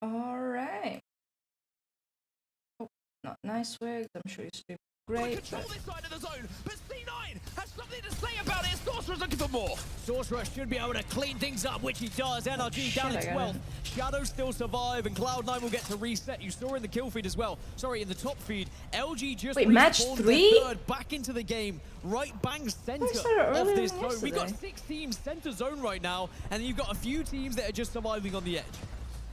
Alright. Oh, not nice wigs. I'm sure he's doing great. Control this side of the zone, but C9 has something to say about it. Sorcerer's looking for more. Sorcerer should be able to clean things up, which he does. NRG down at 12. Shadow still survive, and Cloud9 will get to reset. You saw in the kill feed as well. Sorry, in the top feed, LG just match 3 third back into the game, right bang center of this zone. We've got 6 teams center zone right now, and you've got a few teams that are just surviving on the edge.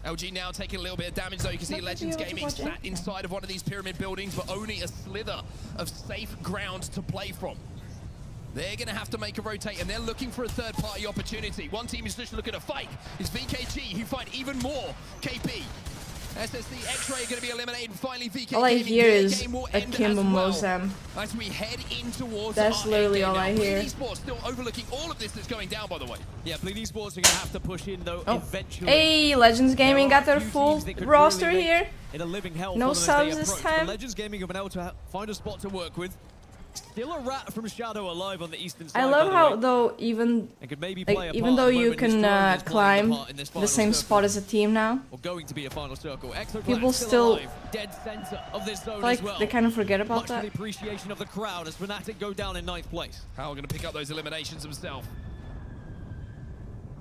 LG now taking a little bit of damage, though. You can see Legends Gaming sat inside of one of these pyramid buildings, but only a slither of safe ground to play from. They're going to have to make a rotate, and they're looking for a third-party opportunity. One team is just looking to fight. It's VKG, who find even more KP. SSC, X-Ray are going to be eliminated, and finally VKG. All I hear is a Kimbo Mosam. As we head in towards that's literally all I hear. Bleed Esports still overlooking all of this that's going down, by the way. Yeah, Bleed Esports are going to have to push in, though, eventually. Hey, Legends Gaming got their full roster really here. In a living hell no subs this time. Legends Gaming have been able to find a spot to work with. Still a rat from Shadow alive on the eastern side. I love how, though, even though you can climb the same spot as a team now, people still dead center of this zone like as well. They kind of forget about that. The appreciation of the crowd as Fnatic go down in 9th place. How are going to pick up those eliminations themselves?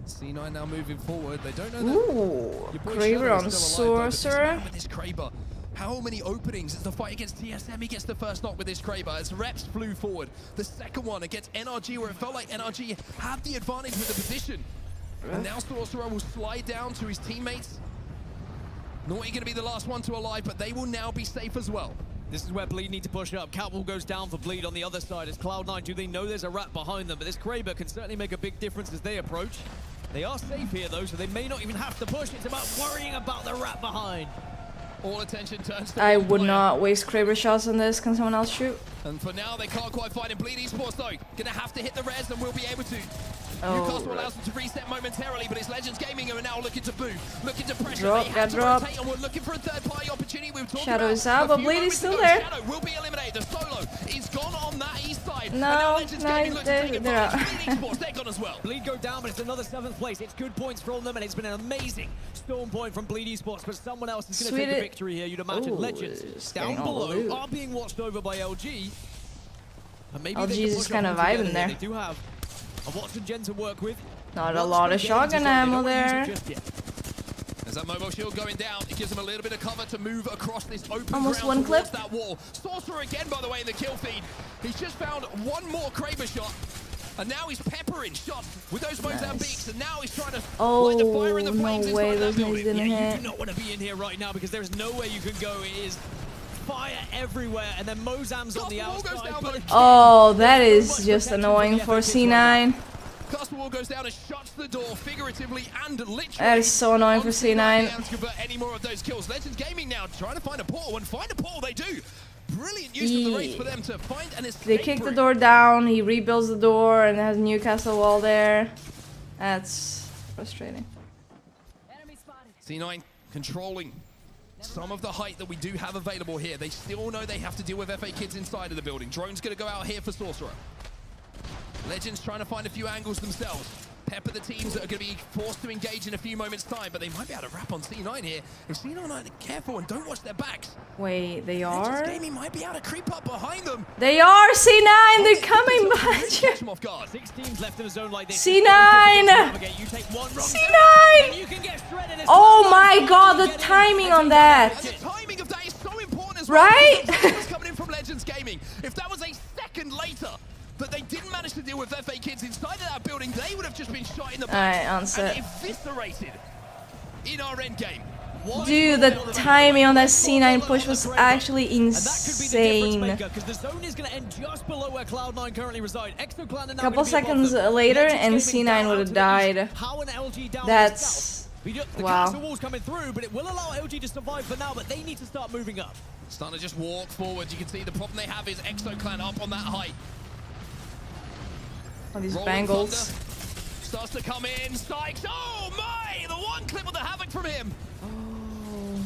C9 now moving forward. They don't know. Ooh, Kraber on Sorcerer. With this Kraber. How many openings as the fight against TSM? He gets the first knock with this Kraber as Reps flew forward. The second one against NRG, where it felt like NRG had the advantage with the position. And now Sorcerer will slide down to his teammates. Naughty going to be the last one to alive, but they will now be safe as well. This is where Bleed need to push up. Catwall goes down for Bleed on the other side as Cloud9. Do they know there's a rat behind them? But this Kraber can certainly make a big difference as they approach. They are safe here, though, so they may not even have to push. It's about worrying about the rat behind. All attention turns to I would not waste Kraber shots on this. Can someone else shoot? And for now, they can't quite find him. Bleed Esports, though, gonna have to hit the res, and we'll be able to. Newcastle allows them to reset momentarily, but it's Legends Gaming are now looking to boo, looking to pressure. Drop, they have to drop. rotate, and we're looking for a third-party opportunity. We've talked Shadow is about out, but Bleed is still ago. there. Shadow will be eliminated. The solo is gone on that east side. No, they're out. Bleed Esports, they're gone as well. Bleed go down, but it's another 7th place. It's good points from them, and it's been an amazing storm point from Bleed Esports, but someone else is going to take the victory here. You'd imagine. Legends down below are being watched over by LG. And maybe LG is just kind of vibing there. They do have a Watson Gen to work with. Not a lot of shotgun ammo there. There's that mobile shield going down. It gives them a little bit of cover to move across this open almost ground one clip. That wall. Sorcerer again, by the way, in the kill feed. He's just found one more Kraber shot. And now he's peppering shots with those Mozambiques, and now he's trying to light the fire in the flames inside that building. You do not want to be in here right now because there's no way you can go. It is fire everywhere, and then Mozam's on the outside. Oh, that is just annoying for C9. Castle wall goes down and shuts the door figuratively and literally. That is so annoying for C9. To convert any more of those kills. Legends Gaming now trying to find a portal, and find a portal they do. Brilliant use of the race for them to find an escape. They kick the door down, he rebuilds the door, and has Newcastle wall there. That's frustrating. C9 controlling some of the height that we do have available here. They still know they have to deal with FA kids inside of the building. Drone's going to go out here for Sorcerer. Legends trying to find a few angles themselves. Pepper the teams that are going to be forced to engage in a few moments' time, but they might be able to wrap on C9 here. If C9 aren't careful and don't watch their backs. Wait, they are? Gaming might be able to creep up behind them. They are! C9! They're coming behind you! 6 teams left in a zone like this. C9! C9! Oh my god, the timing on that! The timing of that is so important as well. Right? Coming in from Legends Gaming. If that was a second later that they didn't manage to deal with FA kids inside of that building, they would have just been shot in the back and eviscerated in our end game. Dude, the timing on that C9 push was actually insane. The zone is going to end just below where Cloud9 currently reside. A couple seconds later and C9 would have died. That's... wow. The wall's coming through, but it will allow LG to survive for now, but they need to start moving up. Starting to just walk forward. You can see the problem they have is ExoClan up on that height. Oh, these bangles. Starts to come in. Sykes. Oh my! The one clip of the havoc from him. Oh.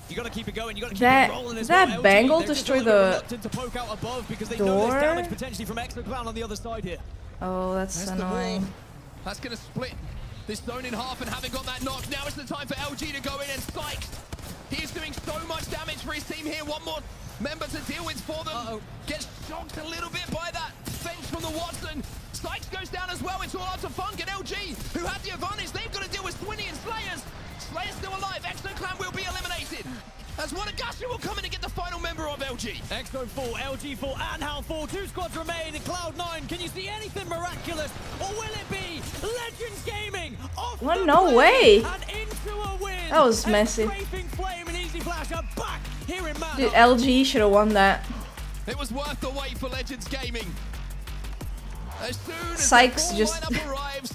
You gotta keep it going. You gotta keep it rolling as well. That bangle destroyed the to poke out above because they door. know there's damage potentially from ExoClan on the other side here. Oh, that's annoying. That's gonna split This zone in half and haven't got that knock. Now it's the time for LG to go in, and Sykes, he is doing so much damage for his team here. One more member to deal with for them. Gets shocked a little bit by that fence from the Watson. Sykes goes down as well. It's all out to Funk and LG, who have the advantage. They've got to deal with Swinny and Slayers. Slayer's still alive. ExoClan will be eliminated, as Wanagashi will come in and get the final member of LG. Exo 4, LG 4, and Hal 4. 2 squads remain in Cloud9. Can you see anything miraculous? Or will it be Legends Gaming off What? the No plane way. and into a win? That was messy. Scraping Flame and Easy Flash are back here in Mannheim. Dude, LG should have won that. It was worth the wait for Legends Gaming. As soon as Sykes the just lineup arrives,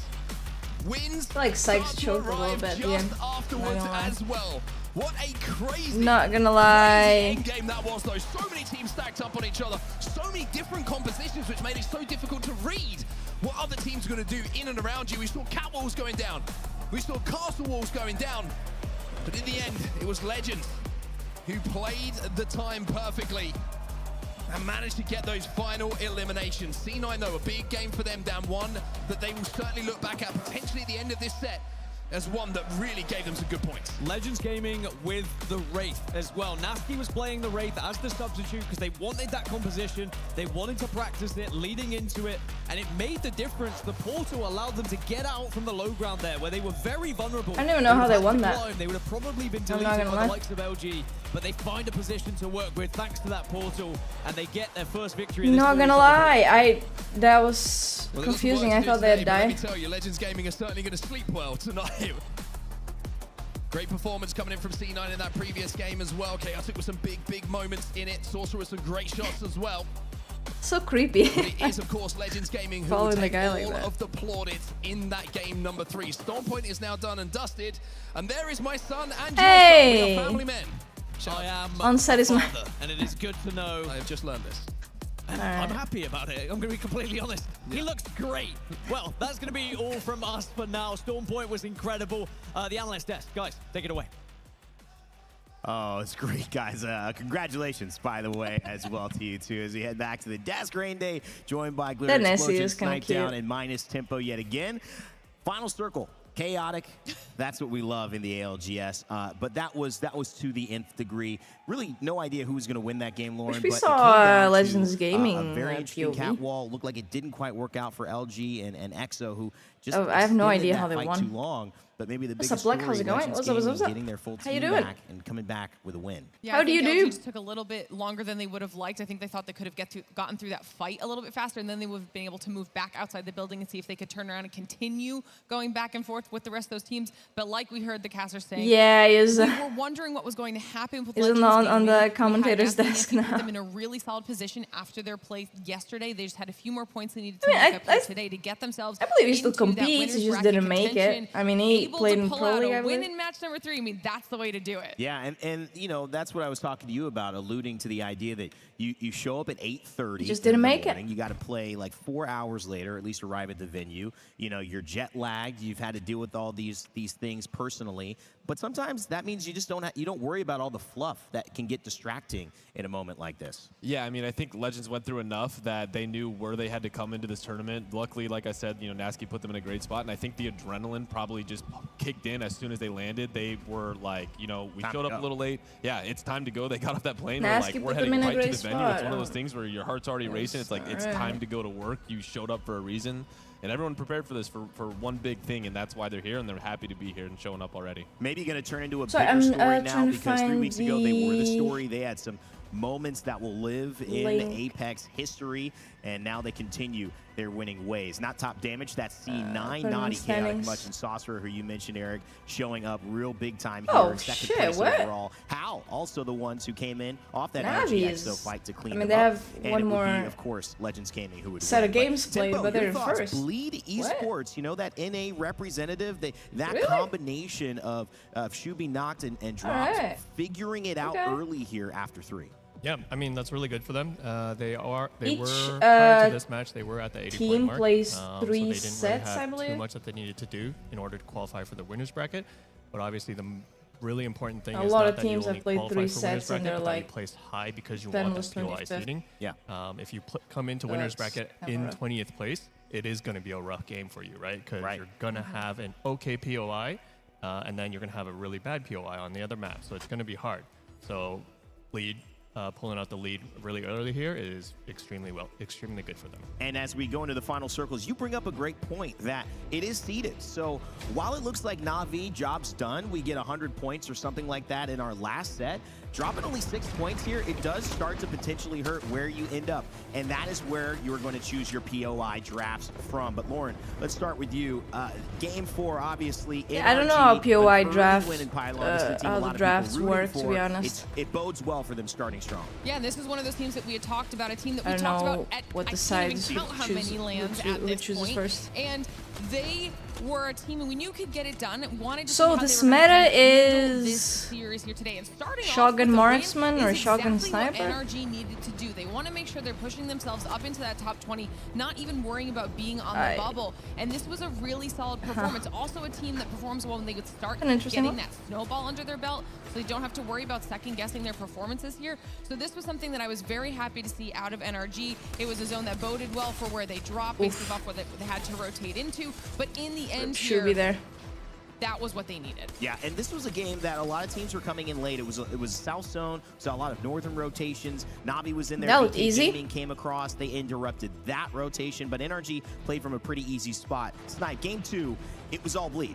wins. I feel like Sykes start to choked a little arrive bit at the just end. afterwards Not gonna lie. as well. What a crazy, Not gonna lie. crazy game that was, though. So many teams stacked up on each other. So many different compositions, which made it so difficult to read what other teams are going to do in and around you. We saw cat walls going down. We saw castle walls going down. But in the end, it was Legends who played the time perfectly and managed to get those final eliminations. C9, though, a big game for them, down one that they will certainly look back at potentially at the end of this set as one that really gave them some good points. Legends Gaming with the Wraith as well. Nasty was playing the Wraith as the substitute because they wanted that composition. They wanted to practice it leading into it, and it made the difference. The portal allowed them to get out from the low ground there where they were very vulnerable. I don't even know how they won that. They would have probably been I'm deleted not by gonna the lie. likes of LG, but they find a position to work with thanks to that portal, and they get their first victory. in this Not series. gonna lie, that was Well, it was confusing. worth I it thought today, they'd but let me die. tell you, Legends Gaming are certainly going to sleep well tonight. Great performance coming in from C9 in that previous game as well. Chaotic with some big moments in it. Sorcerer with some great shots as well. So creepy. But it is, of course, Legends Gaming who will Following the take guy all like that. of the plaudits in that game number 3. Stormpoint is now done and dusted. And there is my son and your Hey! son. We are family men. I am Onset a is my- father, and it is good to know. I have just learned this. And I'm happy about it. I'm going to be completely honest. He looks great. Well, that's going to be all from us for now. Stormpoint was incredible. The analyst desk, guys, take it away. Oh, it's great, guys. Congratulations, by the way, as well to you, too, as we head back to the desk rain day, joined by Glitter That Nessie Explosion, is kinda Snipe Down, cute. and Minus Tempo yet again. Final circle. Chaotic. That's what we love in the ALGS. But that was to the nth degree. Really, no idea who was going to win that game, Lauren. Wish we but it saw, came down to, Legends a Gaming, very interesting POV. cat wall. Looked like it didn't quite work out for LG and EXO, who just Oh, I have no extended idea that how they fight won. too long. But maybe the What's biggest up, Black? story, How's it going? Legends What's up, what's up, Gaming what's up? getting their full How you team doing? back and coming back with a win. Yeah, How I do you think do? LG just took a little bit longer than they would have liked. I think they thought they could have gotten through that fight a little bit faster, and then they would have been able to move back outside the building and see if they could turn around and continue going back and forth with the rest of those teams. But like we heard the caster saying, Yeah, is we were wondering what was going to happen with He's Legends on Gaming. the We had commentator's Nasty desk Nancy now. put them in a really solid position after their play yesterday. They just had a few more points they needed to I mean, make I up today to get themselves. I believe he still into that competes, he winners just bracket didn't make it. contention, I mean, he able played to in pull Pro out League, I a win believe. in match number 3. I mean, that's the way to do it. Yeah, and you know, that's what I was talking to you about, alluding to the idea that you show up at 8:30. You just didn't make it. You got to play like 4 hours later, at least arrive at the venue. You know, you're jet lagged. You've had to deal with all these things personally. But sometimes that means you just you don't worry about all the fluff that can get distracting in a moment like this. Yeah, I mean, I think Legends went through enough that they knew where they had to come into this tournament. Luckily, like I said, you know, Nasky put them in a great spot, and I think the adrenaline probably just kicked in as soon as they landed. They were like, you know, we showed up a little late. Yeah, it's time to go. They got off that plane. Nasky We're put them heading in a right to great the venue. It's one of those spot. things where your heart's already racing. It's like, it's time to go to work. You showed up for a reason. And everyone prepared for this for one big thing, and that's why they're here, and they're happy to be here and showing up already. Maybe going to turn into a Sorry, bigger I'm, story now trying to because 3 find weeks ago they were the the story. They had some moments that will live in link. Apex history, and now they continue their winning ways. Not top damage, that's C9, put him in Naughty, Chaotic, standings. Much, and Sorcerer, who you mentioned, Eric, showing up real big time here. Oh, second shit, place what? overall. Hal, also the ones who came in off that Navi LGXO is- fight to clean I mean, them they up. have And one it would more be, of course, Legends Gaming who would set win. of games But, played, Tempo, but they're your in thoughts? first. Bleed What? Esports, you know, that NA representative, that Really? combination of Shubi knocked and dropped, right. figuring it out Okay. early here after 3. Yeah, I mean, that's really good for them. They Each, were prior to this match, they were at the 80 team point mark. plays so 3 they didn't sets, really I have believe. too much that they needed to do in order to qualify for the winners bracket. But obviously, the really important thing A is lot not of that teams you only have played qualify 3 for winners sets and bracket, they're but that you like place high because you Ben want was that POI 25th. seeding. Yeah. If you come into Oh, winners that's bracket kind of in rough. 20th place, it is going to be a rough game for you, right? Because you're going to have an okay POI, and then you're going to have a really bad POI on the other map. So it's going to be hard. So lead, pulling out the lead really early here is extremely good for them. And as we go into the final circles, you bring up a great point that it is seeded. So while it looks like Na'Vi, job's done, we get 100 points or something like that in our last set, dropping only 6 points here, it does start to potentially hurt where you end up. And that is where you're going to choose your POI drafts from. But Lauren, let's start with you. Game 4, obviously. Yeah, I don't know how POI draft, how the drafts work, to be honest. It bodes well for them starting strong. Yeah, and this is one of those teams that we had talked about, a team that we I don't talked know about at, what the I sides can't even count how many lands at who this chooses point. first. And they were a team, and we knew could get it done. Wanted to So see how this they were gonna meta handle this is series here today. And starting shotgun off with marksman the win or is shotgun exactly sniper? what NRG needed to do. They want to make sure they're pushing themselves up into that top 20, not even worrying about being on the bubble. And this was a really solid performance. Also a team that performs well when they would start getting that snowball under their belt, so they don't have to worry about second guessing their performances here. So this was something that I was very happy to see out of NRG. It was a zone that boded well for where they dropped, basically off what they had to rotate into. But in the end Should be there. That was what they needed. Yeah, and this was a game that a lot of teams were coming in late. It was South Zone, saw a lot of northern rotations. Na'Vi was in there. That was BK easy. Gaming came across. They interrupted that rotation, but NRG played from a pretty easy spot. Snipe, game 2, it was all bleed.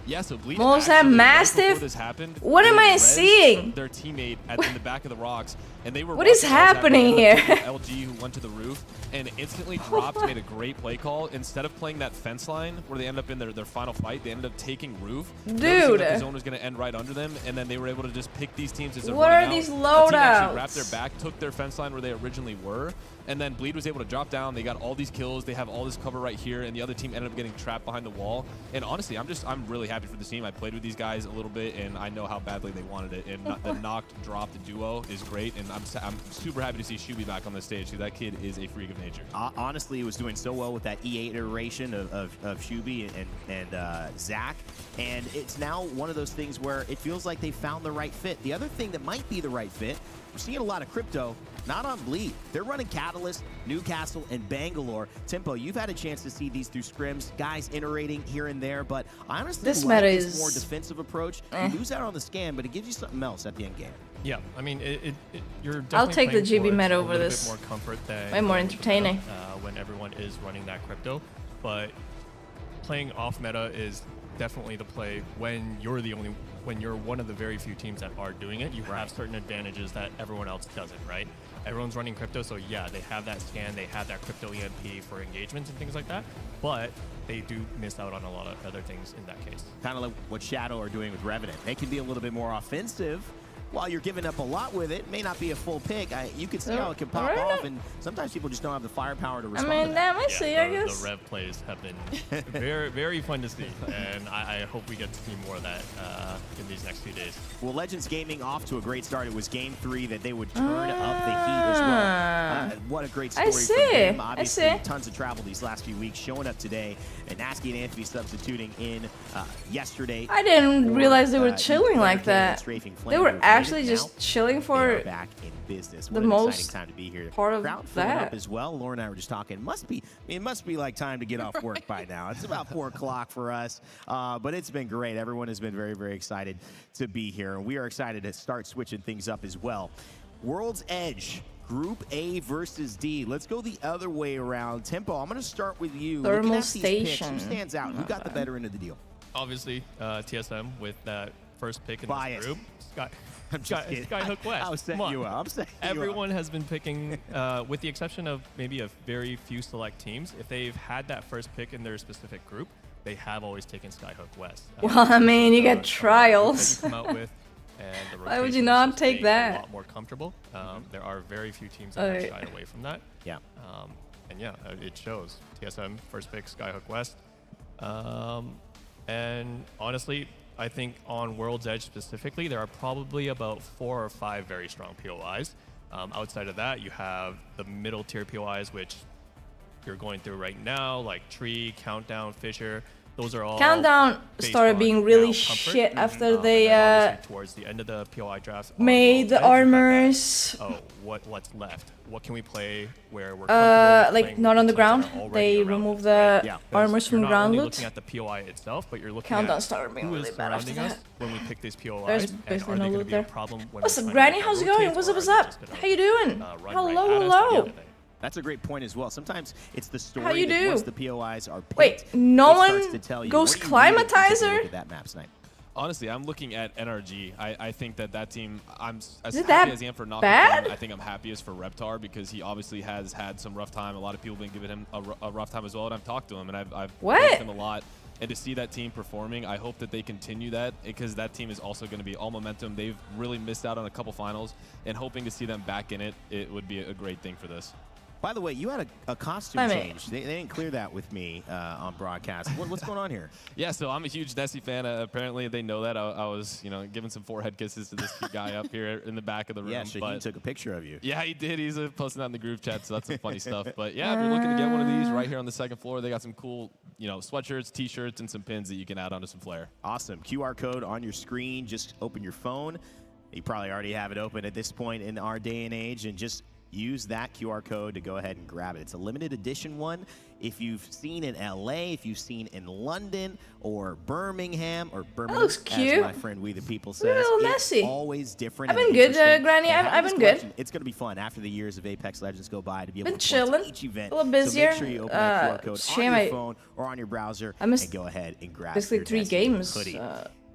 Yeah, so Bleed Most actually, right Mastiff? before this happened, What am I rezzed seeing? Their teammate in the back of the rocks, and they were. What is watching what was happening here? LG who went to the roof and instantly dropped, made a great play call. Instead of playing that fence line where they end up in their final fight, they ended up taking roof. Dude, the zone was going to end right under them, and then they were able to just pick these teams as they're what running are these out. The team actually loadouts? wrapped their back, took their fence line where they originally were, and then Bleed was able to drop down. They got all these kills. They have all this cover right here, and the other team ended up getting trapped behind the wall. And honestly, I'm really happy for the team. I played with these guys a little bit, and I know how badly they wanted it. And the knocked dropped duo is great, and I'm super happy to see Shubi back on the stage, because that kid is a freak of nature. Honestly, he was doing so well with that E8 iteration of Shubi and Zach, and it's now one of those things where it feels like they found the right fit. The other thing that might be the right fit, we're seeing a lot of crypto, not on Bleed. They're running Catalyst, Newcastle, and Bangalore. Tempo, you've had a chance to see these through scrims, guys iterating here and there, but I honestly This like meta this is more defensive approach. You lose out on the scan, but it gives you something else at the end game. Yeah, I mean, you're definitely I'll take the playing GB towards meta a over little this. bit more comfort than Way more entertaining. when everyone is running that crypto, but playing off meta is definitely the play when you're one of the very few teams that are doing it. You have certain advantages that everyone else doesn't, right? Everyone's running crypto, so yeah, they have that scan, they have that crypto EMP for engagements and things like that, but they do miss out on a lot of other things in that case. Kind of like what Shadow are doing with Revenant. They can be a little bit more offensive while you're giving up a lot with it. May not be a full pick. You can see how it can pop off, and sometimes people just don't have the firepower to respond. I mean, to that. damn, I see, I guess. The Rev plays have been very, very fun to see, and I hope we get to see more of that in these next few days. Well, Legends Gaming off to a great start. It was game 3 that they would turn up the heat as well. What a great story from them. Obviously, tons of travel these last few weeks, showing up today, and Nasky and Anthony substituting in yesterday. I didn't realize they were chilling like that. They were actually just chilling for back in business. the What an most exciting time to be here. part of Crowd filling up that. as well. Laura and I were just talking. It must be like time to get off work by now. It's about 4 o'clock for us, but it's been great. Everyone has been very, very excited to be here, and we are excited to start switching things up as well. World's Edge. Group A versus D. Let's go the other way around. Tempo, I'm going to start with you. Thermal Looking at these picks, station. who stands out? Who got the better end of the deal? Obviously, TSM with that first pick in Bias. this group. I'm just kidding. Skyhook West. I was setting you up. I'm setting you up. Everyone has been picking, with the exception of maybe a very few select teams, if they've had that first pick in their specific group, they have always taken Skyhook West. Well, I mean, you get trials. Come out with, and the Why would you rotations not just take make that? A lot more comfortable. There are very few teams that have shied away from that. Yeah. And yeah, it shows. TSM first pick Skyhook West, and honestly, I think on World's Edge specifically, there are probably about 4 or 5 very strong POIs. Outside of that, you have the middle tier POIs, which you're going through right now, like Tree, Countdown, Fisher. those are all Countdown based started on being really now comfort. shit after And they then obviously towards the end of the POI draft, on made the World's Edge, you had that, armors. Oh, what's left? What can we play where we're comfortable like playing not with on the teams that ground. are already They around removed us, the right? armors from You're not ground only loot. looking at the POI itself, but you're looking Countdown at started being who really is bad after surrounding us that. when we pick these POIs. There's and basically are no they going loot to be a there. problem when What's we're up, trying to Granny? make How's it rotate, going? What's or up? What's are they up? just gonna, How you doing? run right Hello, at us to hello. get there? That's a great point as well. Sometimes it's the story How you that do? once the POIs are picked, Wait, no it starts one to tell you. goes What do you read if you take a climatizer? look at that map, Snipe? Honestly, I'm looking at NRG. I think that team, I'm as Is it happy that as I am for Knock. bad? I think I'm happiest for Reptar because he obviously has had some rough time. A lot of people have been giving him a rough time as well, and I've talked to him, and I've What? praised him a lot. And to see that team performing, I hope that they continue that because that team is also going to be all momentum. They've really missed out on a couple finals, and hoping to see them back in it, it would be a great thing for this. By the way, you had a costume Wait a change. They didn't clear that with me on broadcast. What's going on here? Yeah, so I'm a huge Nessie fan. Apparently, they know that. I was, giving some forehead kisses to this guy up here in the back of the room. Yeah, so he took a picture of you. Yeah, he did. He's posting that in the group chat, so that's some funny stuff. But yeah, if you're looking to get one of these right here on the second floor, they got some cool, sweatshirts, T-shirts, and some pins that you can add onto some flair. Awesome. QR code on your screen. Just open your phone. You probably already have it open at this point in our day and age, and just use that QR code to go ahead and grab it. It's a limited edition one. If you've seen in LA, if you've seen in London or Birmingham or Birmingham, looks cute. as my friend We the People says, Little it's Nessie. always different. I've and been good, interesting. Granny. And I've having been this good. collection, it's going to be fun after the years of Apex Legends go by to be able Been to point chilling. to each event. A little busier. So make sure you open that QR code shame on I- your phone or on your browser I missed and go ahead and grab basically your 3 Nessie games. hoodie.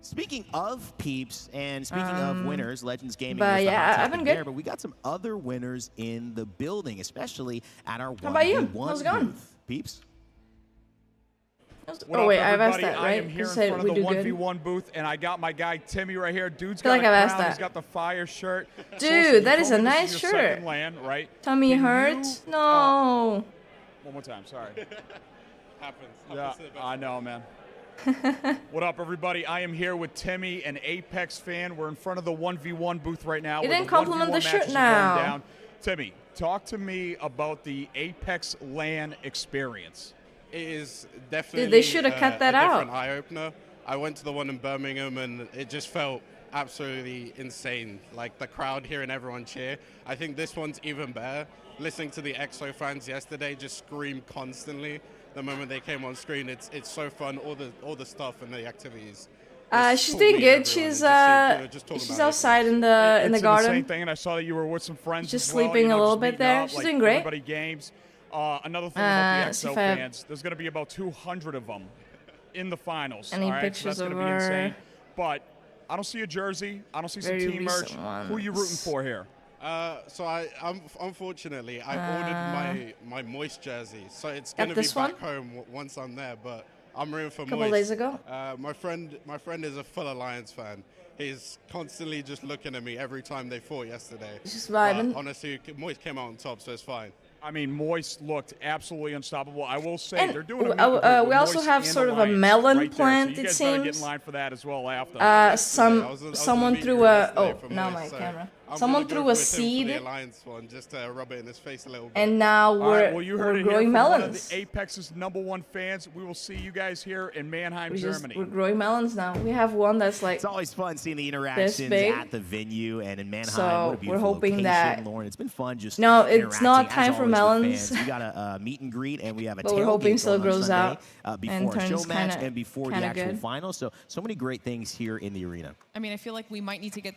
Speaking of peeps and speaking of winners, Legends Gaming but was the yeah, hot I've topic been there, good. but we got some other winners in the building, especially at our 1v1 How about you? How's it going? booth. Peeps? What Oh up, wait, I've asked everybody? that, I right? am here You in said front we of the do good. 1v1 booth, and I got my guy Timmy right here. Dude's Feel got like a I've asked crown. He's that. got the fire shirt. Dude, you that is told a me this nice your shirt. second LAN, right? Tummy Can hurts? you- No. One more time, sorry. Happens. Yeah, I know, man. What up, everybody? I am here with Timmy, an Apex fan. We're in front of the 1v1 booth right now. You where didn't the compliment 1v1 the shirt matches are going now. down. Timmy, talk to me about the Apex LAN experience. It is definitely they should have cut that a out. different eye-opener. I went to the one in Birmingham, and it just felt absolutely insane. Like, the crowd hearing everyone cheer. I think this one's even better. Listening to the EXO fans yesterday just scream constantly the moment they came on screen. It's so fun, all the stuff and the activities. It's She's cool doing meeting good. everyone She's and just talking she's about it. outside in the It's garden. Same thing, and I saw that you were with some friends. Just as well, sleeping a little just bit meeting there. up, She's like doing great. Everybody games. Another thing about the see EXO if I have fans, there's going to be about 200 of them in the finals. Any all right? pictures so that's of going to be insane. her? But I don't see a jersey. I don't see some Very team merch. recent Who are you rooting ones. for here? So I'm unfortunately I ordered my Moist jersey, so it's Got gonna be this back one? home once I'm there. But I'm rooting for Couple Moist. days ago. My friend is a full Alliance fan. He's constantly just looking at me every time they fought yesterday. He's just But vibing. honestly, Moist came out on top, so it's fine. I mean, Moist looked absolutely unstoppable. I will say And they're doing a we meet-and-greet with also Moist have and sort of a Alliance melon right there, plant, so you it guys better get in seems. line for that as well after. I was Someone at the threw meet a yesterday for now Moist, my so camera. I'm Someone gonna go threw a with him for the seed, Alliance one, just to rub it in his face a little bit. and now All we're right, well, you heard we're it here growing from one of melons. the Apex's #1 fans. We will see you guys here in Mannheim, Germany. We're growing melons now. We have one that's like It's always fun seeing the interactions big. at the venue and in Mannheim. So, what a we're beautiful hoping location, that- Lauren. It's been fun just No, it's interacting, not as time for always, with melons. fans. We got a meet and greet, and we have a But we're tailgate hoping still going on grows Sunday, out before and a show turns match kinda- and before the kinda actual good. final. So many great things here in the arena. I mean, I feel like we might need to get,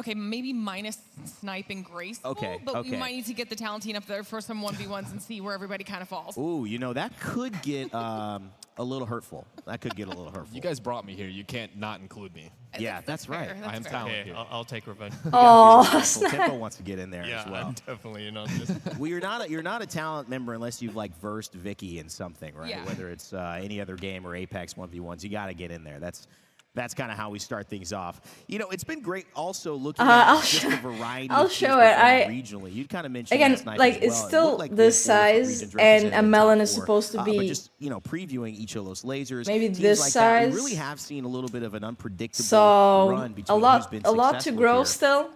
okay, maybe minus Snipe and Graceful, Okay, but we okay. might need to get the Talentine up there for some 1v1s and see where everybody kind of falls. Ooh, that could get a little hurtful. That could get a little hurtful. You guys brought me here. You can't not include me. Yeah, that's right. fair, I am fair. talented Okay, here. I'll take revenge. oh, Tempo wants to get in there Yeah, as well. definitely. Just Well, you're not a talent member unless you've like versed Vicky in something, right? Yeah. Whether it's any other game or Apex 1v1s, you got to get in there. That's kind of how we start things off. It's been great also looking I'll at just show- the variety I'll of teams show it. performing regionally. You kind of mentioned Again, that Snipe like, as it's well. It still looked like we this had 4 size, regions and represented a in the melon top is 4. supposed to But be just previewing each of those lasers, maybe teams this like that, we size. really have seen a little bit of an unpredictable So run between a who's lot been to successful grow here. still.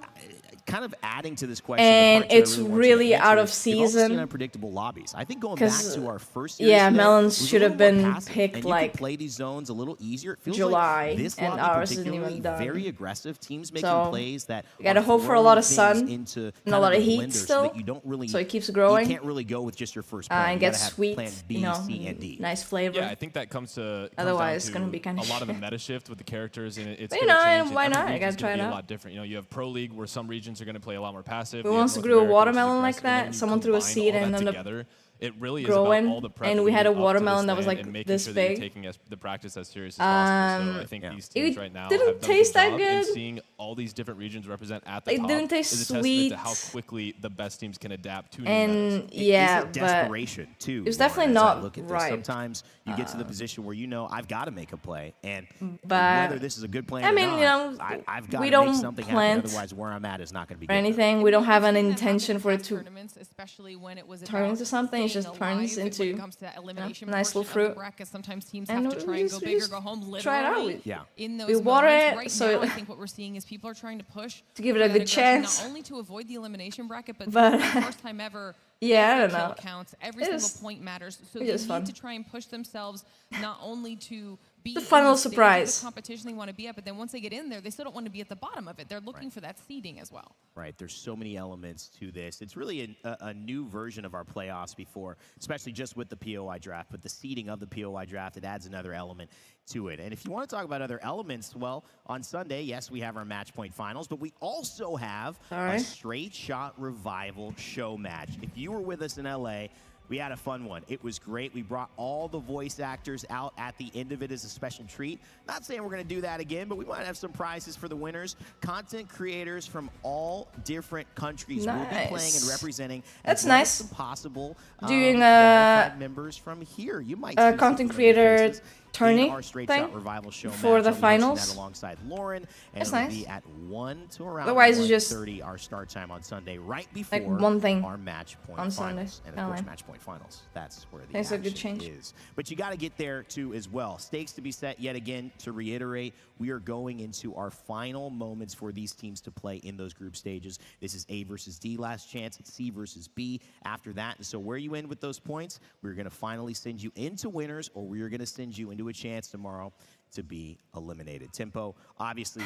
kind of adding to this question, and it's really really out of we've also seen season. unpredictable lobbies. I think going back to our first series Yeah, today, Melons was a should have little more been passive, picked and you like could play these zones a little easier. It feels July, like this and lobby ours isn't particularly even done. very aggressive. Teams making So, plays that you gotta are hope for a throwing lot of things sun into and a lot kind of the heat blender still, so that you don't really, so it keeps growing. You can't really go with just your first play. And You get gotta have sweet, plan B, you know, C, and D. nice flavor. Yeah, I think that comes down Otherwise, it's to gonna be kind a of lot of the meta shift with the characters, and it's But, you gonna know, change, and why every not? I region's gotta try gonna it be a out. lot different. You know, you have Pro League where some regions are going to play a lot more passive. Who You have wants to North grow a America, which is watermelon like aggressive, and then that? you Someone threw a combine seed all and that ended up together. It really growing, is about all the prep and we had a leading up to watermelon that was, this like, and making this sure that you're big. taking the practice as serious as possible. So I think these teams It right now didn't have done taste a good that job, and good. seeing all these different regions represent at the It top didn't taste is a testament sweet. to how quickly the best teams can adapt to new And metas. yeah, It's a but desperation too. it was Lauren, definitely as I not look at this. right. Sometimes you get to the position where you know I've got to make a play, and But whether this is a good plan I or mean, not, you know, I've got we to don't make something happen. plant Otherwise, where I'm at is not going to be or good. anything. We don't have an We've seen that intention happen for in it past to tournaments, especially when it was turn about into something. It staying just turns alive into when it comes to that elimination nice little portion of the fruit. bracket. Sometimes teams And have to try we and go just- big we or just go home. try it out. Literally, Yeah. in those We water moments. it, Right so now, it- I think what we're seeing is people are trying to push to give it a that good aggression, chance. not only to avoid the elimination bracket, but But- for the first time ever. Yeah, I every don't kill know. counts. Every It single is- point matters. So it they is need fun. to try and push themselves not only to be The in fun little stage of surprise. the competition they want to be at, but then once they get in there, they still don't want to be at the bottom of it. They're looking for that seeding as well. Right, there's so many elements to this. It's really a new version of our playoffs before, especially just with the POI draft. But the seeding of the POI draft, it adds another element to it. And if you want to talk about other elements, well, on Sunday, yes, we have our match point finals, but we also have a straight shot revival show match. If you were with us in LA, we had a fun one. It was great. We brought all the voice actors out at the end of it as a special treat. Not saying we're going to do that again, but we might have some prizes for the winners. Content creators from all different countries will be playing and representing That's as well nice. as possible Doing qualified members from here. You might see some content familiar creator faces tourney in our straight thing shot revival show for match. the I'll be hosting finals. that alongside Lauren, and That's it'll nice. be at 1 to around Otherwise, it's just 1:30 our start time on Sunday, right before like one thing our match point on finals. Sunday. And of course, LA. match point finals. That's where the That's a good action change. is. But you got to get there too as well. Stakes to be set yet again. To reiterate, we are going into our final moments for these teams to play in those group stages. This is A versus D last chance, C versus B after that. And so where you end with those points, we're going to finally send you into winners, or we are going to send you into a chance tomorrow to be eliminated. Tempo, obviously,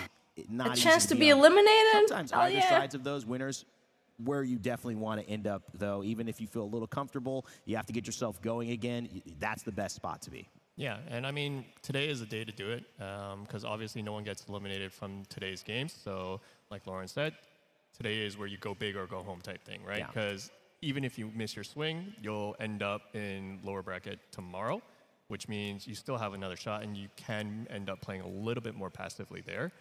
not A easy chance to be on. eliminated? Sometimes Oh, either yeah. sides of those winners. Where you definitely want to end up, though, even if you feel a little comfortable, you have to get yourself going again. That's the best spot to be. Yeah, and I mean, today is the day to do it because obviously no one gets eliminated from today's games. So, like Lauren said, today is where you go big or go home type thing, right? Yeah. Because even if you miss your swing, you'll end up in lower bracket tomorrow, which means you still have another shot and you can end up playing a little bit more passively there.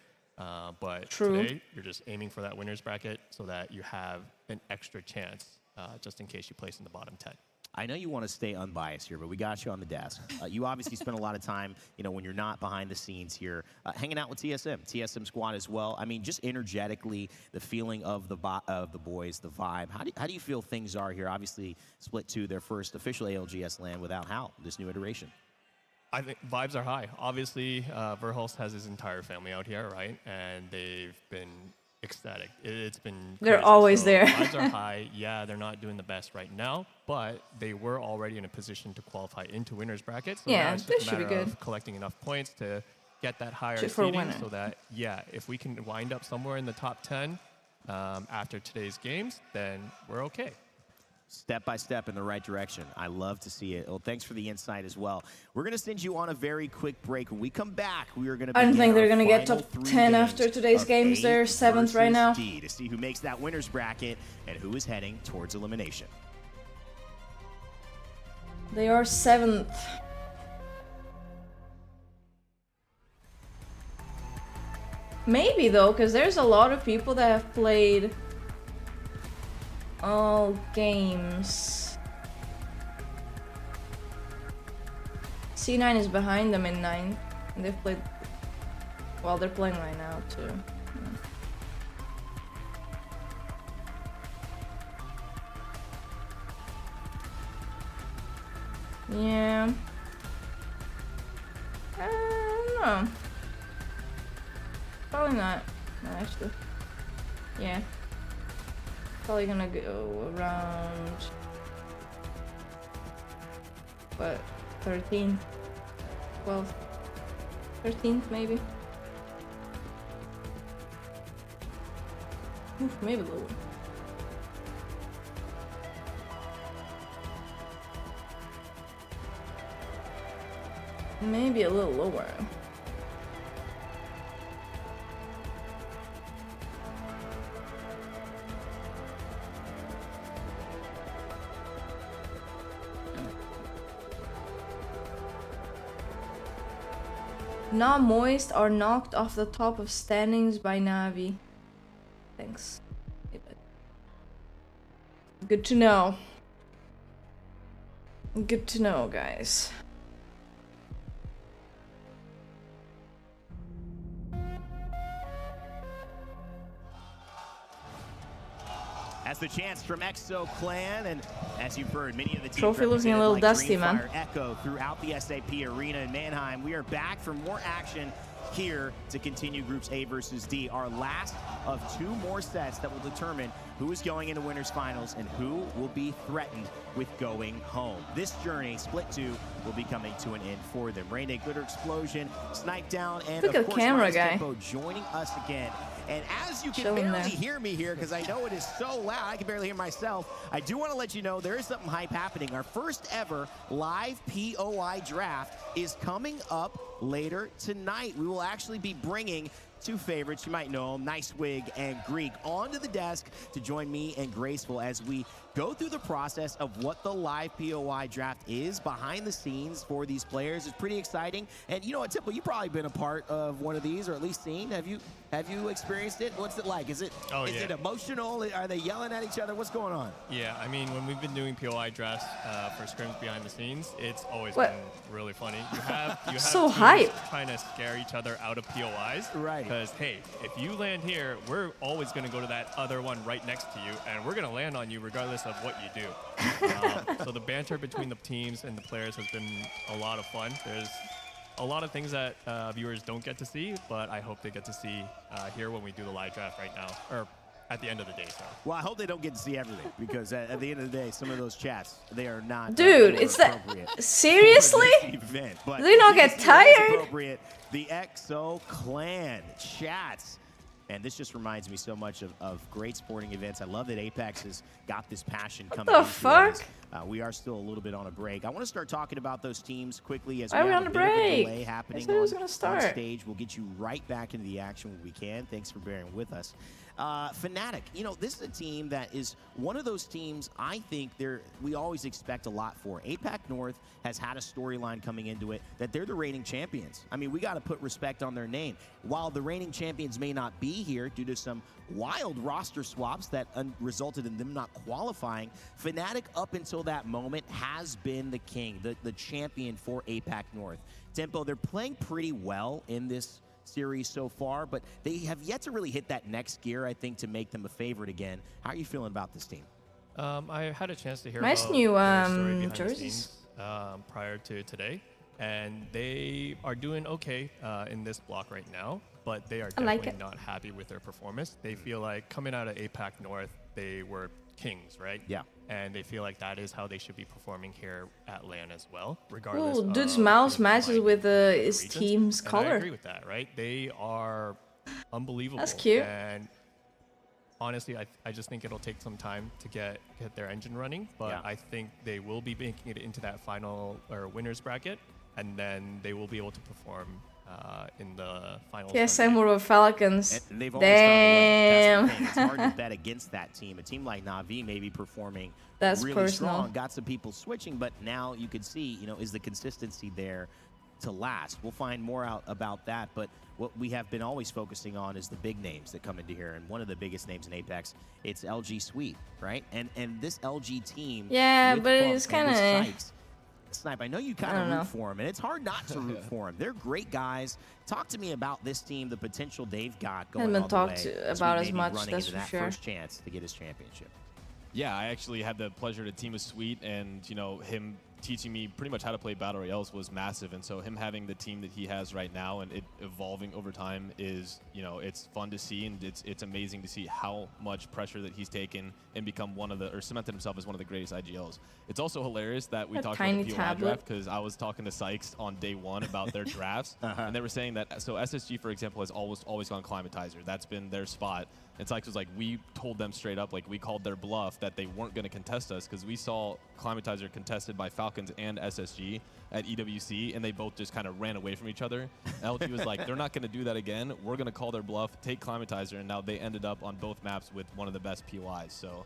But True. today, you're just aiming for that winner's bracket so that you have an extra chance just in case you place in the bottom 10. I know you want to stay unbiased here, but we got you on the desk. You obviously spend a lot of time, you know, when you're not behind the scenes here, hanging out with TSM squad as well. I mean, just energetically, the feeling of the boys, the vibe. How do you feel things are here? Obviously, split to their first official ALGS LAN without Hal, this new iteration. I think vibes are high. Obviously, Verhulst has his entire family out here, right? And they've been ecstatic. It's been They're crazy. always So there. Vibes are high. Yeah, they're not doing the best right now, but they were already in a position to qualify into winners bracket. So Yeah, now it's this just a should be matter good. of collecting enough points to get that higher Shoot for a seeding winner. so that, yeah, if we can wind up somewhere in the top 10 after today's games, then we're okay. Step by step in the right direction. I love to see it. Well, thanks for the insight as well. We're going to send you on a very quick break. When we come back, we are going to I don't begin think they're our gonna get final top 3 10 games after today's of games. A They're 7th right versus now. D to see who makes that winner's bracket and who is heading towards elimination. They are 7th. Maybe though, because there's a lot of people that have played all games. C9 is behind them in 9, and they've played. Well, they're playing right now too. Yeah. I don't know. Probably not. No, actually. Yeah. Probably gonna go around, what, 13th, 12th, 13th maybe. Oof, maybe lower. Maybe a little lower. Not moist or knocked off the top of standings by Navi. Thanks. Good to know. Good to know, guys. As the chance from EXO Clan, and as you've heard, many of the teams Trophy looking a little like dusty, man. Dreamfire echo throughout the SAP arena in Mannheim. We are back for more action here to continue Groups A versus D. Our last of 2 more sets that will determine who is going into winners finals and who will be threatened with going home. This journey, Split 2, will be coming to an end for them. Rainy Glitter Explosion, Snipe Down, and look of at the course, camera Rise guy Tempo joining us again. And as you can Chilling barely there. hear me here, because I know it is so loud, I can barely hear myself, I do want to let you know there is something hype happening. Our first ever live POI draft is coming up later tonight. We will actually be bringing 2 favorites, you might know them, Nice Wig and Greek, onto the desk to join me and Graceful as we go through the process of what the live POI draft is behind the scenes for these players. It's pretty exciting. And you know what, Temple, you've probably been a part of one of these, or at least seen. Have you experienced it? What's it like? Is it it emotional? Are they yelling at each other? What's going on? Yeah, I mean, when we've been doing POI drafts for scrims behind the scenes, it's always What? been really funny. You have So teams hype. trying to scare each other out of POIs. Right. Because, hey, if you land here, we're always going to go to that other one right next to you, and we're going to land on you regardless of what you do. So the banter between the teams and the players has been a lot of fun. There's a lot of things that viewers don't get to see, but I hope they get to see here when we do the live draft right now, or at the end of the day. So. Well, I hope they don't get to see everything, because at the end of the day, some of those chats, they are not Dude, it's that. Seriously? Event, but Do they not get it is tired? appropriate. The EXO Clan chats. And this just reminds me so much of great sporting events. I love that Apex has got this passion coming the into fuck? us. We are still a little bit on a break. I want to start talking about those teams quickly as Why we are we have on a a bit of a break? delay I happening said it was on gonna start. stage. We'll get you right back into the action when we can. Thanks for bearing with us. Fnatic, you know, this is a team that is one of those teams I think we always expect a lot for. APAC North has had a storyline coming into it that they're the reigning champions. I mean, we got to put respect on their name. While the reigning champions may not be here due to some wild roster swaps that resulted in them not qualifying, Fnatic up until that moment has been the king, the champion for APAC North. Tempo, they're playing pretty well in this series so far, but they have yet to really hit that next gear, I think, to make them a favorite again. How are you feeling about this team? I had a chance to hear Nice about new their story behind the jerseys. scenes, prior to today, and they are doing okay in this block right now, but they are definitely not happy with their performance. They feel like coming out of APAC North, they were kings, right? Yeah. And they feel like that is how they should be performing here at LAN as well, regardless Ooh, of dude's mouse you know, matches behind with the his regions. team's And color. I agree with that, right? They are unbelievable. That's cute. And honestly, I just think it'll take some time to get their engine running, but Yeah. I think they will be making it into that final or winners bracket, and then they will be able to perform in the final. TSM were with Falcons. And they've always found a way. Damn. That's the thing. It's hard to bet against that team. A team like Na'Vi may be performing That's really personal. strong, got some people switching, but now you could see, you know, is the consistency there to last? We'll find more out about that, but what we have been always focusing on is the big names that come into here, and one of the biggest names in Apex, it's LG Sweet, right? And this LG team, Yeah, with but Funk it's and with kinda- Sykes, Snipe, I know you kind I of don't root know. for them, and it's hard not to root for them. They're great guys. Talk to me about this team, the potential they've got going Haven't all been the talked way to as about we as may be much, running that's into for that sure. first chance to get his championship. Yeah, I actually had the pleasure to team with Sweet and, you know, him teaching me pretty much how to play Battle Royales was massive. And so him having the team that he has right now and it evolving over time is, you know, it's fun to see, and it's amazing to see how much pressure that he's taken and become cemented himself as one of the greatest IGLs. It's also hilarious that we talked about the POI draft, because I was talking to Sykes on day one about their drafts, and they were saying that, so SSG, for example, has always gone Climatizer. That's been their spot. And Sykes was like, we told them straight up, like we called their bluff that they weren't going to contest us, because we saw Climatizer contested by Falcons and SSG at EWC, and they both just kind of ran away from each other. LG was like, they're not going to do that again. We're going to call their bluff, take Climatizer, and now they ended up on both maps with one of the best POIs. So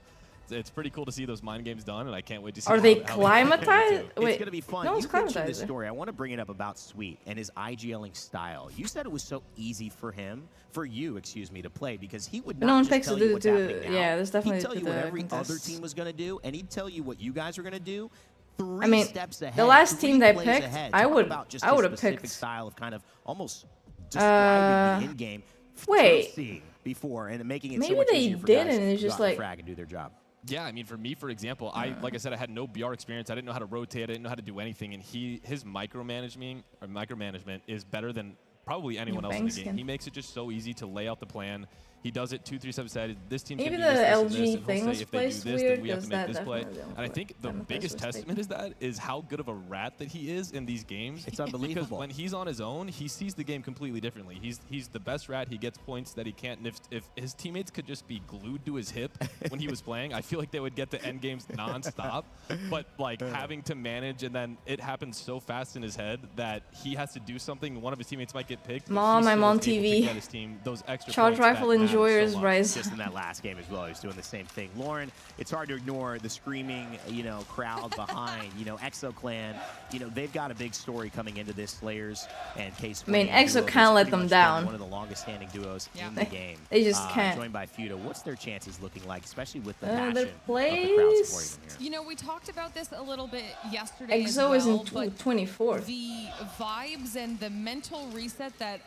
it's pretty cool to see those mind games done, and I can't wait to see. Are they climatized? It's going to be fun. No, it's you mentioned this climatizer. story. I want to bring it up about Sweet and his IGLing style. You said it was so easy for you, to play, because he would not No one just picks tell to you what's happening now. yeah, there's definitely He'd tell you what the every other contests. team was going to do, and he'd tell you what you guys were going to do. I mean, Steps ahead, the last 3 team they plays picked, ahead. I Talk would about just I his would have specific picked. style of kind of almost describing the in-game Wait. seeing before and making it Maybe so much they easier for didn't, guys and it's to just go out and like- frag and do their job. Yeah, I mean, for me, for example, like I said, I had no BR experience. I didn't know how to rotate. I didn't know how to do anything. And his micromanagement is better than probably anyone else in the game. He makes it just so easy to lay out the plan. He does it 2-3-7 sided. This team's Maybe gonna do the this, and LG this, and thing he'll was say if they do placed this, weird, then we have to 'cause make that this play. definitely don't And I work. think the I'm biggest opposed to testament is how good of a rat that he is in these games. It's unbelievable. Because when he's on his own, he sees the game completely differently. He's the best rat. He gets points that he can't. And if his teammates could just be glued to his hip when he was playing, I feel like they would get to end games nonstop. But like having to manage, and then it happens so fast in his head that he has to do something. One of his teammates might get picked. but Mom, he I'm still on is able to TV. get his team those extra Charge points that rifle matter enjoyers so much. rise. Just in that last game as well, he was doing the same thing. Lauren, it's hard to ignore the screaming, crowd behind. EXO Clan, they've got a big story coming into this. Slayers and Case. I mean, EXO can't let them down. One of the longest-standing duos in the game. They just can't. Joined by Fuda. What's their chances looking like, especially with the passion their of the crowd plays. supporting them here? You know, we talked about this a little bit yesterday as EXO well, is in but 24th. the vibes and the mental reset that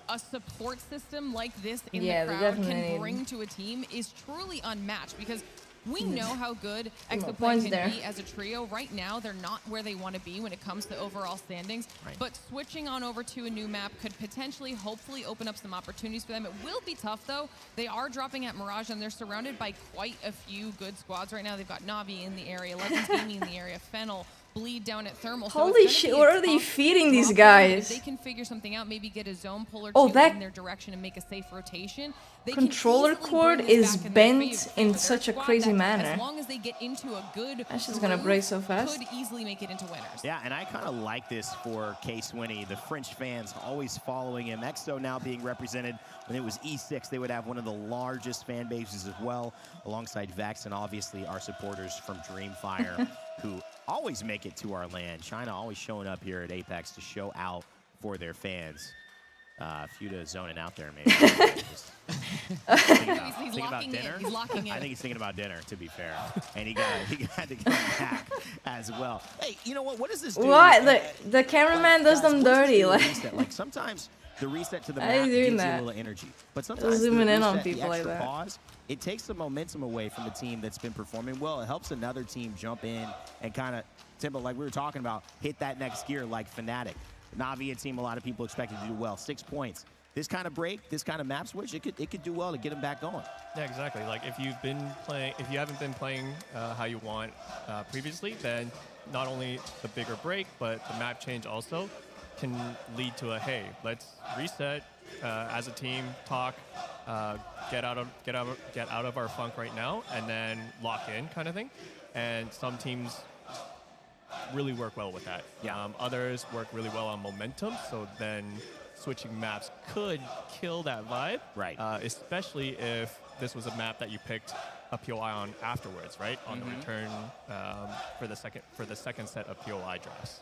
a support system like this in Yeah, the they crowd definitely can need- bring to a team is truly unmatched, because we know how good EXO points can there. be as a trio. Right now, they're not where they want to be when it comes to overall standings. Right. But switching on over to a new map could potentially, hopefully, open up some opportunities for them. It will be tough, though. They are dropping at Mirage, and they're surrounded by quite a few good squads right now. They've got Navi in the area, Legends Gaming in the area, Fennel, Bleed down at Thermal. So Holy it's shit, gonna be what a are they tough feeding these drop guys? in. If they can figure something out, maybe get a zone pull or Oh, two that in their direction and make a safe rotation. They can controller easily cord bring this is back in their bent favor. in They're such a squad crazy that, manner. As long as they get into a good That's just gonna groove, break so fast. could easily make it into winners. Yeah, and I kind of like this for Case Winnie. The French fans always following him. EXO now being represented. When it was E6, they would have one of the largest fan bases as well, alongside Vex, and obviously our supporters from Dreamfire, who always make it to our land. China always showing up here at Apex to show out for their fans. Fuda zoning out there, maybe. Just He's thinking about locking dinner. in. He's locking in. I think he's thinking about dinner, to be fair. And he had to come back as well. Hey, you know what? What does this do? What? The cameraman does guys, them what does dirty. the Like, reset? Like sometimes the reset to the I map ain't doing gives you a that. little energy, but sometimes zooming the in on reset, people the like extra that. pause, it takes the momentum away from the team that's been performing well. It helps another team jump in and kind of, Timbo, like we were talking about, hit that next gear like Fnatic. Navi, a team a lot of people expected to do well. 6 points. This kind of break, this kind of map switch, it could do well to get them back going. Yeah, exactly. Like if you haven't been playing how you want previously, then not only the bigger break, but the map change also can lead to a hey, let's reset as a team, talk, get out of our funk right now, and then lock in kind of thing. And some teams really work well with that. Yeah. Others work really well on momentum. So then switching maps could kill that vibe. Right. Especially if this was a map that you picked a POI on afterwards, right? On the return for the second set of POI drafts.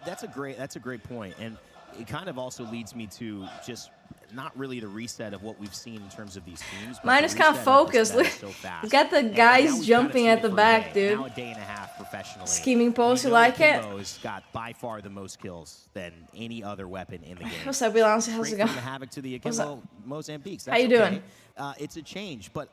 That's a great point, and it kind of also leads me to just not really the reset of what we've seen in terms of these teams. Mine is kind of focused. Look, you got the guys jumping at the back, dude. Now a day and a half professionally. Scheming pose, you We know like it? Kimbo's got by far the most kills than any other weapon in the game. What's up, Bilanci? How's it Straight going? from the havoc to the What's Akimbo, Mozambiques. How you doing? It's a change, but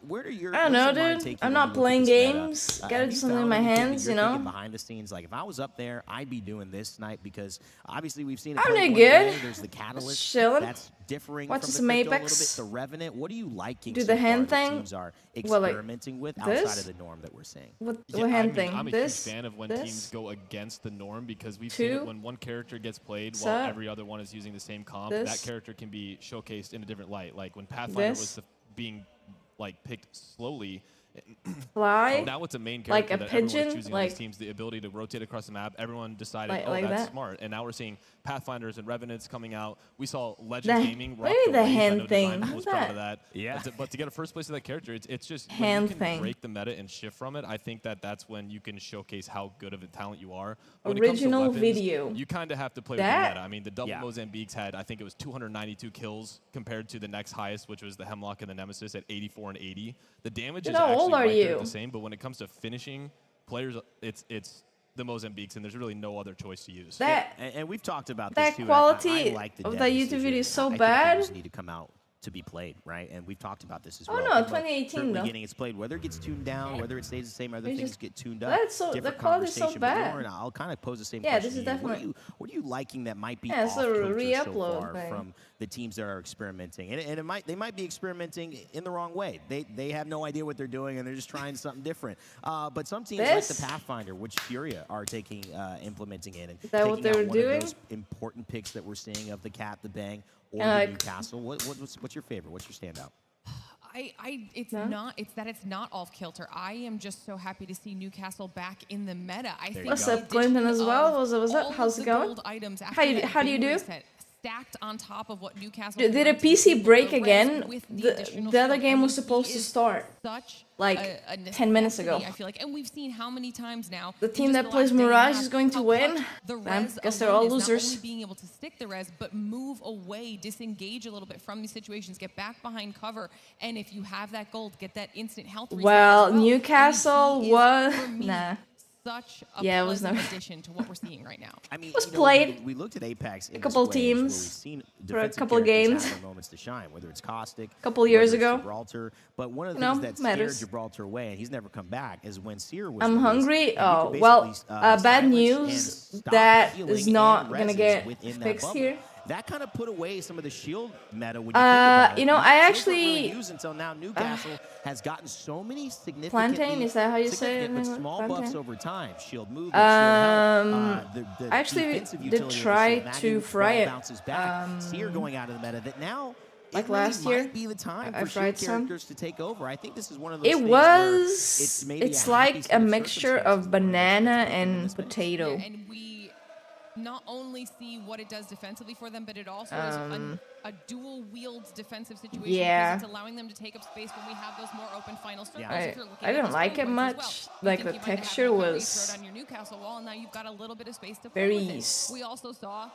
where are your? I don't know, dude. I'm not playing games. Gotta do something in my hands, you know. Behind the scenes, like if I was up there, I'd be doing this tonight because obviously we've seen it. I'm doing good. There's the catalyst. Chilling. That's differing Watching from some the Apex. The Revenant. What are you liking? Do so the far hand that thing. Teams are experimenting with outside of the norm that we're seeing. What hand thing? I'm a This? huge fan of when This? teams go against the norm because we've seen it when one character gets played while every other one is using the same comp. This? That character can be showcased in a different light. Like when Pathfinder was being picked slowly. Fly. Now it's a main character like a that pigeon, everyone was choosing on like these teams, the ability to rotate across the map. Everyone decided, like that's that? smart. And now we're seeing Pathfinders and Revenants coming out. We saw Legends Gaming rock maybe the wave. hand I know thing. Design was How's proud that? of that. Yeah. But to get a first place of that character, it's just hand when you can thing. break the meta and shift from it. I think that's when you can showcase how good of a talent you are. Original weapons, video. You kind of have to play That? with the meta. I mean, the double Mozambiques had, I think it was 292 kills compared to the next highest, which was the Hemlock and the Nemesis at 84 and 80. The damage is how actually old are right there you? the same, but when it comes to finishing players, it's the Mozambiques, and there's really no other choice to use. And we've talked about this too. quality I like the of dev that YouTube decision. video is so I think bad. things need to come out to be played, right? And we've talked about this as well. Oh no, But 2018 certainly though. getting it's played, whether it gets tuned down, whether it stays the same, other It's things just- get tuned up. That's so- the different quality's so conversation. But bad. Lauren, I'll kind of pose the same Yeah, question this is to you. definitely- What are you liking that might be Yeah, it's off a kilter so re-upload far thing. from the teams that are experimenting? And they might be experimenting in the wrong way. They have no idea what they're doing and they're just trying something different. But some teams like the Pathfinder, which Furia are implementing in, and Is that what taking they out were one doing? of those important picks that we're seeing of the Cat, the Bang, or the like- Newcastle. What's your favorite? What's your standout? It's not off kilter. I am just so happy to see Newcastle back in the meta. I think What's the up, Clinton, as addition well? of What's up? all How's of it the going? gold items How do you do? reset, stacked on top of what Newcastle Did a brings to PC the break res again? with The additional other skill. game was I mean, supposed he to is start such like a 10 minutes ago. necessity, I feel like, and we've seen how many times now. The in team just that the plays last day and a Mirage half, is going to how win. clutch the Damn, res guess they're all alone is losers. Not only being able to stick the res, but move away, disengage a little bit from these situations, get back behind cover, and if you have that gold, get that instant health reset Well, as well. Newcastle I mean, he is, was for me, such a Yeah, it was pleasant never- addition to what we're seeing right now. I mean, was played we looked at Apex in a couple this way, where we've teams seen for a defensive couple of characters games. have their moments to shine, whether it's Caustic, Couple years whether it's ago. Gibraltar. But one of the You know, things that matters. scared Gibraltar away, and he's never come back, is when Seer was I'm released, hungry. and you Oh, could well, basically, bad silence news. and stop That healing is not and gonna reses get within that fixed bubble. here. That kind of put away some of the shield meta. When you think about it. You know, I Shields weren't actually- really used until now. Newcastle has gotten so many significant. Plantain, is that how you say it? But small Plantain? buffs over time. Shield movement, shield health. The I actually defensive did utility of the try shield, to Maggie fry well it, bounces back. Seer going out of the meta. That now. like it really last year, might be the time I for fried shield some. characters to take over. I think this is one of those It things where was. maybe It's a happy like set a of mixture circumstances of where it's banana taken in and this space. potato. And we not only see what it does defensively for them, but it also is a dual wield defensive situation Yeah. because it's allowing them to take up space when we have those more open final circles. Yeah. If you're looking I at didn't the like it scoring points much. as well. Like, You the think you might have texture recovery, you was throw it on your Newcastle wall, and now you've got a little bit of space to play very with it. easy. We also saw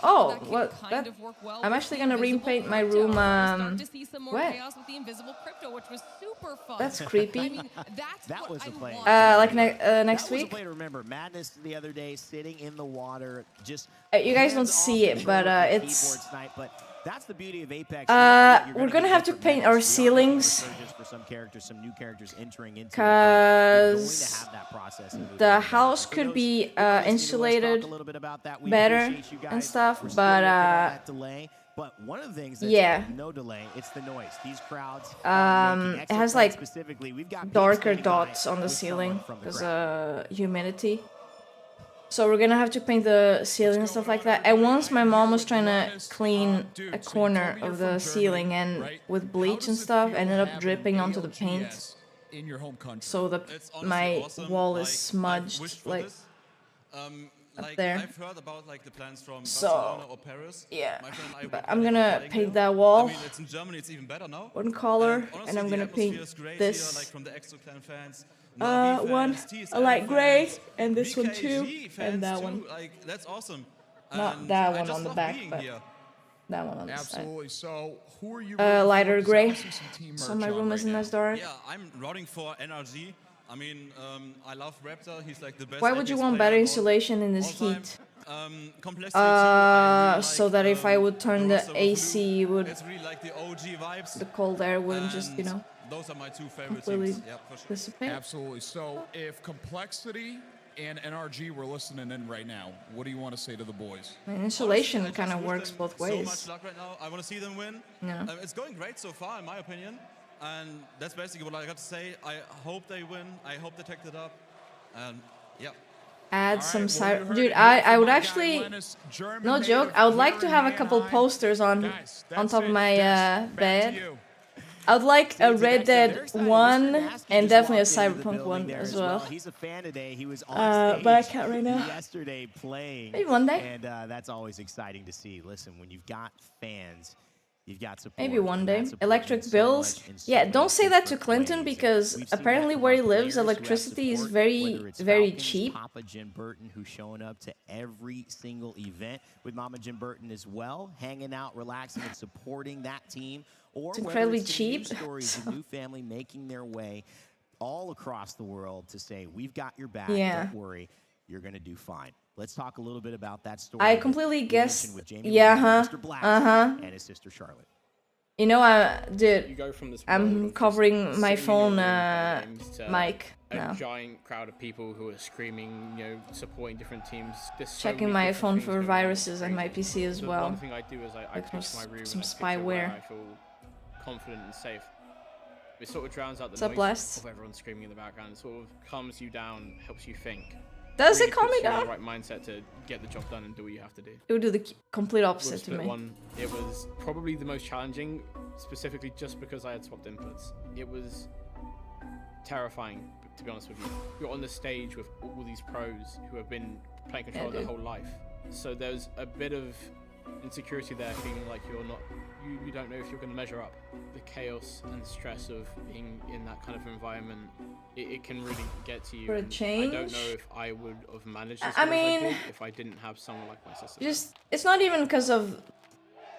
Oh, that can what? kind of work well I'm with actually the gonna invisible repaint my crypto. room. We're starting to see some more What? chaos with the invisible crypto, which was super fun. That's creepy. I mean, that's That what was I the play. want. Like next That was week. a play to remember. Madness the other day, sitting in the water, just. You guys don't hands see off it, but control of the it's. keyboard snipe, but that's the beauty of Apex. We're gonna have to paint our ceilings. For some characters, some new characters entering into it, but Cause you're going to have that process and move the on. house For could those be who listening to us insulated talk a little bit about that, we better appreciate you and guys. stuff, We're still but, working on that delay. But one of the things that's yeah. no delay, it's the noise. These crowds. It has like specifically, we've got darker people standing by dots on the with someone ceiling from the because crowd. humidity. So we're gonna have to paint the ceiling and stuff like that. And once my mom was trying to clean a corner of the ceiling and with bleach and stuff, ended up dripping onto the paint. In your home country. So my wall is smudged like up there. I've heard about like the plans from So, Barcelona or Paris. yeah, My friend and I but went I'm there gonna for paint England. that wall. I mean, it's in Germany, it's even better now. One color, Honestly, and I'm the gonna atmosphere paint is great this. Here, like from the Exo Clan fans, Navi One fans, TSM a light gray, fans, and this one BKG too, fans and that too. one. Like that's awesome. Not And that I one just on the love back, being but here. that one on the side. Absolutely. So, who are you? Lighter rooting for? 'Cause I gray. see some team So merch my on room right isn't now. as dark. Yeah, I'm rooting for NRG. I mean, I love Raptor. He's like the best. Why would you Apex want player better of all insulation in this time. heat? Complexity too, I really so like, that if I would turn the roster of AC, Blue. would It's really like the OG vibes. the cold air wouldn't just, you and know, those are my two favorite completely teams. Yeah, for sure. dissipate. Absolutely. So if Complexity and NRG were listening in right now, what do you want to say to the boys? And insulation Honestly, I kind of just works wish them both So ways. much luck right now. I want to see them win. Yeah. It's going great so far, in my opinion. And that's basically what I got to say. I hope they win. I hope they take it up. And yeah. Add some All right, well, you side. heard Dude, it here I from would my guy, actually, Lennis, German no native joke, I would like here to in have a couple Mannheim. posters on Guys, on that's top of it. my Des, back to bed. you. I would like a Red Dead Very 1 excited. Mr. and Nasty definitely a just walked into the Cyberpunk building 1 there as well. He's a fan today. He was on stage But I can't right now. yesterday playing. Maybe one day. And that's always exciting to see. Listen, when you've got fans, you've got support. Maybe one and day. that support Electric means so bills. much in so Yeah, many don't say that to different Clinton ways. because We've seen apparently that where he from our lives, players who have electricity is support, very, whether it's very Falcons, cheap. Papa Jim Burton, who's showing up to every single event with Mama Jim Burton as well, hanging out, relaxing, and supporting that team. Or It's whether incredibly it's the cheap, news stories of new family making their way all across the world to say, we've got your back, Yeah. don't worry, you're going to do fine. Let's talk a little bit about that story. I that completely we guessed. mentioned with Jamie Yeah, Lynn, Mr. Black, and his sister Charlotte. You know, dude, You go from this world I'm of covering just my sitting in phone your room playing games to mic a now. giant crowd of people who are screaming, you know, supporting different teams. There's so Checking many my different phone things for going on, it's viruses and my crazy. PC as The well. One thing I do is I Like go to my room some and I picture where spyware. I feel confident and safe. It sort of drowns out the What's up, noise Blast? of everyone screaming in the background. It sort of calms you down, helps you think. Does Really it calm me puts you in down? the right mindset to get the job done and do what you have to do. It would do the complete With opposite to Split me. 1, it was probably the most challenging, specifically just because I had swapped inputs. It was terrifying, to be honest with you. You're on the stage with all these pros who have been playing controller their whole life. So there's a bit of insecurity there, feeling like you're not, you don't know if you're going to measure up. The chaos and stress of being in that kind of environment, it can really get to you. For a and change? I don't know if I would have managed as I well as I mean, did if I didn't have someone like my sister. Just, it's not even because of.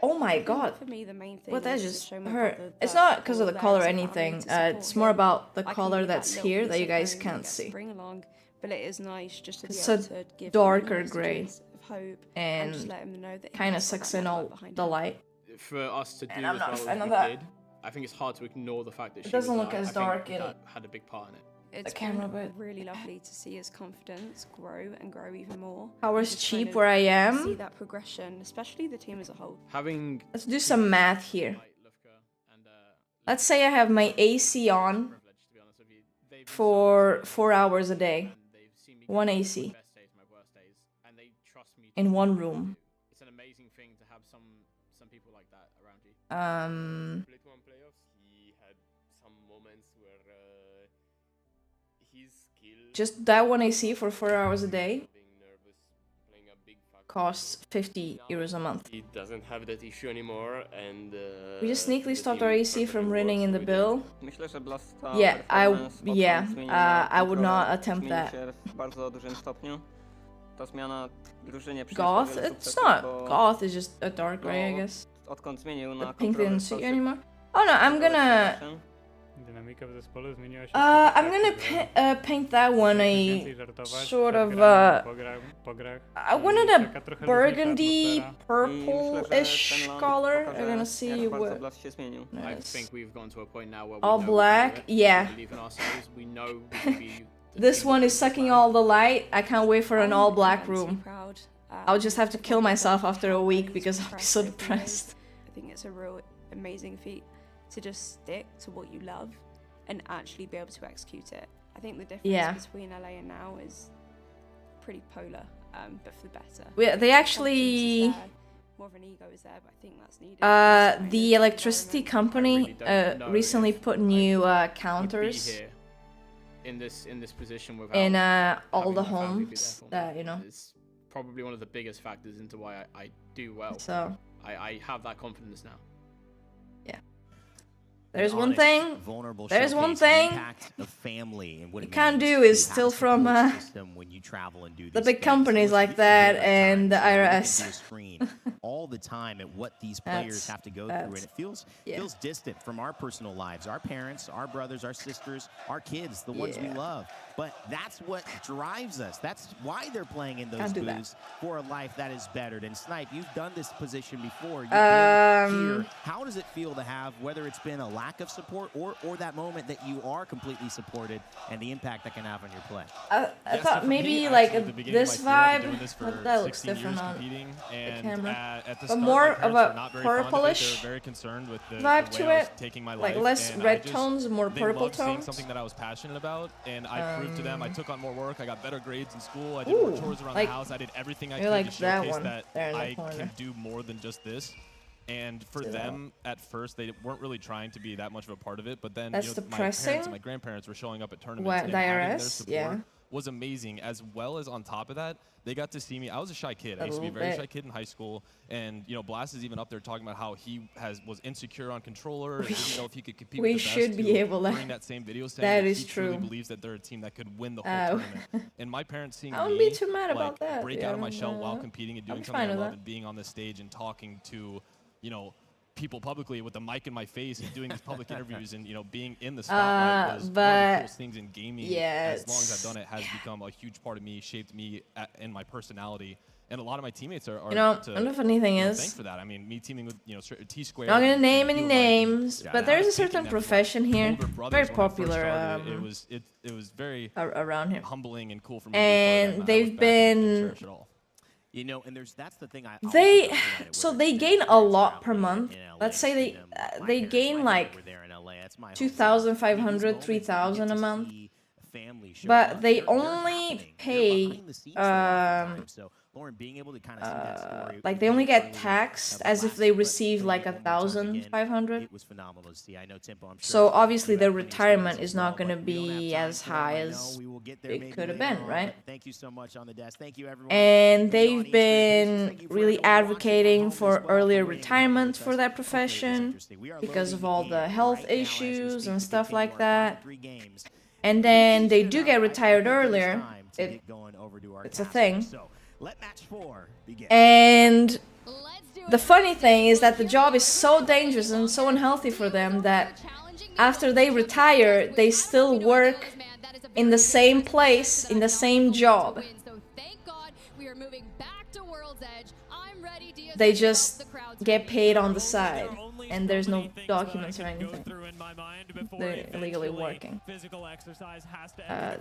Oh my god. For me, the main thing What that is to just show my hurt. brother It's that not because of we're the there color or as a family anything. to support It's more him. about the I can color be that that's little here piece that you of guys home can't he gets to see. Bring along, but it is nice just to be It's able a to give him darker gray messages of hope and just let him know that he kind of has got sucks that in all network behind the him. light. For us to do And I'm as not a well fan as of we that. did, I think it's hard to ignore the fact that It she doesn't was look out. as I think dark in- that had a big part in it. It's camera, been but- really lovely to see his confidence grow and grow even more. Power's And just kind cheap of where I See am. that progression, especially the team as a whole. Having Let's do some math here. like Lufka and Let's say I have my AC on privilege, to be honest with you. They've been so for supportive 4 hours a day. and they've seen me go One through AC. my best days, my worst days, and they trust me to In do one what I room. do. It's an amazing thing to have some people like that around you. Split 1 playoffs, he had some moments where his skill Just that one AC for 4 hours a day being nervous playing a big factor. costs 50 euros a month. He doesn't have that issue anymore, and We just sneakily the stopped team our AC perfectly from running works in the with bill. Myślę, że Blasta Yeah, performance I would not attempt zmienił that. się w bardzo dużym stopniu. Ta zmiana drużynie przyniosła Goth? wiele It's sukcesów, not. bo Goth is just a dark gray, I no, guess. odkąd zmienił na The pink kontroler didn't suit you sposób anymore. Oh no, I'm gonna. Dynamika w zespole zmieniła się. I'm gonna paint that one a sort of po grach. I wanted a Taka trochę burgundy, luźniejsza atmosfera. I myślę, że purple-ish ten color. pokaże, We're gonna see jak bardzo what. Blast się zmienił. I Nice. think we've gotten to a point now where we All know we can black, do it. yeah. We believe in ourselves. We know we can be the This team one that is we sucking plan. all the light. I can't wait for an I'm all black immensely room. proud, I'll just have to of kill what myself they've after a done, week how because many I'll be so they've made. depressed. I think it's a real amazing feat to just stick to what you love and actually be able to execute it. I think the difference Yeah. between LA and now is pretty polar, but for the better. They actually. Confidence is there, more of an ego is there, but I think that's needed. in this kind The of electricity environment. company I really don't know recently if put I new would be counters here in this position without in all having the my family be there homes for me. that, you know. It's probably one of the biggest factors into why I do well. So I have that confidence now. There's an one honest, thing. vulnerable There's one showcase of the thing. impact of family and what You it can't means do to is have steal a from support system when you travel and do the these big things. companies Listen, like we that forget at and the times, you know, we look IRS. into a screen all the time at what these players have to go through, and it feels distant from our personal lives, our parents, our brothers, our sisters, our kids, the ones we love. But that's what drives us. That's why they're playing in those Can't do that. booths for a life that is bettered. And Snipe, you've done this position before. You've been here. How does it feel to have, whether it's been a lack of support or that moment that you are completely supported and the impact that can have on your play? I thought for maybe me, like actually, at the beginning this of my career, I've vibe, been doing this for but that looks 16 different years on competing, the and camera. at the But start, more my of parents a were not very fond of it. purplish They were very concerned with the vibe way to I was it, taking my like life, less and red I just, tones, more they purple loved seeing tones. something that I was passionate about, and I proved to them. I took on more work. I got better grades in school. I did Ooh, more chores around like- the house. I did everything I you're could like to that showcase one that there in the I corner. can do more than just this. And for them, at first, they weren't really trying to be that much of a part of it. But then, That's you know, my depressing. parents and my grandparents were showing up at tournaments, What, and the having their IRS? support Yeah. was amazing. As well as on top of that, they got to see me. I was a shy kid. I used to be a little very bit. shy kid in high school, and you know, Blast is even up there talking about how he was insecure on controller and didn't know if he could compete. We with the best should be to able to- bring that same video saying That that is he truly true. believes that they're a team that could win the whole tournament. And my parents seeing I wouldn't me be too mad about like, that, break yeah, out of my shell while no. competing and I'm doing fine something I with love that. and being on the stage and talking to, you know, people publicly with a mic in my face and doing these public interviews and, you know, being in the spotlight was one of the but coolest things in gaming. As long as I've done it, has become a huge part of me, shaped me in my personality. And a lot of my teammates are You know, to, and the funny thing you know, is- thank for that. I mean, me teaming with, you know, T-Square. Not gonna and name any Hugh names, Mike, but and there's I a was certain thinking them as, like, profession here, older brothers very when I first popular. started. It was very around here, humbling and cool for me. to be part of that, and and I they've look back and didn't been. cherish it all. You know, and that's the thing I They gain a lot per month. Let's say they gain like 2,500, 3,000 a month, but they only pay Lauren, being able to kind of see that story, like they only get taxed as if they receive like 1,500. It was phenomenal to see. I know Tempo, I'm sure. So obviously their retirement is not going to be as high as it could have been, right? Thank you so much on the desk. Thank you everyone. And they've been really advocating for earlier retirement for that profession because of all the health issues and stuff like that. And then they do get retired earlier. It's a thing. And the funny thing is that the job is so dangerous and so unhealthy for them that after they retire, they still work in the same place, in the same job. They just get paid on the side, and there's no documents or anything. They're illegally working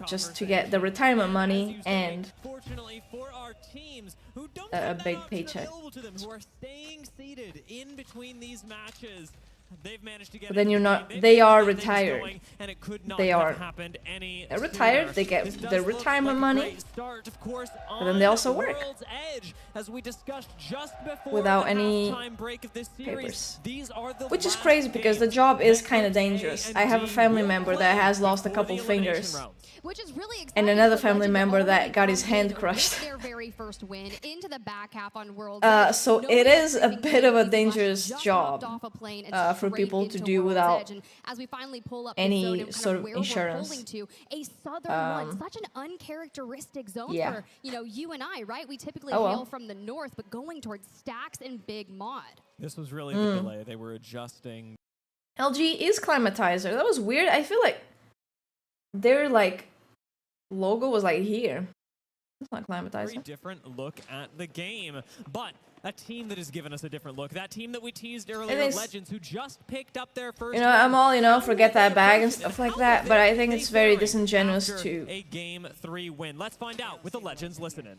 just to get the retirement money and a big paycheck. But then you're not. They are retired. They are retired. They get their retirement money, but then they also work without any papers, which is crazy because the job is kind of dangerous. I have a family member that has lost a couple fingers, and another family member that got his hand crushed. So it is a bit of a dangerous job for people to do without any sort of insurance. Such an uncharacteristic zone for you and I, right? We typically hail from the north, but going towards Stacks and Big Mod. This was really the delay. They were adjusting. LG is climatizer. That was weird. I feel like their like logo was like here. It's not climatizer. Very different look at the game, but a team that has given us a different look. That team that we teased earlier, Legends, who just picked up their first. I'm all, forget that bag and stuff like that, but I think it's very disingenuous to a game 3 win. Let's find out with the Legends listening.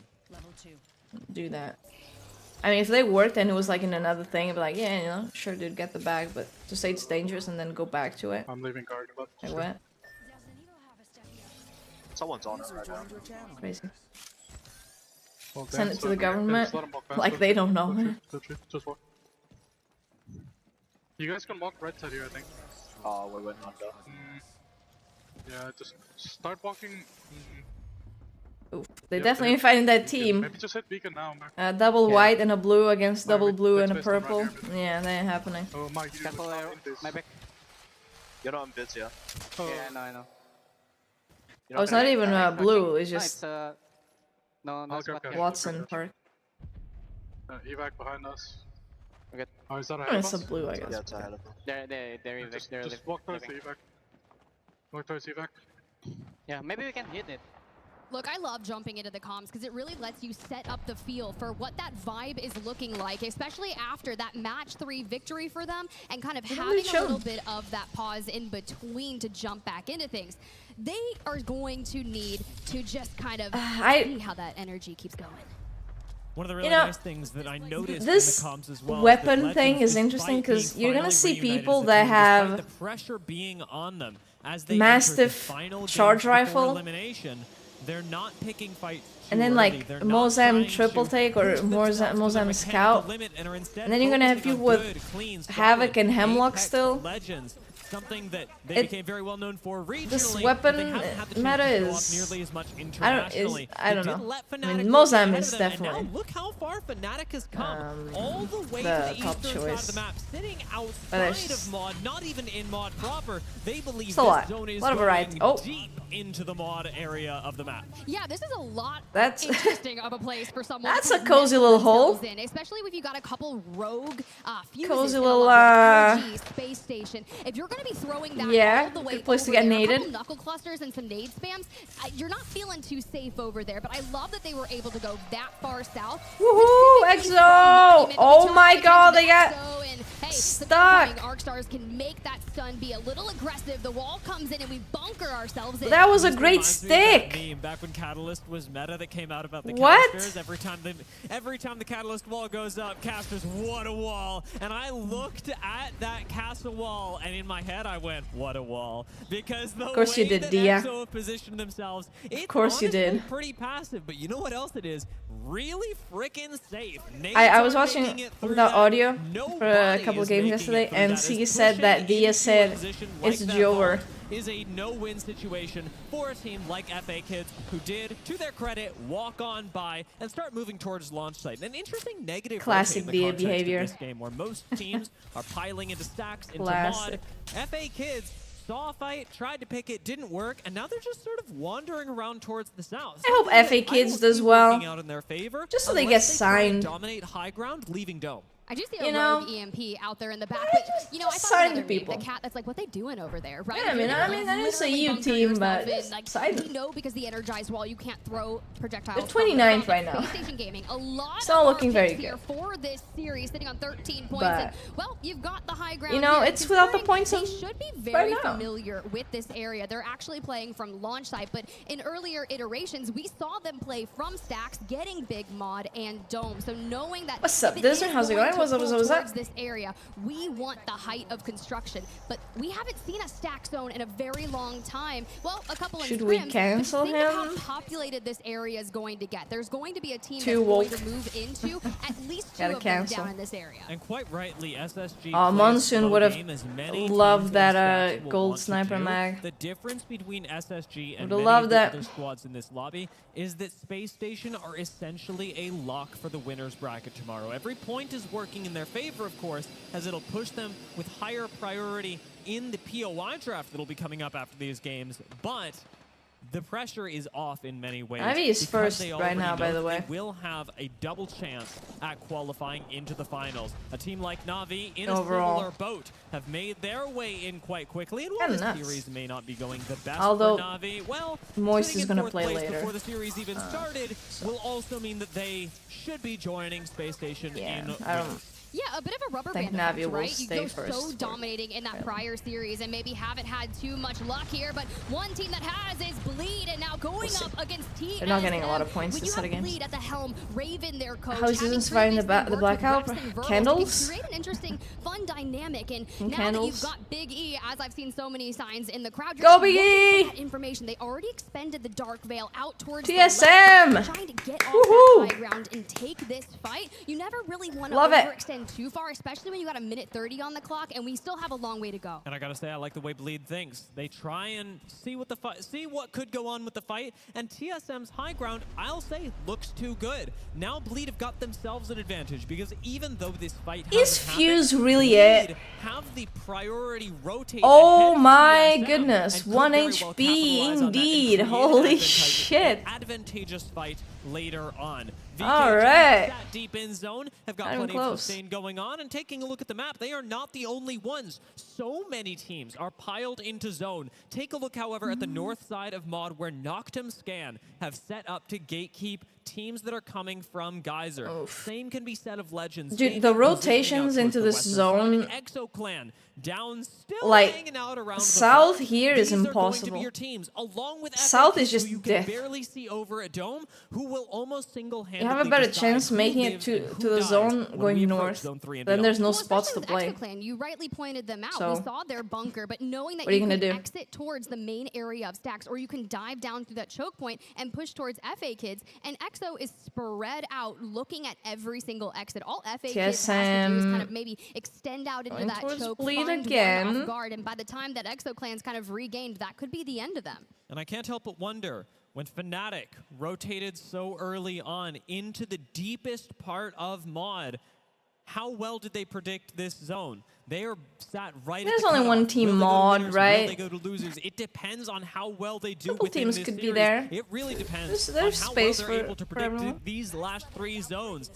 Do that. I mean, if they worked and it was like in another thing, I'd be like, yeah, sure, dude, get the bag, but to say it's dangerous and then go back to it. I'm leaving guard. Like what? Someone's on it right now. Crazy. Well, Send it to the government, like they don't know. Just walk. You guys can walk right side here, I think. Oh, we're waiting on that. Yeah, just start walking. Oof, they definitely fighting that team. Maybe just hit beacon now. Double white and a blue against double blue and a purple. Yeah, that ain't happening. Oh, Mike, Careful there, my back. You know I'm busy, yeah? Yeah, I know. Oh, it's not even blue, it's just No, Okay. Watson Park. Evac behind us. Okay. Oh, is that Oh, ahead of it's a us? blue, I guess. Yeah, it's ahead of them. They're Just walk towards the evac. Walk towards evac. Yeah, maybe we can hit it. Look, I love jumping into the comms because it really lets you set up the feel for what that vibe is looking like, especially after that match 3 victory for them and kind of having a little bit of that pause in between to jump back into things. They are going to need to just kind of see how that energy keeps going. One of the really You know, nice things that I noticed this in the comms as well weapon thing is interesting because you're gonna see people that have the pressure being on them as they massive charge rifle, elimination. They're not picking fights and then like Mozam triple take or Mozam scout, and then you're gonna have people with havoc and hemlock still. Legends, something that they became very well known for regionally. This weapon meta is nearly as much I don't know. I mean, Mozam is definitely look how far Fnatic has come, all the way to the top eastern side choice. of the map, sitting outside of mod, not even in mod proper. They believe It's a lot. this zone is Lot of variety. going deep into the mod area of the map. Yeah, this is a lot That's interesting of a place for someone. That's to a cozy little hole. in, especially if you got a couple rogue fuses Cozy in a little, RG space station. If you're going to be throwing that yeah, all the way good place to over get there, a naded. couple knuckle clusters and some nade spams, you're not feeling too safe over there. But I love that they were able to go that far south. Woohoo! EXO! Oh my god, they got stuck. Arcstars can make that stun be a little aggressive. The wall comes in and we bunker ourselves in. That was a great stick. Meme back when Catalyst was meta that came out about the What? casters. Every time the Catalyst wall goes up, casters, what a wall. And I looked at that castle wall and in my head I went, what a wall. Because the course you way did, that Dia. EXO have positioned themselves, it's Of course you honestly did. pretty passive. But you know what else it is? Really freaking safe. I was watching without audio for a couple of games yesterday, and she said that Dia said it's Jover. Is a no-win situation for a team like FA Kids, who did, to their credit, walk on by and start moving towards launch site. An interesting negative Classic in the Dia context behavior. of this game, where most teams are piling into stacks, into Classic. mod. FA Kids saw a fight, tried to pick it, didn't work, and now they're just sort of wandering around towards the south. I hope Something FA that Kids don't does see well, working out in their favor, just so they unless get try and signed. dominate high ground, leaving Dome. I do see You a know, rogue EMP out there in the back, but you know, I just thought sign another people. meme, the cat that's like, what they doing over there, right? Yeah, I mean, that is a U team, but like, sign we them. know because the energized wall, you can't throw projectiles. They're from the 29th front. right now. Space Station Gaming, a lot It's not of looking our very picks here good. for this series, sitting on 13 points. But, And, well, you've got the high ground. you know, here, it's without the considering points They of should be right very now. familiar with this area. They're actually playing from launch site, but in earlier iterations, we saw them play from stacks, getting big mod and dome. So knowing that What's up, if it Desmond? is How's it going going? to What's up, pull what's up? towards this area, we want the height of construction, but we haven't seen a stack zone in a very long time. Well, a couple in Should we scrims, cancel but think of him? how populated this area is going to get. There's going to be a team Two that's Wolf. going to move into at least two Gotta of them cancel. down in this area. And quite rightly, SSG Monsoon would have loved teams that and stacks will gold want to sniper do. mag. The difference between SSG and Would've many loved of the that. other squads in this lobby is that Space Station are essentially a lock for the winner's bracket tomorrow. Every point is working in their favor, of course, as it'll push them with higher priority in the POI draft that'll be coming up after these games, but the pressure is off in many ways. Ivy is because first they right already now, by know the that way. They will have a double chance at qualifying into the finals. A team like Na'Vi in Overall. a similar boat have made their way in quite quickly, and while Kinda this nuts. series may not be going the best Although, for Na'Vi, well, Moist sitting is in gonna fourth play place later. before the series even started will also mean that they should be joining Space Station in I don't. winners. Yeah, a bit of a rubber think band Navi effect, will right? You stay go first so for- dominating in that prior series and maybe haven't had too much luck here, but one team that has is Bleed, and now going up against TSM. They're not getting a lot of points When this you set have of games. Bleed at the helm, Raven their coach. How is having this surviving the previously worked blackout? with Rex and Verls, Candles? it can create an interesting, fun dynamic, and And now candles? that you've got Big E, as I've seen so many signs in the crowd, you're Go just Big looking E! for that information. They already expended the Dark Veil out towards TSM! the left, trying to get off Woohoo! that high ground and take this fight. You never really want to Love it. overextend too far, especially when you got a minute 30 on the clock, and we still have a long way to go. And I gotta say, I like the way Bleed thinks. They try and see what could go on with the fight, and TSM's high ground, I'll say, looks too good. Now Bleed have got themselves an advantage, because even though this fight Is hasn't Fuse happened, really Bleed it? have have the priority rotate. Oh ahead of my TSM, goodness, and could 1 very well HP capitalize on that and indeed. create an Holy advantage- shit. an advantageous fight later on. All right. Sat deep in zone, have got Not even plenty of close. sustain going on, and taking a look at the map, they are not the only ones. So many teams are piled into zone. Take a look, however, at the north side of Mod, where Noctum Scan have set up to gatekeep teams that are coming from Geyser. Same can be said of Legends. Dude, the rotations into this zone, Exo Clan down, still like, hanging out around south the here is These are going to be impossible. your teams, along with South FAKs, is just who you death. can barely see over a dome, who will almost single-handedly you have a better decide chance who making it lives to and who the dies zone when going we approach north. Zone 3 and Then beyond. there's no Well, spots to especially play. with Exo Clan, you rightly pointed them out. So, we saw their bunker, but knowing that what are you you gonna can do? exit towards the main area of stacks, or you can dive down through that choke point and push towards FA kids, and Exo is spread out, looking at every single exit. All FA kids has to do is kind of maybe extend out into Going that towards choke, bleed find again. one off guard, and by the time that Exo Clan's kind of regained, that could be the end of them. And I can't help but wonder, when Fnatic rotated so early on into the deepest part of Mod, how well did they predict this zone? They are sat right There's at the only cutoff. one team Will they go to Mod, winners? right? Will they go to losers? It depends on how well they do Couple within teams this could be series. there. It really depends There's on how space well they're for- able to for everyone. predict these last 3 zones.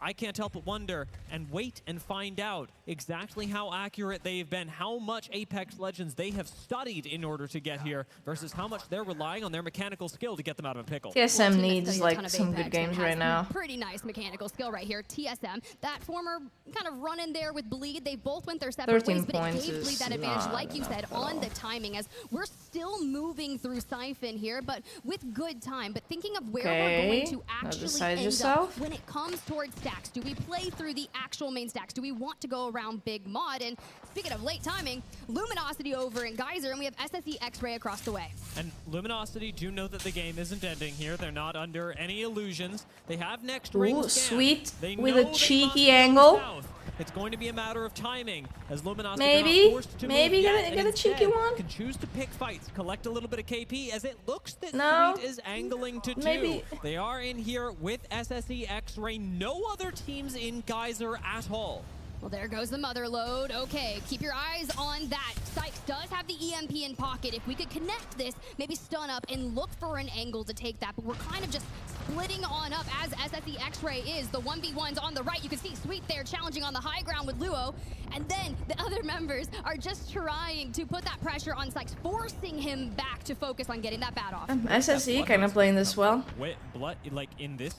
I can't help but wonder and wait and find out exactly how accurate they've been, how much Apex Legends they have studied in order to get here versus how much they're relying on their mechanical skill to get them out of a pickle. TSM Team needs that's like studied a ton some of good Apex and games has right now. Pretty nice mechanical skill right here. TSM, that former kind of run in there with Bleed, they both went their separate 13 ways, but it points gave Bleed is that advantage, not like you said, enough at on all. the timing, as we're still moving through Siphon here, but with good time. But thinking of where we're going Okay, to now actually decide end yourself. up when it comes towards stacks. Do we play through the actual main stacks? Do we want to go around Big Mod? And speaking of late timing, Luminosity over in Geyser, and we have SSE X-Ray across the way. And Luminosity do know that the game isn't ending here.Ey're not under any illusions. They have next ring Ooh, scan. sweet, They with know a they cheeky must go angle. south. It's going to be a matter of timing as Luminosity Maybe, are forced to maybe move get yet, a- and get a cheeky instead one. can choose to pick fights, collect a little bit of KP as it looks that No. Sweet is angling to Maybe. do. They are in here with SSE X-Ray. No other teams in Geyser at all. Well, there goes the mother load. Okay, keep your eyes on that. Sykes does have the EMP in pocket. If we could connect this, maybe stun up and look for an angle to take that. But we're kind of just splitting on up as SSE X-Ray is. The 1v1s on the right. You can see Sweet there challenging on the high ground with Luo. And then the other members are just trying to put that pressure on Sykes, forcing him back to focus on getting that bat off. SSE kind of playing this well. Wait, blood, like in this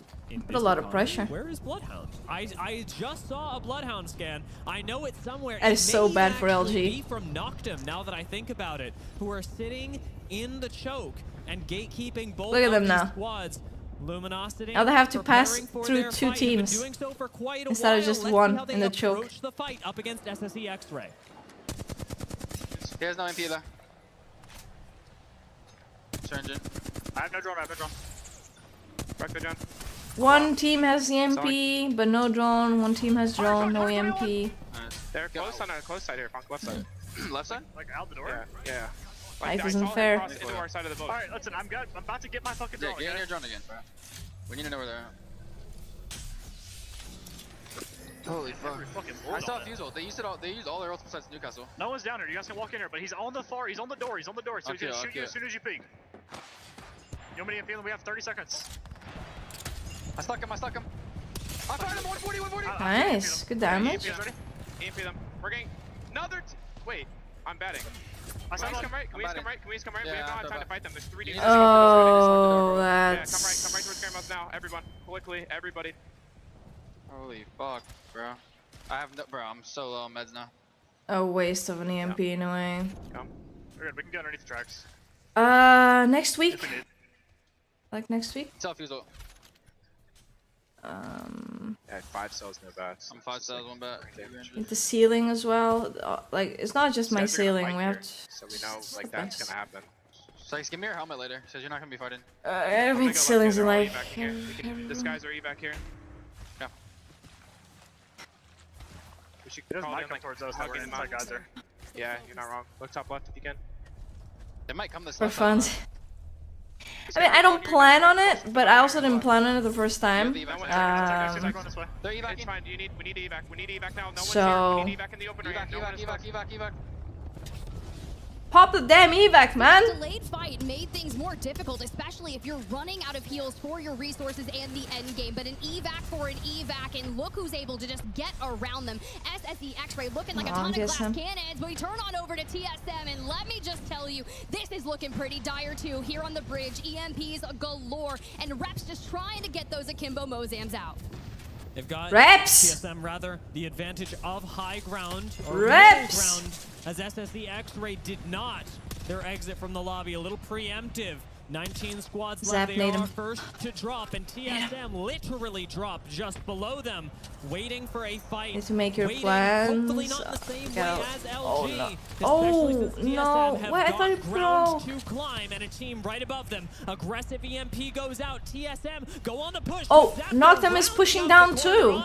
Put a lot of economy, pressure. Where is Bloodhound? I just saw a Bloodhound scan. I know it's somewhere. That is It so may bad for actually LG. be from Noctum, now that I think about it, who are sitting in the choke and gatekeeping both Look at of them these now. squads. Luminosity Now they have to pass preparing for through their 2 fight, have been teams doing so for quite a instead of while. just Let's see one how they in the choke. approach the fight up against SSE X-Ray. He has no MP either. Surgeon. I have no drone, I have no drone. Back the drone. One team has EMP, but no drone. One team has drone, no EMP. They're close on the close side here, left side. Left side? Like out the door? Yeah. Life I isn't saw him fair. cross into our side of the boat. Alright, listen, I'm good. I'm about to get my fucking Yeah, drone. get in okay? your drone again, bro. We need to know where they're at. Holy fuck. I saw Fusel. They used all their ults besides Newcastle. No one's down here. You guys can walk in here, but he's on the far. He's on the door. He's on the door. So he's Okay, gonna shoot okay. you as soon as you peek. You want me to feel we have 30 seconds. I stuck him. I fired him. 140, 140. Nice, good damage. EMP them. We're getting another. Wait, I'm batting. Can we just come right? Can we just come right? Can we just come right? We don't have time to fight them. There's 3 dudes. Oh, Yeah, that's... come right towards Grandma's now. Everyone, quickly, everybody. Holy fuck, bro. I have no, bro. I'm so low on meds now. A waste of an EMP in a way. Come. We're good. We can get underneath the tracks. Next week? If we need. Like next week? Tell Fusel. Yeah, 5 cells, no bats. I'm 5 cells, 1 bat. Need the ceiling as well. Like, it's not just my Says you're gonna ceiling. fight We here, have to... So we know, like, that's gonna happen. Sykes, give me your helmet later. Says you're not gonna be fighting. I don't think ceilings are like... This guy's are evac here. Yeah. We should It call might them, come like, towards us, hugging we're them inside out. Geyser. Yeah, you're not wrong. Look top left if you can. They might come this For left fun. side. I mean, I don't plan on it, but I also didn't plan on it the first time. It's fine. We need evac. We need evac now. No one's here. We need evac in the open area. No one is Evac. Pop the damn evac, man! The delayed fight made things more difficult, especially if you're running out of heals for your resources and the end game. But an evac for an evac, and look who's able to just get around them. SSE X-Ray looking like a ton of glass cannons, but we turn on over to TSM, and let me just tell you, this is looking pretty dire too. Here on the bridge, EMPs galore, and Reps just trying to get those Akimbo Mozams out. They've got Reps! TSM rather the advantage of high ground or Reps! middle ground, as SSE X-Ray did not. Their exit from the lobby a little preemptive. 19 squads left. They are first to drop, and TSM literally dropped just below them, waiting for a fight. Need to make your plans. Hopefully not the same way as LG. Oh no! What? I thought you pro. To climb, and a team right above them. Aggressive EMP goes out. TSM go on the push. Oh, Noctem is pushing down too.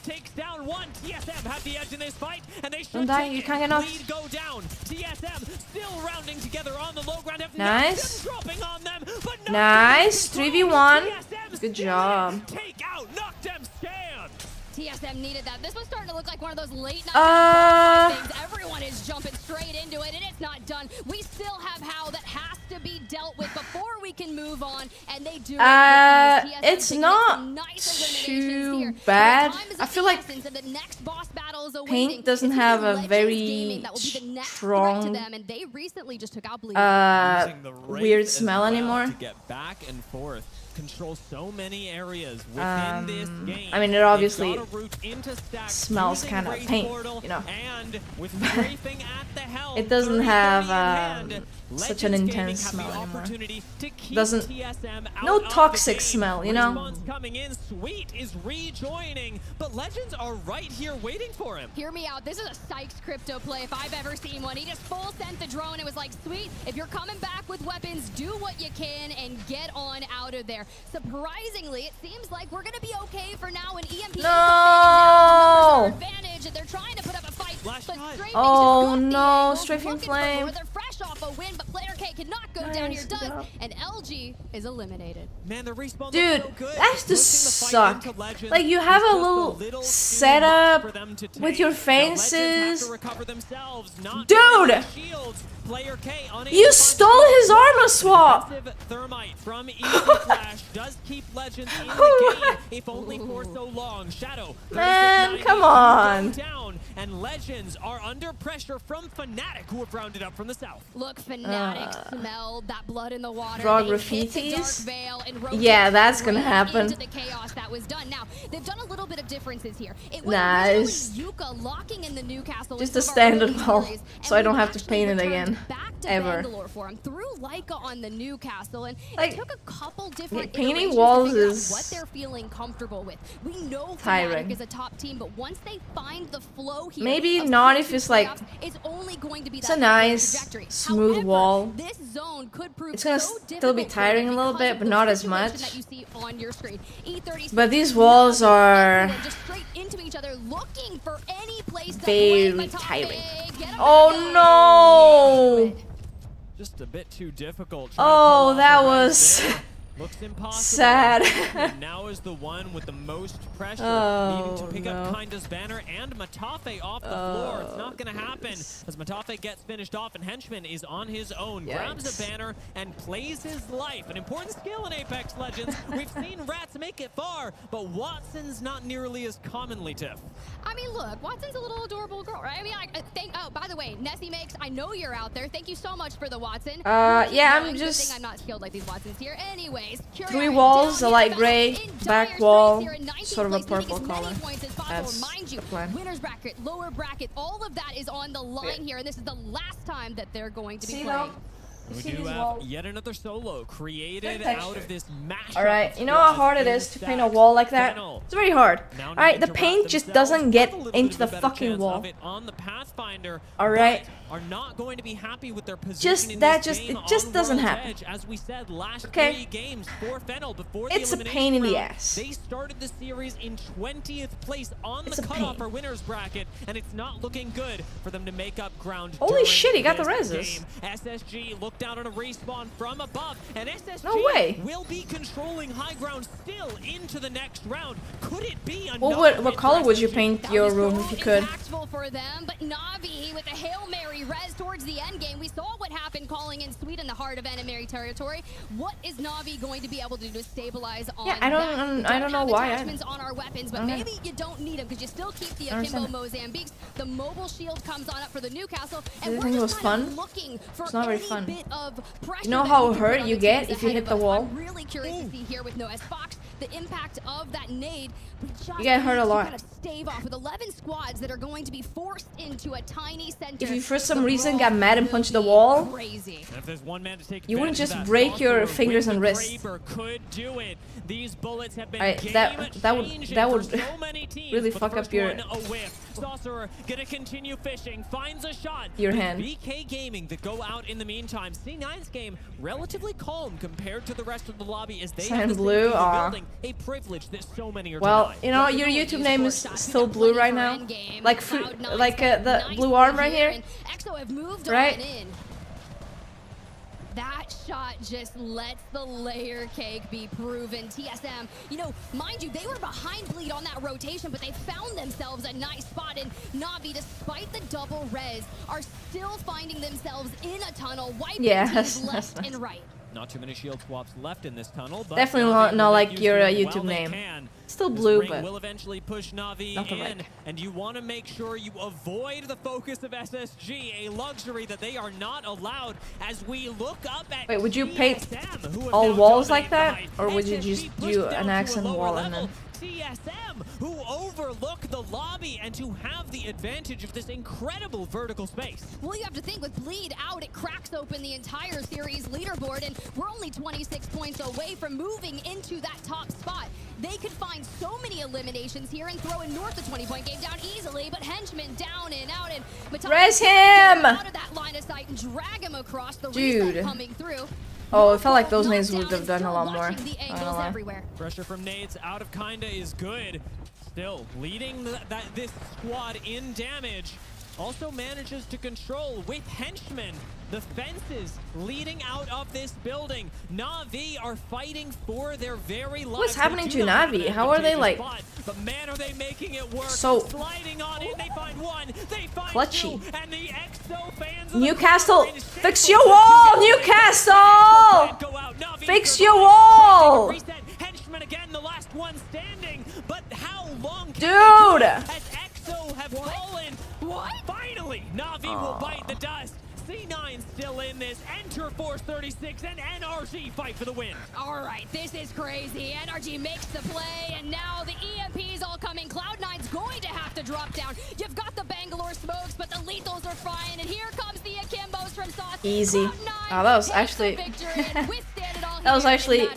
Takes down one. TSM have the edge in this fight, and they don't die. You can't get knocked. Go down. TSM still rounding together on the low ground. Nice. Dropping on them, but nice. 3v1. Good job. Take out. Knock them stand. TSM needed that. This was starting to look like one of those late night things. Everyone is jumping straight into it, and it's not done. We still have how that has to be dealt with before we can move on, and they do. It's not too bad. I feel like Paint doesn't have a very strong weird smell anymore. To get back and forth. Control so many areas within this game. I mean, it obviously smells kind of paint, you know. And with it doesn't have such an intense smell anymore. Doesn't no toxic smell, you know. Coming in, Sweet is rejoining, but Legends are right here waiting for him. Hear me out. This is a Sykes crypto play if I've ever seen one. He just full sent the drone. It was like, Sweet, if you're coming back with weapons, do what you can and get on out of there. Surprisingly, it seems like we're gonna be okay for now. An EMP no advantage, and they're trying to put up a fight. Oh no, strafing flame. They're fresh off a win, but Player K cannot go down here. Does, and LG is eliminated. Man, the respawn. Dude, that has to suck. Like you have a little setup with your fences. Dude, you stole his armor swap. Thermite from Easy Flash does keep Legends in the game, if only for so long. Shadow, man, come on. Down, and Legends are under pressure from Fnatic, who have rounded up from the south. Look, Fnatic smelled that blood in the water. Draw graffitis. Yeah, that's gonna happen. Into the chaos that was done. Now they've done a little bit of differences here. It was nice. Yuka locking in the Newcastle. Just a standard wall, so I don't have to paint it again. Back to ever. Bangalore for him through Leica on the Newcastle, and like, it took a couple different painting walls to is what they're feeling comfortable with. We know tiring. Fnatic is a top team, but once they find the flow here, maybe not if it's like it's only going to be it's a nice smooth wall. This zone could prove it's gonna still be tiring a little bit, but not as much. That you see on your screen. But these walls are just straight into each other, looking for any place very tiring. Oh no! Just a bit too difficult. Oh, that was looks impossible. Sad. Now is the one with the most pressure, needing to pick up Kinda's banner and Matafe off the floor. It's not going to happen as Matafe gets finished off, and Henchman is on his own, grabs a banner and plays his life. An important skill in Apex Legends. We've seen Rats make it far, but Watson's not nearly as commonly Tiff. I mean, look, Watson's a little adorable girl, right? I mean, oh, by the way, Nessie Makes, I know you're out there. Thank you so much for the Watson. Yeah, I'm just. I'm not skilled like these Watsons here. Anyways, 3 walls, a light gray, back wall, sort of a purple color. That's the plan. Winners bracket, lower bracket, all of that is on the line here, and this is the last time that they're going to be playing. We do have yet another solo created out of this mashup. Alright, you know how hard it is to paint a wall like that? It's very hard. Alright, the paint just doesn't get into the fucking wall. Alright. Are not going to be happy with their position it just doesn't happen. As we said last 3 games for Fennel before it's a pain in the ass. They started the series in 20th place on the cutoff for winners bracket, and it's not looking good for them to make up ground. Holy shit, he got the reses. SSG looking look down on a respawn from above, and SSG No way. will be controlling high ground still into the next round. Could it be What color would you paint your room if you could? Impactful for them, but Na'Vi with a Hail Mary res towards the end game. We saw what happened calling in Sweet in the heart of enemy territory. What is Na'Vi going to be able to do to stabilize on Yeah, I don't know why. Attachments on our weapons, but maybe you don't need them because you still keep the Akimbo Mozambiques. The mobile shield comes on up for the Newcastle, and we're just kind of looking for it's not very any fun. bit of pressure. You know that how we can put hurt on you the get teams if you ahead hit of the us. wall? I'm really curious to see here with Noah's Fox the impact of that nade. We just You get hurt a need to lot. kind of stave off with 11 squads that are going to be forced into a tiny center. If you for some reason got mad and punched the wall, Crazy. If there's one man to take you wouldn't advantage just of that break spot your forward fingers with and the wrists. Kraber could do it. These bullets have been that would so many teams, really but fuck the up first your one, a whiff. Sorcerer gonna continue fishing, finds a shot. Your But hand. BK Gaming that go out in the meantime. C9's game relatively calm compared to the rest of the lobby as they Cyan have the blue, safety of the aw. building. A privilege that so many are well, denied. you know, your YouTube name is still blue right now, like the blue arm right here, Exo have moved right? on in. That shot just lets the layer cake be proven. TSM, you know, mind you, they were behind Bleed on that rotation, but they found themselves a nice spot. And Na'Vi, despite the double res, are still finding themselves in a tunnel, wiping teams left and right. Not too many shield swaps left in this tunnel, but Definitely Na'Vi not will like make your use of it YouTube while they name. can. Still This blue, ring but will eventually push Na'Vi nothing in, like. and you want to make sure you avoid the focus of SSG, a luxury that they are not allowed. As we look up at Wait, would you paint TSM, who have all now walls like dominated that, or would you SSG just pushed do down an to a accent lower wall and level. then? TSM, who overlook the lobby and to have the advantage of this incredible vertical space. Well, you have to think with Bleed out, it cracks open the entire series leaderboard, and we're only 26 points away from moving into that top spot. They could find so many eliminations here and throw a north of 20-point game down easily, but Henchman down and out, and Matata Res him! out of that line of sight and drag him across the reset coming through. Oh, it felt like those nades would have done a lot more. The I don't angles know. everywhere. Pressure from nades out of kinda is good. Still leading this squad in damage. Also manages to control with henchmen the fences leading out of this building. Na'Vi are fighting for their very lives. What's They happening do to not have an Na'Vi? How are they advantageous like spot, but man, are they making it work. so sliding on in, they find one, they find clutchy? two, and the EXO fans Newcastle, fix your wall, Newcastle! Fix your wall! Henchman again, the last one standing, but how long can Dude! they do it as EXO have fallen? What? Finally, Na'Vi will bite the dust. C9 still in this. Enter Force 36 and NRG fight for the win. All right, this is crazy. NRG makes the play, and now the EMP's all coming. Cloud9's going to have to drop down. You've got the Bangalore smokes, but the lethals are flying, and here comes the Akimbos from Sauce. Easy. Oh, that was actually that was actually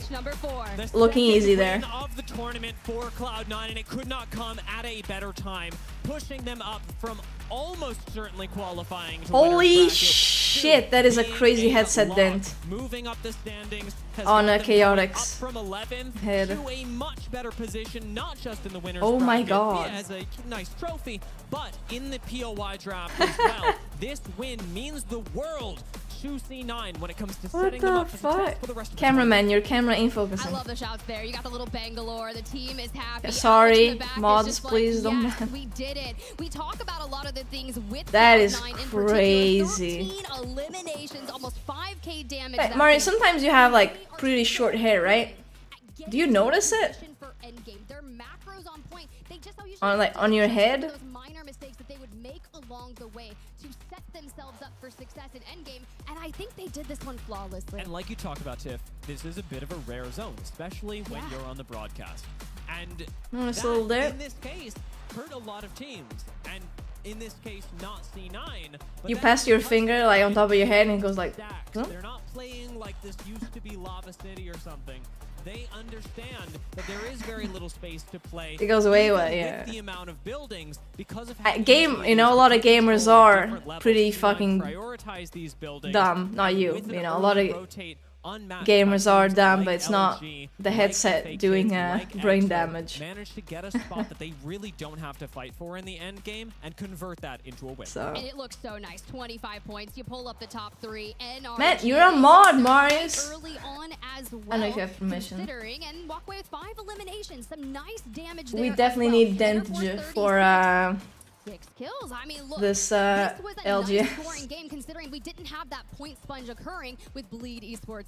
looking easy there. Of the tournament for Cloud9, and it could not come at a better time, pushing them up from almost certainly qualifying to Holy shit, that is a crazy headset dent moving up the standings on a Chaotix from 11th head. to a much better position, not just in the winners Oh my bracket, god. as a nice trophy, but in the POY draft as well. This win means the world to C9 when it comes to What setting them the up for success fuck? for the rest of the Cameraman, your camera ain't I focusing. love the shouts there. You got the little Bangalore. The team is happy. Sorry, Alex in the back is mods, just like, please don't yes, ban. we did it. We talk about a lot of the things with That is Cloud9 in particular. crazy. 13 eliminations, almost 5K damage. Hey, that Mario, game. sometimes you have like pretty short hair, right? Do you notice it? For endgame. Their macros on point. They just so On like on your head? those minor mistakes that they would make along the way to set themselves up for success in endgame, and I think they did this one flawlessly. And like you talk about, Tiff, this is a bit of a rare zone, especially when you're on the broadcast. And Notice a little that, there. in this case, hurt a lot of teams. And in this case, not C9. But You that pass is your because finger like on top of your head and it goes like, stacks. huh? They're not playing like this used to be Lava City or something. They understand that there is very little space to play. It goes away, even well, with yeah. the amount of buildings because of how Game, easily you know, a it is lot to of gamers control are different levels. pretty C9 fucking prioritize these buildings, dumb. Not you, with an you know, a lot early of rotate unmatched gamers by are teams dumb, like but it's not LG, the like headset Fake doing Kids, like brain EXO, damage. managed to get a spot that they really don't have to fight for in the end game and convert that into a win. So. And it looks so nice. 25 points. You pull up the top 3. NRG Man, you're a mod, Marius. early on as well. I know you have permission. Considering and walk away with 5 eliminations. Some nice damage there. We as definitely well. need Dentage for 6 kills. I mean, look, this was a LGS. nice scoring game considering we didn't have that point sponge occurring with Bleed Esports.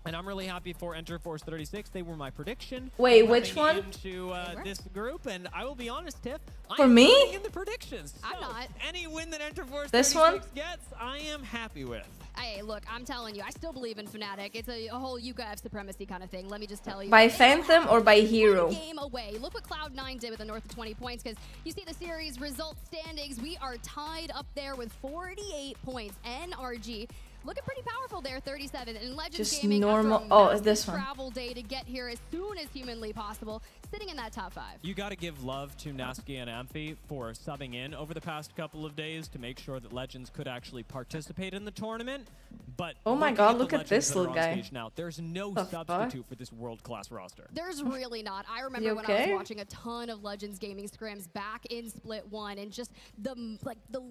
And I'm really happy for Enter Force 36. They were my prediction. Wait, coming which one? Into this group, and I will be honest, Tiff. For I'm me? in the predictions. I'm not. Any win that Enter Force This 36 one? gets, I am happy with. Hey, look, I'm telling you, I still believe in Fnatic. It's a whole UKF supremacy kind of thing. Let me just tell you. By Phantom or by Hero? Game away. Look what Cloud9 did with a north of 20 points, because you see the series result standings. We are tied up there with 48 points. NRG looking pretty powerful there, 37. And Legends Just Gaming, normal. after a Oh, massive this one. travel day to get here as soon as humanly possible, sitting in that top 5. You got to give love to Nasky and Amphi for subbing in over the past couple of days to make sure that Legends could actually participate in the tournament. But Oh my looking god, the look at Legends this that are little on guy. stage now, there's no The fuck? substitute for this world-class roster. There's really not. I remember You when I okay? was watching a ton of Legends Gaming scrims back in Split 1, and just the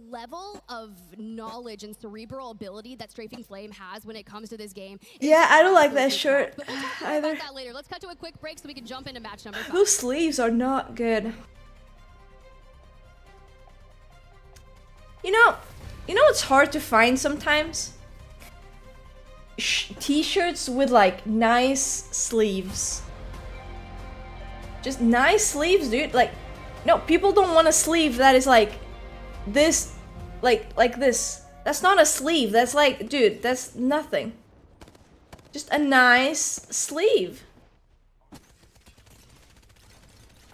level of knowledge and cerebral ability that Strafing Flame has when it comes to this game. Yeah, I don't like that shirt But we'll talk more either. about that later. Let's cut to a quick break so we can jump into match number 5. Those sleeves are not good. You know what's hard to find sometimes? T-shirts with like nice sleeves. Just nice sleeves, dude. Like, no, people don't want a sleeve that is like this, like this. That's not a sleeve. That's like, dude, that's nothing. Just a nice sleeve.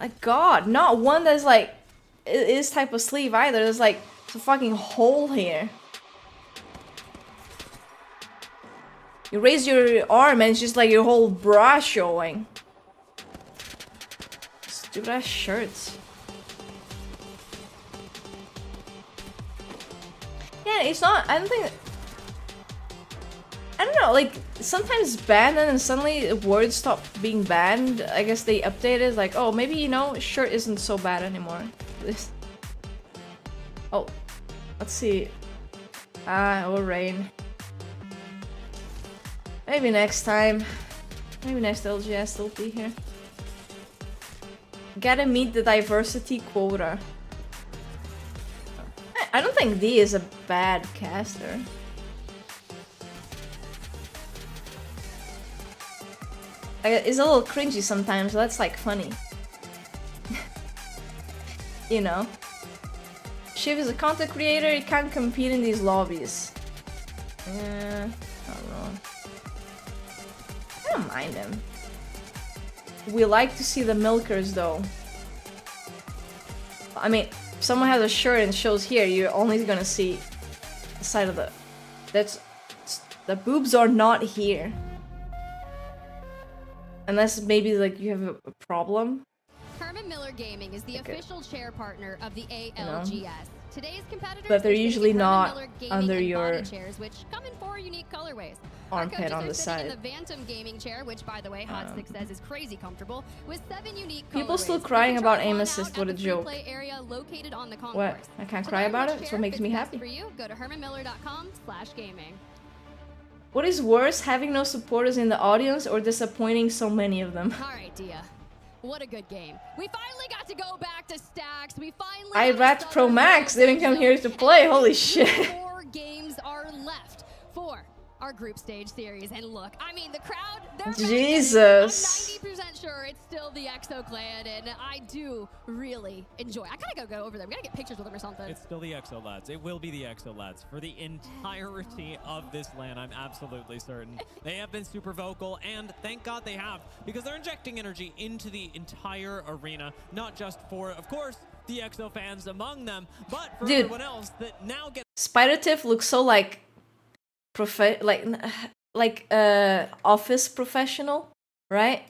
Like, God, not one that's like this type of sleeve either. There's like a fucking hole here. You raise your arm and it's just like your whole bra showing. Stupid ass shirts. Yeah, it's not. I don't think. I don't know. Like sometimes it's banned and then suddenly words stop being banned. I guess they updated. Like, oh, maybe shirt isn't so bad anymore. This. Oh, let's see. Or rain. Maybe next time. Maybe next LGS will be here. Gotta meet the diversity quota. I don't think D is a bad caster. It's a little cringy sometimes, but that's like funny. You know? Shiv is a content creator, he can't compete in these lobbies. Yeah, not wrong. I don't mind him. We like to see the milkers though. I mean, if someone has a shirt and shows here, you're only gonna see the side of the... The boobs are not here. Unless maybe like you have a problem. Herman Miller Gaming is the official chair partner of the ALGS. Today's competitors, But they're are usually Herman not Miller Gaming under and your body chairs, which come in 4 unique colorways. Our armpit coaches on are the sitting side. in the Phantom Gaming chair, which, by the way, Hot6 says is crazy comfortable, with 7 unique People colorways. still You can crying try about aim one assist. out What a at the joke. free play area located on the What? concourse. I can't To cry learn about which it? It's chair what makes fits me best happy. For you, go to hermanmiller.com/gaming. What is worse, having no supporters in the audience or disappointing so many of them? All right, Dia. What a good game. We finally got to go back to stacks. We finally I got Rat to Pro Max didn't come here to play. Holy shit. 4 games are left for our group stage series. And look, I mean, the crowd, they're Jesus. I'm 90% sure it's still the EXO clan, and I do really enjoy. I gotta go over there. We gotta get pictures with them or something. It's still the EXO lads. It will be the EXO lads for the entirety of this LAN. I'm absolutely certain. They have been super vocal, and thank God they have, because they're injecting energy into the entire arena, not just for, of course, the EXO fans among them, but for Dude. everyone else that now gets... Spider-Tiff looks so like office professional, right?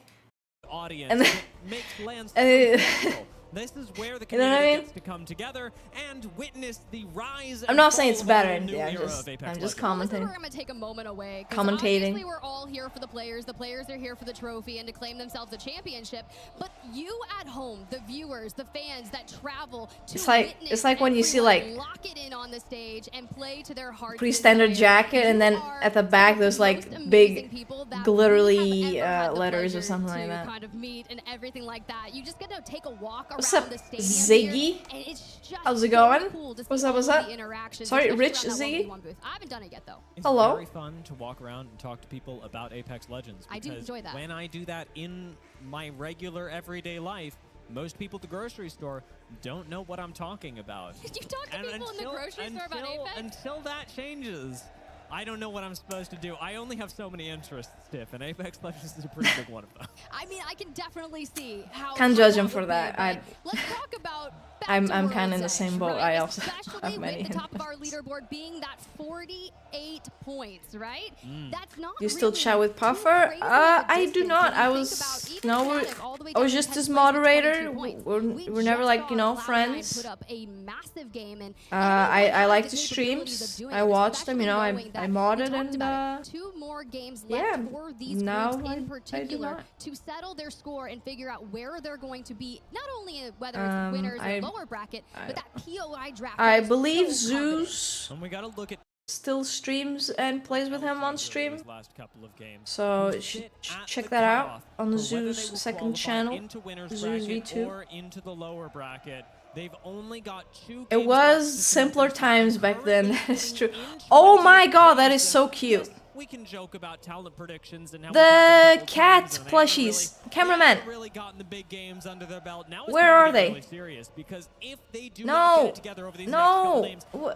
audience And then- that makes LAN so and- special. This is where the You know what I community mean? gets to come together and witness the rise. I'm and not saying fall it's of a better. whole new Yeah, era of I'm Apex just Legends. commenting. We're gonna take a moment away. 'Cause Commentating. Obviously, we're all here for the players. The players are here for the trophy and to claim themselves a championship. But you at home, the viewers, the fans that travel to It's like when you see like lock it in on the stage and play to their heart's pretty standard desire. jacket, and then at the back there's like big glittery letters or something like that. Kind of meet and everything like that. You just get to take a walk What's around up, the stadium Ziggy? here, and it's just How's it so going? cool to see What's up? What's all up? the interactions, Sorry, especially Rich around that Ziggy. 1v1 booth. I haven't done it yet though. It's Hello. very fun to walk around and talk to people about Apex Legends. I do because enjoy that. When I do that in my regular everyday life, most people at the grocery store don't know what I'm talking about. You talk to people in the grocery store about Apex? Until that changes, I don't know what I'm supposed to do. I only have so many interests, Tiff, and Apex Legends is a pretty big one of them. I mean, I can definitely see how. Can't judge him would for be, that. but Let's talk about. I'm kind of in the same boat. I also Especially have many. with the top of our leaderboard being that 48 points, right? That's not. You still really chat with Puffer? I do not. I was I was just his moderator. We're never like, you know, friends. Put up a massive game, and I like the streams. I watch them, you know. I modded and two more games left yeah. for these Now groups in I do particular not. to settle their score and figure out where they're going to be. Not only whether it's winners or lower bracket, but that POI draft. I that is believe so Zeus And we gotta look at still streams and plays with him on stream. last couple of games. So Who should sit at check the that out cutoff on the for whether they Zeus will second qualify channel, into winners Zeus bracket V2. or into the lower bracket. They've only got 2 It games was left to simpler finish. times back then. It's true. Oh my god, that is so cute. We can joke about talent predictions and how The cat plushies. Cameraman. really gotten the big games under their belt. Now it's Where gonna are get they? really serious because if they do No. not get it together over these next couple No.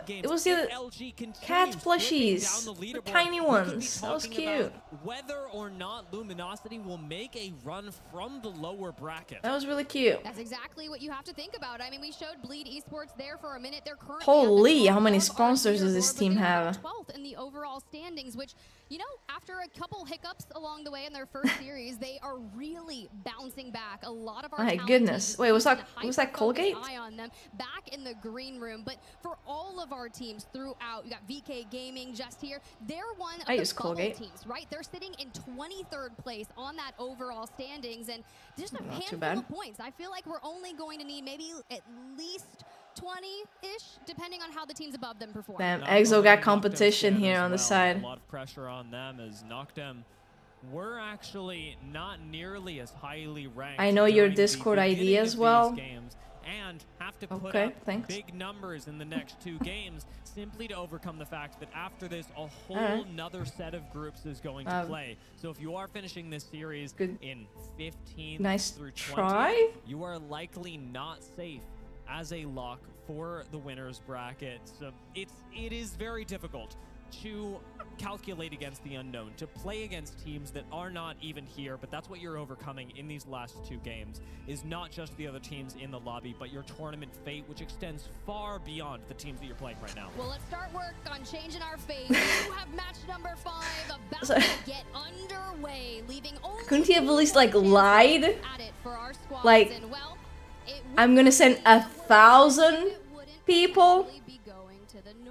games, It was if the LG continues cat slipping plushies. down the The leaderboard, tiny we could be ones. That was talking cute. about whether or not Luminosity will make a run from the lower bracket. That was really cute. That's exactly what you have to think about. I mean, we showed Bleed Esports there for a minute. They're currently Holy, how many sponsors does this team have? 12th in the overall standings, which, you know, after a couple hiccups along the way in their first series, they are really bouncing back. A lot of our My talented goodness. teams Wait, was that keeping a Colgate? hyper-focused eye on them back in the green room. But for all of our teams throughout, you got VK Gaming just here. They're one of I the use bubble Colgate. teams, right? They're sitting in 23rd place on that overall standings, and just a Not too handful bad. of points. I feel like we're only going to need maybe at least 20-ish, depending on how the teams above them perform. Damn, Not Exo only got Noctem competition stand here as on the well. side. A lot of pressure on them as Noctem were actually not nearly as highly ranked. I know your during the Discord ID beginning as of well. these games and have to put Okay, up thanks. big numbers in the next 2 games simply to overcome the fact that after this a whole Alright. nother set of groups is going to play. So if you are finishing this series in 15 Nice through 20, try. you are likely not safe as a lock for the winners bracket. So it is very difficult to calculate against the unknown, to play against teams that are not even here, but that's what you're overcoming in these last 2 games, is not just the other teams in the lobby, but your tournament fate, which extends far beyond the teams that you're playing right now. Well, let's start work on changing our fate. You have match number 5 about to get underway, leaving only Couldn't he have at least like lied? at it for our squads. Like, And, well, it I'm gonna send 1,000 people?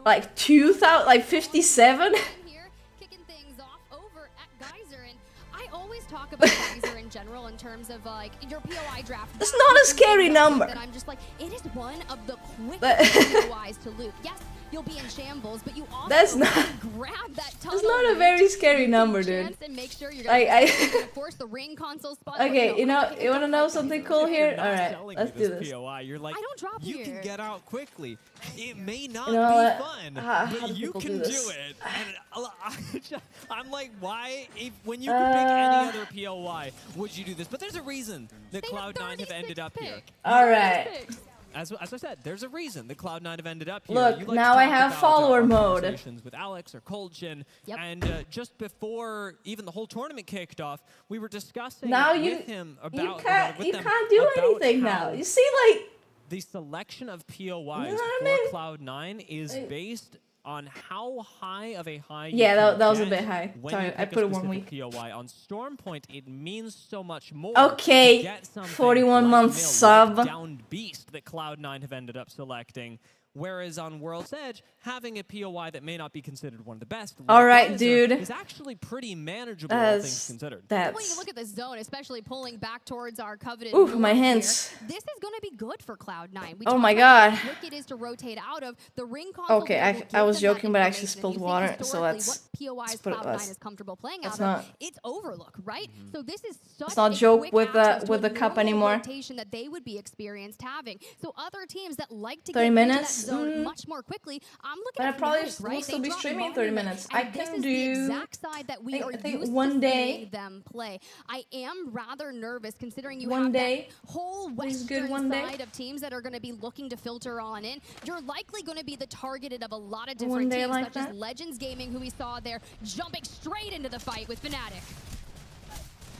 Like 2,000, like 57? here, kicking things off over at Geyser, and I always talk about Geyser in general in terms of like your POI draft. That's not a scary number. That I'm just like, it is one of the But- quickest POIs to loot. Yes, you'll be in shambles, but you also That's not- grab that tunnel. That's not a very scary number, dude. And make sure you're Like, gonna force the ring console spot. Okay, you know, you wanna know something cool here? Alright, Telling let's me do this. POI, you're like, I don't drop you here. can get out quickly. It may not You know be what? fun, How but do you people can do do this? it. And I'm like, why? When you could pick any other POI, would you do this? But there's a reason that Cloud9 have ended up here. Alright. As I said, there's a reason that Cloud9 have ended up here. Look, You like to now I talk have about, follower our mode. conversations with Alex or Kolchin, and just before even the whole tournament kicked off, we were discussing Now with him about you can't with you them can't do about anything how now. You see, like the selection of POIs You know what I for Cloud9 is based on how high of a high. Yeah, you that was a get bit high. when Sorry, you I pick put a it 1 specific week. POI. On Stormpoint, it means so much more. Okay, to get something 41 like months Mill, sub. like Downed Beast that Cloud9 have ended up selecting. Whereas on World's Edge, having a POI that may not be considered one of the best, All right, Geyser, dude. is actually pretty manageable, all things considered. When you look at the zone, especially pulling back towards our coveted Ooh, north my here, hands. this is going to be good for Cloud9. We Oh talked my about God. how quick it is to rotate out of. The ring console Okay, there will I give was them that joking, but I actually information. spilled You think water, so historically let's what POIs put it Cloud9 less. is comfortable playing Let's out of. not- It's Overlook, right? So this is such Let's not a joke quick with access to the a cup normal anymore. rotation that they would be experienced having. So other teams that like to 30 get minutes? into that zone much more quickly, I'm looking But I at probably Fnatic, will right? still They be dropped streaming in 30 Monument, minutes. and I this can is do. the exact side that we are I think used one to day. seeing them play. I am rather nervous considering you One have day that whole is good, western one day. side of teams that are going to be looking to filter on in. You're likely going to be the targeted of a lot of One different day teams, like such that. as Legends Gaming, who we saw there jumping straight into the fight with Fnatic.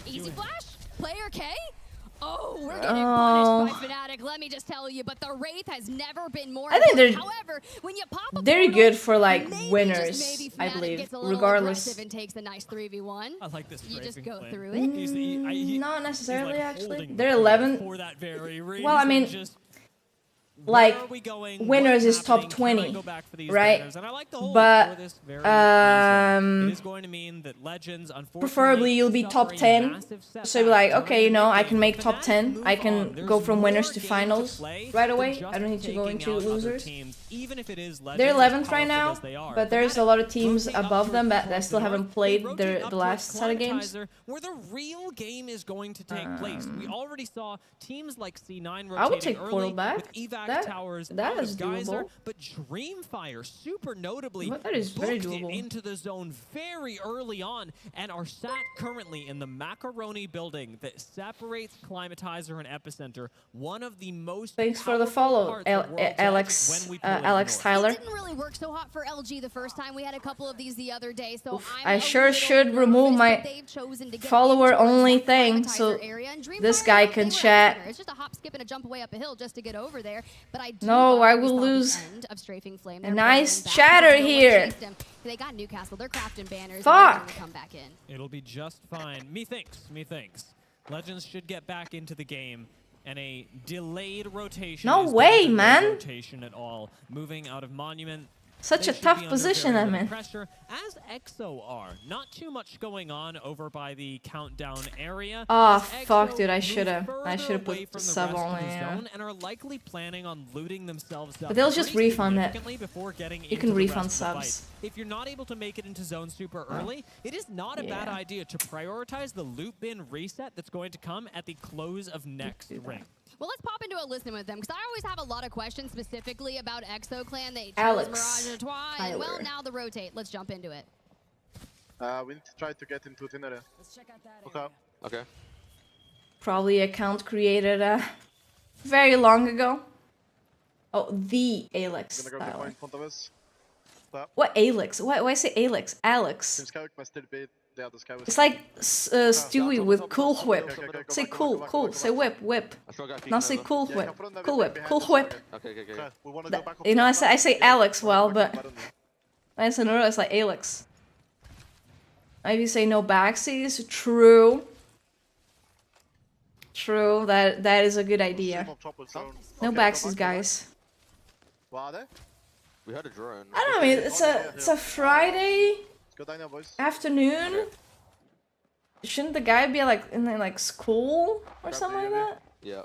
Easy flash, player K. Oh, we're getting punished by Fnatic, let me just tell you. But the Wraith has never been more I think important. they're However, when you pop a very portal, good for like maybe, winners, just maybe I Fnatic believe, gets a little regardless. aggressive and takes a nice 3v1. I like this. You just strafing go play. through it. Not necessarily, like actually. holding They're the 11. for that very reason. Well, I mean, Just like where are we going? winners What's is top happening? Can I 20, go back for these right? banners? And I like the hold But for this very reason. It is going to mean that Legends, unfortunately, preferably you'll be top suffer a 10. massive So you'll be like, setback okay, you know, during the I can make top Fnatic 10. move I on. can There's go from more winners to game to finals play right than away. just I don't need to go taking into out other losers. teams, even if it is Legends, They're as 11th right powerful now, as they are. but there's a lot of teams rotate up above them towards that still the haven't north. played They rotate the up last towards set of games. Quantizer, where the real game is going to take place. We already saw teams like C9 rotating I would take early Portal back. with evac That- towers that out is of Geyser, doable. but Dreamfire super notably But that is very booked it doable. into the zone very early on and are sat currently in the macaroni building that separates Climatizer and Epicenter, one of the most Thanks for the powerful follow, parts of World's Edge Alex. when we pull into Alex North. Tyler. It didn't really work so hot for LG the first time. We had a couple of these the other day, so I I'm sure a little should remove nervous, my but they've chosen to get follower in towards only that thing Climatizer so area, and this Dreamfire, guy they can were chat. epicenter. It's just a hop, skip, and a jump away up a hill just to get over there. But I do No, thought I we will saw the lose. end of Strafing Flame. A They're nice battling back chatter because no one here. chased him. They got Newcastle. They're crafting banners. Fuck. And they're gonna come back in. It'll be just fine. Methinks. Legends should get back into the game. And a delayed rotation. No is way, better than no man. rotation at all. Moving out of Monument. Such They a should tough be under position very I'm little in. Pressure, as EXO are. Not too much going on over by the countdown area. Oh, as fuck, EXO dude, I move should've further put away from the sub rest of only, the yeah. zone and are likely planning on looting themselves up. But they'll just pretty refund it. significantly before getting You into can the refund rest of the subs. fight. If you're not able to make it into zone super early, it is not a bad Yeah. idea to prioritize the loot bin reset that's going to come at the close of next ring. Well, let's pop into a listen with them, because I always have a lot of questions specifically about EXO Clan. They chose Alex Mirage and Twi, and well, Tyler. now the rotate. Let's jump into it. We need to try to get into thin area. Let's check out that Okay. Okay. Probably account created very long ago. Oh, the Alex Gonna go get one Tyler. in front of us. Stop. What Alex? Why say Alex? Alex. Team Scout must still be the other Scout. It's like Stewie with cool whip. Say cool. Say whip. Now say cool whip. Cool whip. Okay. We wanna That- go back up you to know, the I say bottom. Alex well, but Bottom. I said no, it's like Alex. Maybe say no backsies. True. That is a good idea. No backsies, guys. What are they? We had a drone. I don't know. I mean, it's a Friday Go down there, boys. afternoon. Shouldn't the guy be like in like school or something like that? Yeah.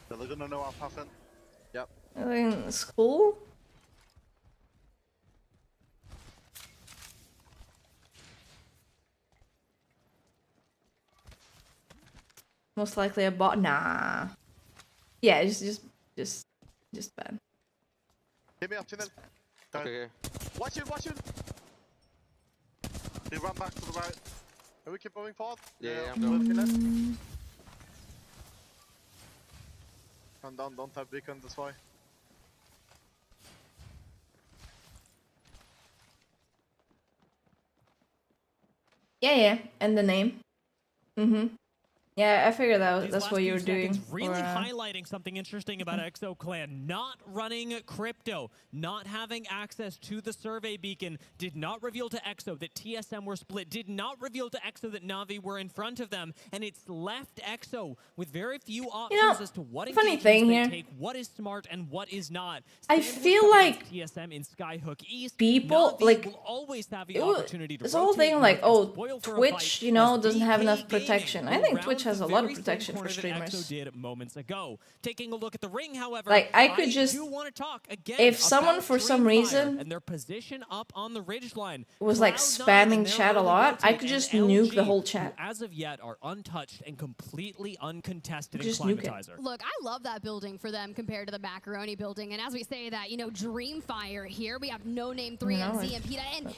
They're gonna know our path in. Yep. Like in school? Most likely a bot. Nah. Yeah, just bad. Hit me up, tunnel. Okay. Watch it. They run back to the right. Can we keep moving forward? Yeah, I'm going. Come down, don't have beacon, that's why. Yeah, and the name. Yeah, I figured that These that's last what you few were doing. seconds really or, highlighting something interesting about Exo Clan. Not running crypto, not having access to the survey beacon, did not reveal to Exo that TSM were split, did not reveal to Exo that Na'Vi were in front of them, and it's left Exo with very few options as to what funny engagements thing they here. take, what is smart and what is not. I Stand feel with like TSM in Skyhook East, people Na'Vi like will always have the opportunity to this whole rotate thing like, north and oh, spoil for a Twitch, fight you know, as doesn't have DK enough Gaming protection. I will think round Twitch has the a lot of very same protection for corner that streamers. Exo did moments ago. Taking a look at the ring, however, Like, I could just, do want to talk again if someone about for some Dreamfire reason and their position up on the ridgeline was like spamming chat a lot, I could just nuke the whole chat. As of yet, are untouched and completely uncontested in Just nuke it. Climatizer. Look, I love that building for them compared to the Macaroni building. And as we say that, you know, Dreamfire here, we have No Name 3 No, and like, ZMP. And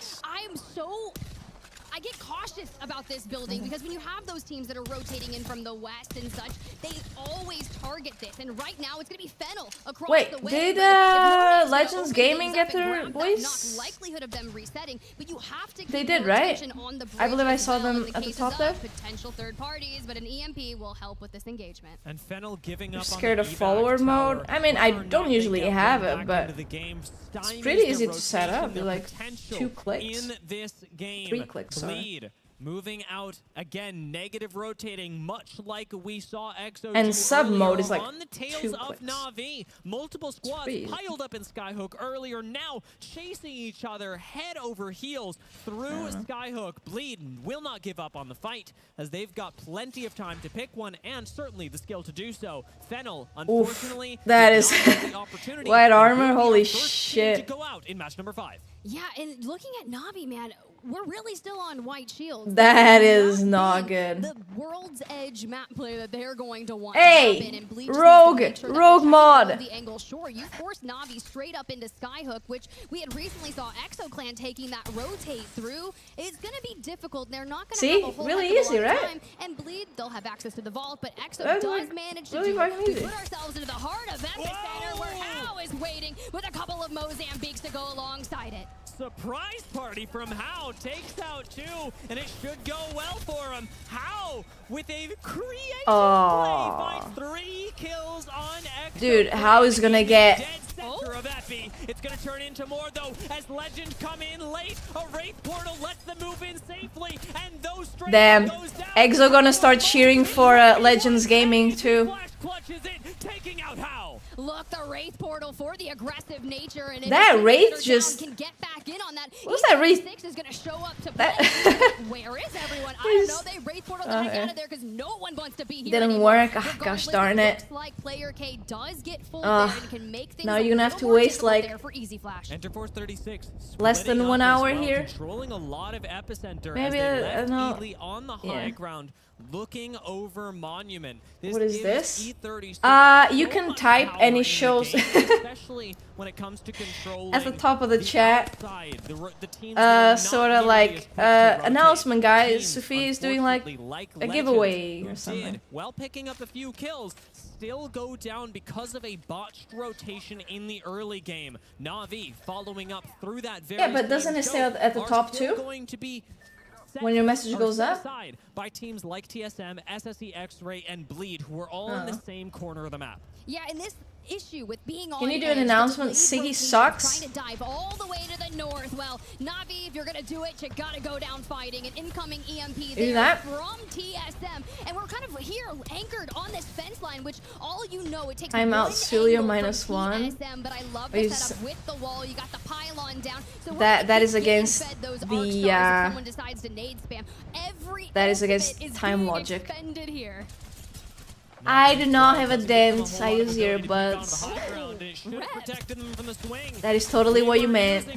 I get cautious about this building because when you have those teams that are rotating in from the west and such, they always target this. And right now, it's going to be Fennel across Wait, the way. did but if no name's Legends gonna open Gaming things get up and their grab that voice? likelihood of them resetting, but you have to They keep did, more right? attention on the I bridge believe I as saw well them in at the cases top of there. potential third parties, but an EMP will help with this engagement. And Fennel giving up Scared on of the follower evac mode? tower. I mean, I Whether or don't not they usually get have them it, back but into the game it's stymies pretty their easy to set rotation, up. their Like potential 2 clicks. in this game. 3 clicks, sorry. Bleed moving out again, negative rotating, much like we saw Exo And do sub earlier mode is like on the tails 2 of clicks. Na'Vi. Multiple squads pretty easy. piled up in Skyhook earlier, now chasing each other head over heels through Skyhook. Bleed will not give up on the fight as they've got plenty of time to pick one and certainly the skill to do so. Fennel, unfortunately, that did is not have the opportunity white and armor. will be Holy our first team shit! to go out in match number 5. Yeah, and looking at Na'Vi, man, we're really still on white shields. That is not good. The world's edge map play that they're going to want Hey, to happen, and Bleach just Rogue, needs to make sure that Rogue we're mod. checking all the angle. Sure, you forced Na'Vi straight up into Skyhook, which we had recently saw Exo Clan taking that rotate through. It's going to be difficult. They're not going to See? have a whole Really heck of a easy, lot of right? time. And Bleed, they'll have access to the vault, but Exo That's does like manage to really do fucking it. We easy. put ourselves into the heart of Epicenter, where How is waiting with a couple of Mozambiques to go alongside it. Surprise party from How takes out 2, and it should go well for him. How with a creative play finds 3 kills on Exo. Dude, How is gonna get Dead center of Epi. It's gonna turn into more though as Legend come in late. A Wraith portal lets them move in safely, and those straight Damn. goes down. Exo gonna start cheering for Legends Gaming too. Flash clutches it, taking out How. Look, the Wraith portal for the aggressive nature, and if That the Wraith down just- can get back in on that. What's that Wraith? 6 is gonna show up to That- play. Where is everyone? I don't know. He's- They Wraith portal guys Okay. out of there because no one wants to be here. Didn't anymore. work. Ah, Regardless, gosh darn it. Looks like player K does get full Ugh. there and can make things Now a you're gonna have little to more waste, difficult like, there for Easy Flash. Enterforce 36. Less than splitting 1 up as hour well, here. Controlling a lot of epicenter Maybe as I they left don't know. Ely on the Yeah. high ground, looking over Monument. What is gives this? E36 you so can much type power and in it the shows game, especially when it comes to controlling at the top of the chat. outside, the teams that are Sort not of nearly like as quick to rotate. announcement, guys. Teams, Sofia is doing like unfortunately, a Legends, giveaway who or something. did, while picking up a few kills, still go down because of a botched rotation in the early game. Na'Vi following up through that very Yeah, but doesn't it stay at the are top still too? going to be When your message or goes set up? aside by teams like TSM, SSE, X-Ray, and Bleed, who are all in the same corner of the map. Yeah, and this issue with being on Can you do an edge, announcement? the Siggy Blade sucks? trying to dive all the way to the north. Well, Na'Vi, if you're gonna do it, you gotta go down fighting. An incoming EMP there that? from TSM, and we're kind of here anchored on this fence line, which all you know it takes. I'm out one Celio angle minus from 1. TSM, but I love Are you the s- setup with the wall. You got the pylon down. So we're That gonna is keep getting against fed those the, arc stars if someone decides to nade spam. Every that is ounce of against it is time being logic. expended here. I do not have a dance. I use earbuds. Protected them from the swing. That is totally what you meant.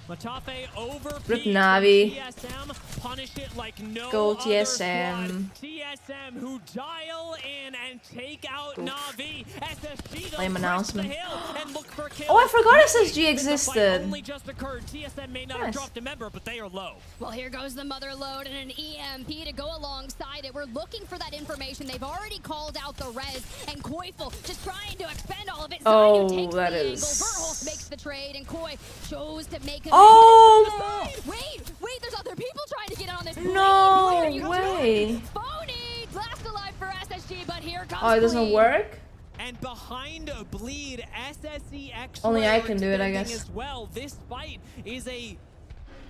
Matafe over Rip P Na'Vi. TSM, punish it like no Go other TSM. squad. TSM who dial in and take out Na'Vi. SSG Lame announcement. and look for kills. Oh, I forgot SSG The fight existed. only just occurred. TSM may not have Nice. dropped a member, but they are low. Well, here goes the mother load and an EMP to go alongside it. We're looking for that information. They've already called out the res, and Koifel just trying to expend all of it. Oh, Zayu takes that the is- angle. Verholst makes the trade, and Koi chose to make a Oh! Wait, there's other people trying to get in on this. No Blade, are you way. Phony! Last alive for here comes Oh, it doesn't Bleed. work? And behind Bleed, SSEX Only I can do it, I guess. as well. This fight is a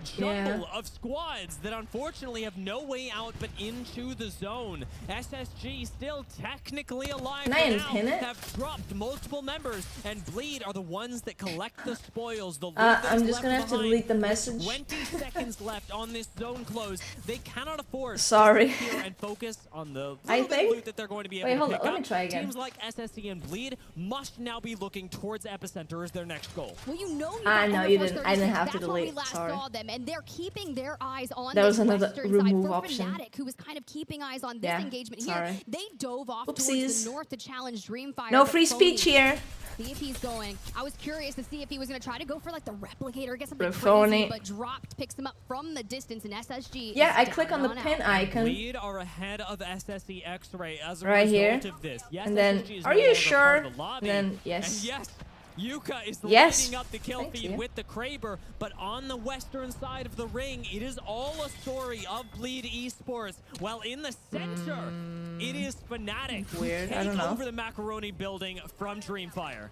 jungle of squads that unfortunately have no way out but into the zone. SSG still technically alive Can I for now, unpin it? have dropped multiple members, and Bleed are the ones that collect the spoils. The loot I'm that's just gonna left have to behind. delete the message. 20 seconds left on this zone close. They cannot afford Sorry. to sit here and focus on the I little bit of think- loot that they're going to be able Wait, to hold pick on, let up. me try again. Teams like SSE and Bleed must now be looking towards Epicenter as their next goal. Well, you know No, you didn't. I didn't have to That's where we delete. last Sorry. saw them, and they're keeping their eyes on There was this another western remove side. For option. Fnatic, who was kind of keeping eyes on this Yeah, engagement sorry. here, they dove off Oopsies. towards the north to challenge Dreamfire. No but free speech Phony, here. see if he's going. I was curious to see if he was going to try to go for like the replicator, get something Phony. crazy, but dropped, picks him up from the distance, and SSG Yeah, is I click down on the out. pin icon. Bleed are ahead of SSE X-Ray as a Right result here. of this. Yes, And then, SSG is are no you longer sure? part of the lobby. And then, yes. And yes, Yuka is Yes. leading up the kill Thank feed you. with the Kraber, but on the western side of the ring, it is all a story of Bleed Esports. While in the center, it is Fnatic who Weird, I take don't know. over the Macaroni building from Dreamfire.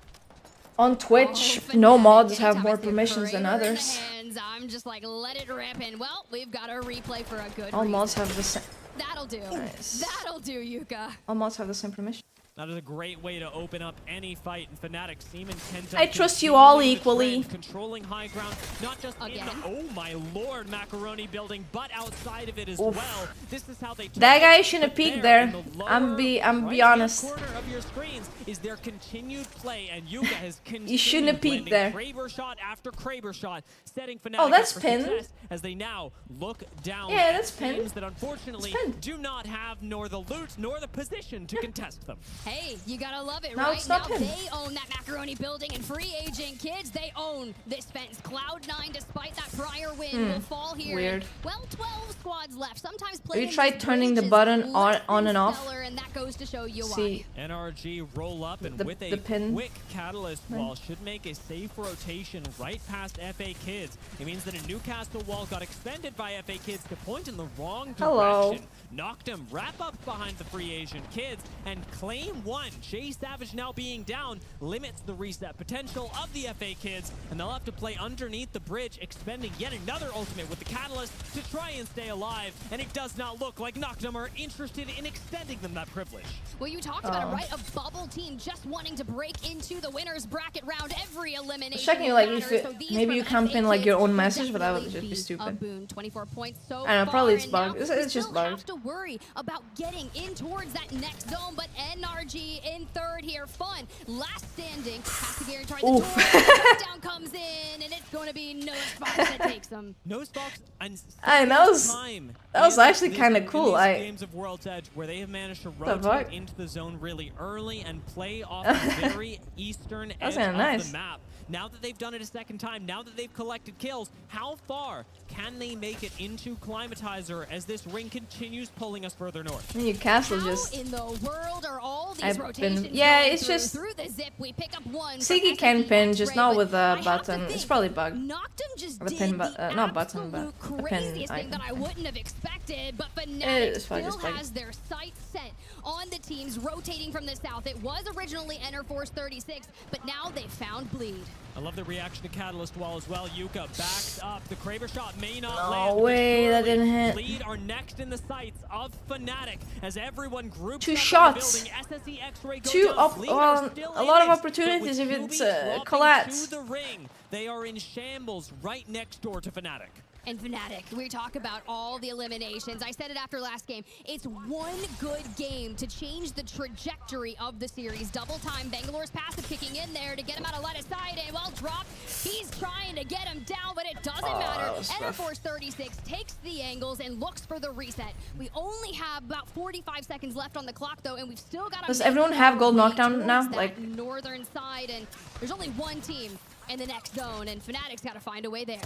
On Twitch, Oh, no Fnatic, mods have anytime more I see a permissions than Kraber in the others. hands, I'm just like, let it rip, and well, we've got a replay for a good All reason. mods have the same. That'll do. Nice. That'll do, Yuka. All mods have the same permission. That is a great way to open up any fight, and Fnatic seem intent on I trust you all continuing the equally. trend, controlling high ground, not just in the, oh my lord, Macaroni building, but outside of it as Oof. well. This is how they That guy target. shouldn't have But peeked there there. in the I'm lower be right-hand honest. corner of your screens is their continued play, and Yuka has continued shouldn't have peeked there. Kraber shot after Kraber shot, setting Fnatic Oh, that's up for pinned. success as they now look down Yeah, at that's pinned. teams that unfortunately It's pinned. do not have nor the loot nor the position to contest them. Hey, you gotta love it, No, right? it's not Now him. they own that Macaroni building, and free agent kids, they own this fence. Cloud9, despite that prior win, will fall here. Weird. And, well, 12 squads left. Sometimes Have playing you tried this turning the bridge is button less on than and off? stellar, and that goes to show you See. why. NRG roll up, and The- with a the pin. quick catalyst wall should make a safe rotation right past FA Kids. It means that a Newcastle wall got expended by FA Kids to point in the wrong direction. Hello. Knocked him, wrap up behind the free Asian Kids, and claim one. Jay Savage now being down limits the reset potential of the FA Kids, and they'll have to play underneath the bridge, expending yet another ultimate with the catalyst to try and stay alive, and it does not look like Noctum are interested in extending them that privilege. Well, you talked about it, right? A bubble team just wanting to break into the winner's bracket round. Every elimination Checking like matters. if it, So these maybe you from can't FA pin like Kids your own will message, but that would definitely just be a stupid. boon. 24 points so I don't know, probably far, it's and now bugged. It's we just still bugged. have to worry about getting in towards that next zone, but NRG in third here. Fun. Last standing. Has to guarantee the Oof. door. Down comes in, and it's going to be Nosebox that takes them. Nosebox and Hey, that was actually kind of cool. Games of World's Edge where they have managed to fuck? rotate into the zone really early and play off the very eastern edge kinda of nice. the map. Now that they've done it a second time, now that they've collected kills, how far can they make it into Climatizer as this ring continues pulling us further north? Newcastle just. In the world are all these I've rotations been. Yeah, going it's through? just. Through the zip, we pick up one. Siggy can pin, just not with a button. It's probably bugged. Noctum just Or the did pin, the not button, but absolute the pin craziest thing that I icon. wouldn't have expected, but It Fnatic is probably still just bugged. has their sights set on the teams rotating from the south. It was originally Force 36, but now they found Bleed. I love the reaction to Catalyst Wall as well. Yuka backs up. The Kraber shot may not No land. but way, that surely didn't hit. Bleed are next in the sights of Fnatic as everyone groups Two up shots. on the building. SSE X-Ray goes Two down. up. Bleed are Well, still a in lot of it, but opportunities if with it's QB dropping collapse. to the ring, they are in shambles right next door to Fnatic. And Fnatic, we talk about all the eliminations. I said it after last game. It's one good game to change the trajectory of the series. Double time, Bangalore's passive kicking in there to get him out of line of sight, and well dropped. He's trying to get him down, but it doesn't matter. that was rough. Force 36 takes the angles and looks for the reset. We only have about 45 seconds left on the clock, though, and we've still got to Does make everyone have gold our way knockdown now? towards that Like, northern side, and there's only one team in the next zone, and Fnatic's got to find a way there.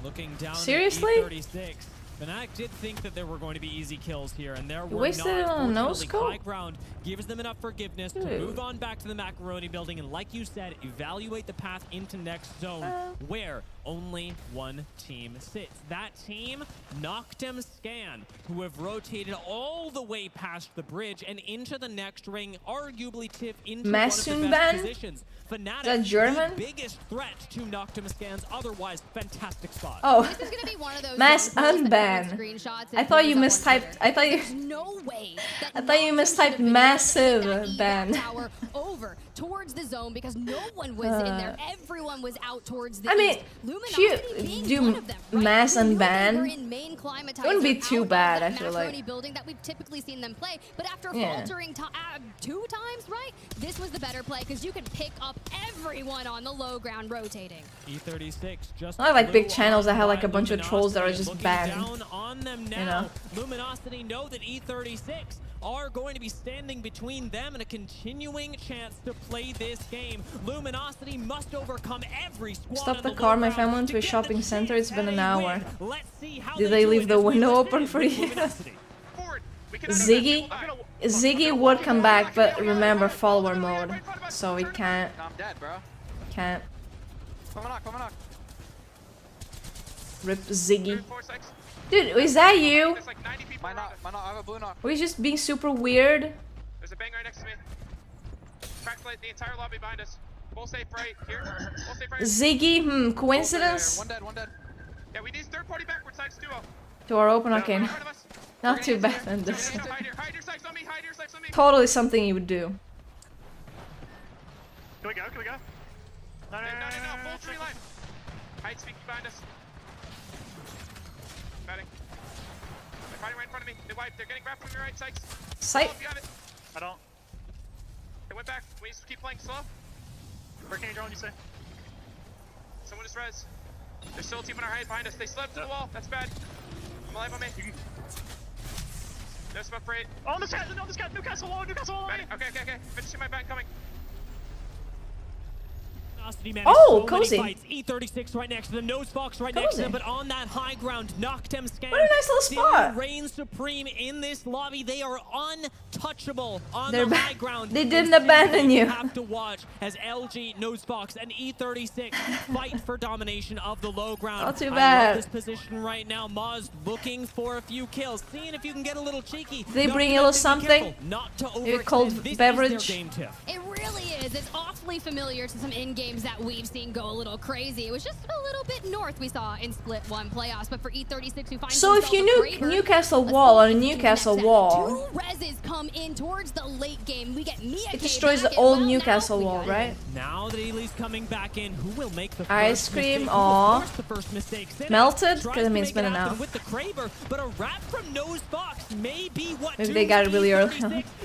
Looking down Seriously? at E36, Fnatic did think that there were going to be easy kills here, and there were wasted it not. on a Fortunately, no-scope? high ground gives them enough forgiveness to Dude. move on back to the Macaroni building, and like you said, evaluate the path into next zone, where only one team sits. That team, Noctem Scan, who have rotated all the way past the bridge and into the next ring, arguably tip into one of the best positions. Fnatic, that German? the biggest threat to Noctem Scan's otherwise fantastic spot. Oh, This is gonna be one of those mass zones that unban. screenshots I and thought you photos up on mistyped. Twitter. I thought you. There's no way that I thought you Noctem mistyped should have been able to take massive that evac ban. tower over towards the zone because no one was in there. Everyone was out towards the I mean, east. if you do mass unban, it wouldn't be too bad. I feel like. Building that we've typically seen them play, but after Yeah. faltering 2 times, right? This was the better play because you can pick up everyone on the low ground rotating. E36 just I like big blew channels that on have like by a bunch of trolls that are just Luminosity, banned. looking down on them now. You know. Luminosity know that E36 are going to be standing between them and a continuing chance to play this game. Luminosity must overcome every squad. Stop on the low car. My ground family went to to a get shopping the center. chance It's been at an a hour. win. Let's see how Did they do leave it the as we window listen open in for with you? Luminosity. Ziggy would come back, but remember follower mode, so we can't. I'm dead, bro. Can't. Come on. Rip Ziggy. Dude, is that you? Might not, I have a blue knock. Were you just being super weird? There's a bang right next to me. Crack light, the entire lobby behind us. Full safe right here. Full safe right. Ziggy, coincidence? One dead. Yeah, we need third party backwards sides duo. Door open, okay. Not too bad in this. Hide your sights on me, hide your sights on me. Totally something you would do. Can we go? No, full tree line. Hide speaking behind us. Batting. They're fighting right in front of me. They wiped. They're getting wrapped from your right, Sykes. Sight. If you have it. I don't. They went back. We just keep playing slow. Hurricane drone, you say? Someone just res. There's still a team on our height behind us. They slipped to the wall. That's bad. I'm alive on me. No smoke for 8. Oh, this guy, Newcastle wall. Okay. Finishing my ban coming. Oh, cozy. Fights. E36 right next to them, Nosefox right next to them, but on that high ground, Noctem Scan. What a nice little spot. Reigns supreme in this lobby. They are untouchable on They're the high ground. They didn't abandon you. You have to watch as LG, Nosefox, and E36 fight for domination of the low ground. Not too I bad. love this position right now. Maz looking for a few kills, seeing if you can get a little cheeky. They Noctem bring a little has to be something. careful not to Maybe overextend. cold This beverage. is their game tip. It really is. It's awfully familiar to some in-games that we've seen go a little crazy. It was just a little bit north we saw in Split 1 playoffs, but for E36 who finds So if you nuke Newcastle wall on a Newcastle wall, 2 reses come in towards the late game. We get Mia it destroys the old Newcastle wall, right? Now that Ely's coming back in, who will make the Ice first cream, mistake? aw. Who will force the first mistake? Sin Melted? tries 'Cause I to mean, make it's been it an happen hour. with the Kraber, but a wrap from Nosefox may be what Maybe they got it really early.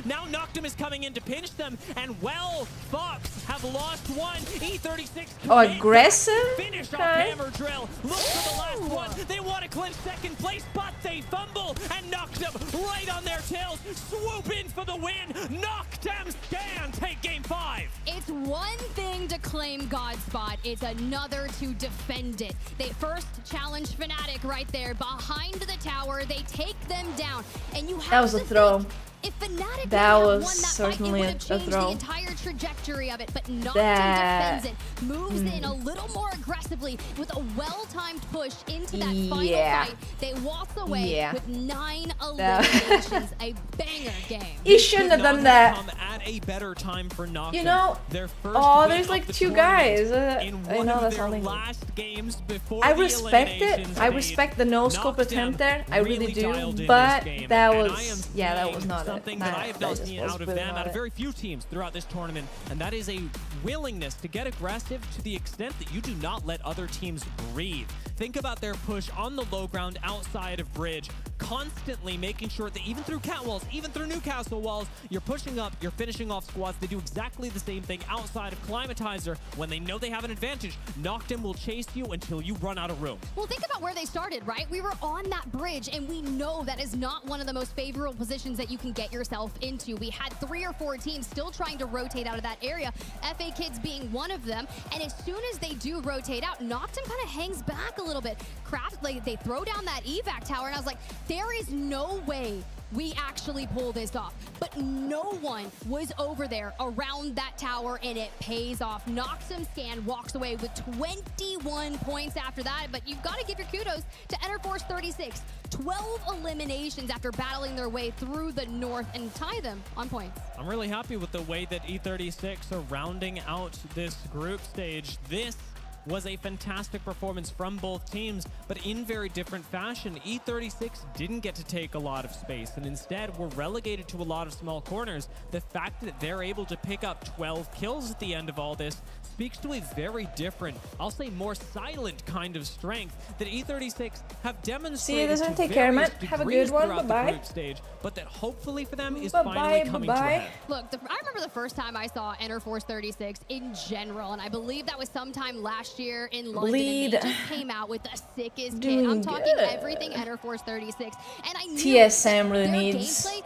Now Noctem is coming in to pinch them, and well, Fox have lost one. E36 Oh, aggressive? finish off Okay. hammer drill. Look for the last one. They want to clinch second place, but they fumble, and Noctem right on their tails. Swoop in for the win. Noctem Scan take game 5. It's one thing to claim God's spot, it's another to defend it. They first challenge Fnatic right there behind the tower. They take them down, and you have That was a to throw. think, if Fnatic That would have was won that certainly fight, it a would have changed throw. the entire trajectory of it, but Noctem That- defends it, moves in a little more aggressively with a well-timed push into that final Yeah. fight. They walk away Yeah. with 9 That- eliminations, a banger game. He shouldn't have done that. Come at a better time for Noctem. You know, their first oh, win there's of like the 2 tournament guys. in I one know of that's their only. last games before I the respect it. elimination I respect the no scope Noctem attempt there. I really dialed do. in But this game, that and was, I am yeah, that seeing was not it. something that I have not just seen was out of really them, not out of it. very few teams throughout this tournament, and that is a willingness to get aggressive to the extent that you do not let other teams breathe. Think about their push on the low ground outside of Bridge, constantly making sure that even through cat walls, even through Newcastle walls, you're pushing up, you're finishing off squads. They do exactly the same thing outside of Climatizer. When they know they have an advantage, Noctem will chase you until you run out of room. Well, think about where they started, right? We were on that bridge, and we know that is not one of the most favorable positions that you can get yourself into. We had 3 or 4 teams still trying to rotate out of that area, FA Kids being one of them, and as soon as they do rotate out, Noctem kind of hangs back a little bit. Craft, like, they throw down that evac tower, and I was like, there is no way we actually pull this off. But no one was over there around that tower, and it pays off. Noxum Scan walks away with 21 points after that, but you've got to give your kudos to Enterforce 36. 12 eliminations after battling their way through the north and tie them on points. I'm really happy with the way that E36 are rounding out this group stage. This was a fantastic performance from both teams, but in very different fashion. E36 didn't get to take a lot of space and instead were relegated to a lot of small corners. The fact that they're able to pick up 12 kills at the end of all this speaks to a very different, I'll say more silent kind of strength that E36 have demonstrated. See you doesn't take care, man. Have a good one. Bye-bye. Group stage, but that hopefully for them is finally coming to a head. Look, I remember the first time I saw Enterforce 36 in general, and I believe that was sometime last year in London. Bleed. And they just came out with the sickest Doing kit. I'm talking good. everything Enterforce 36, and I knew TSM really their needs gameplay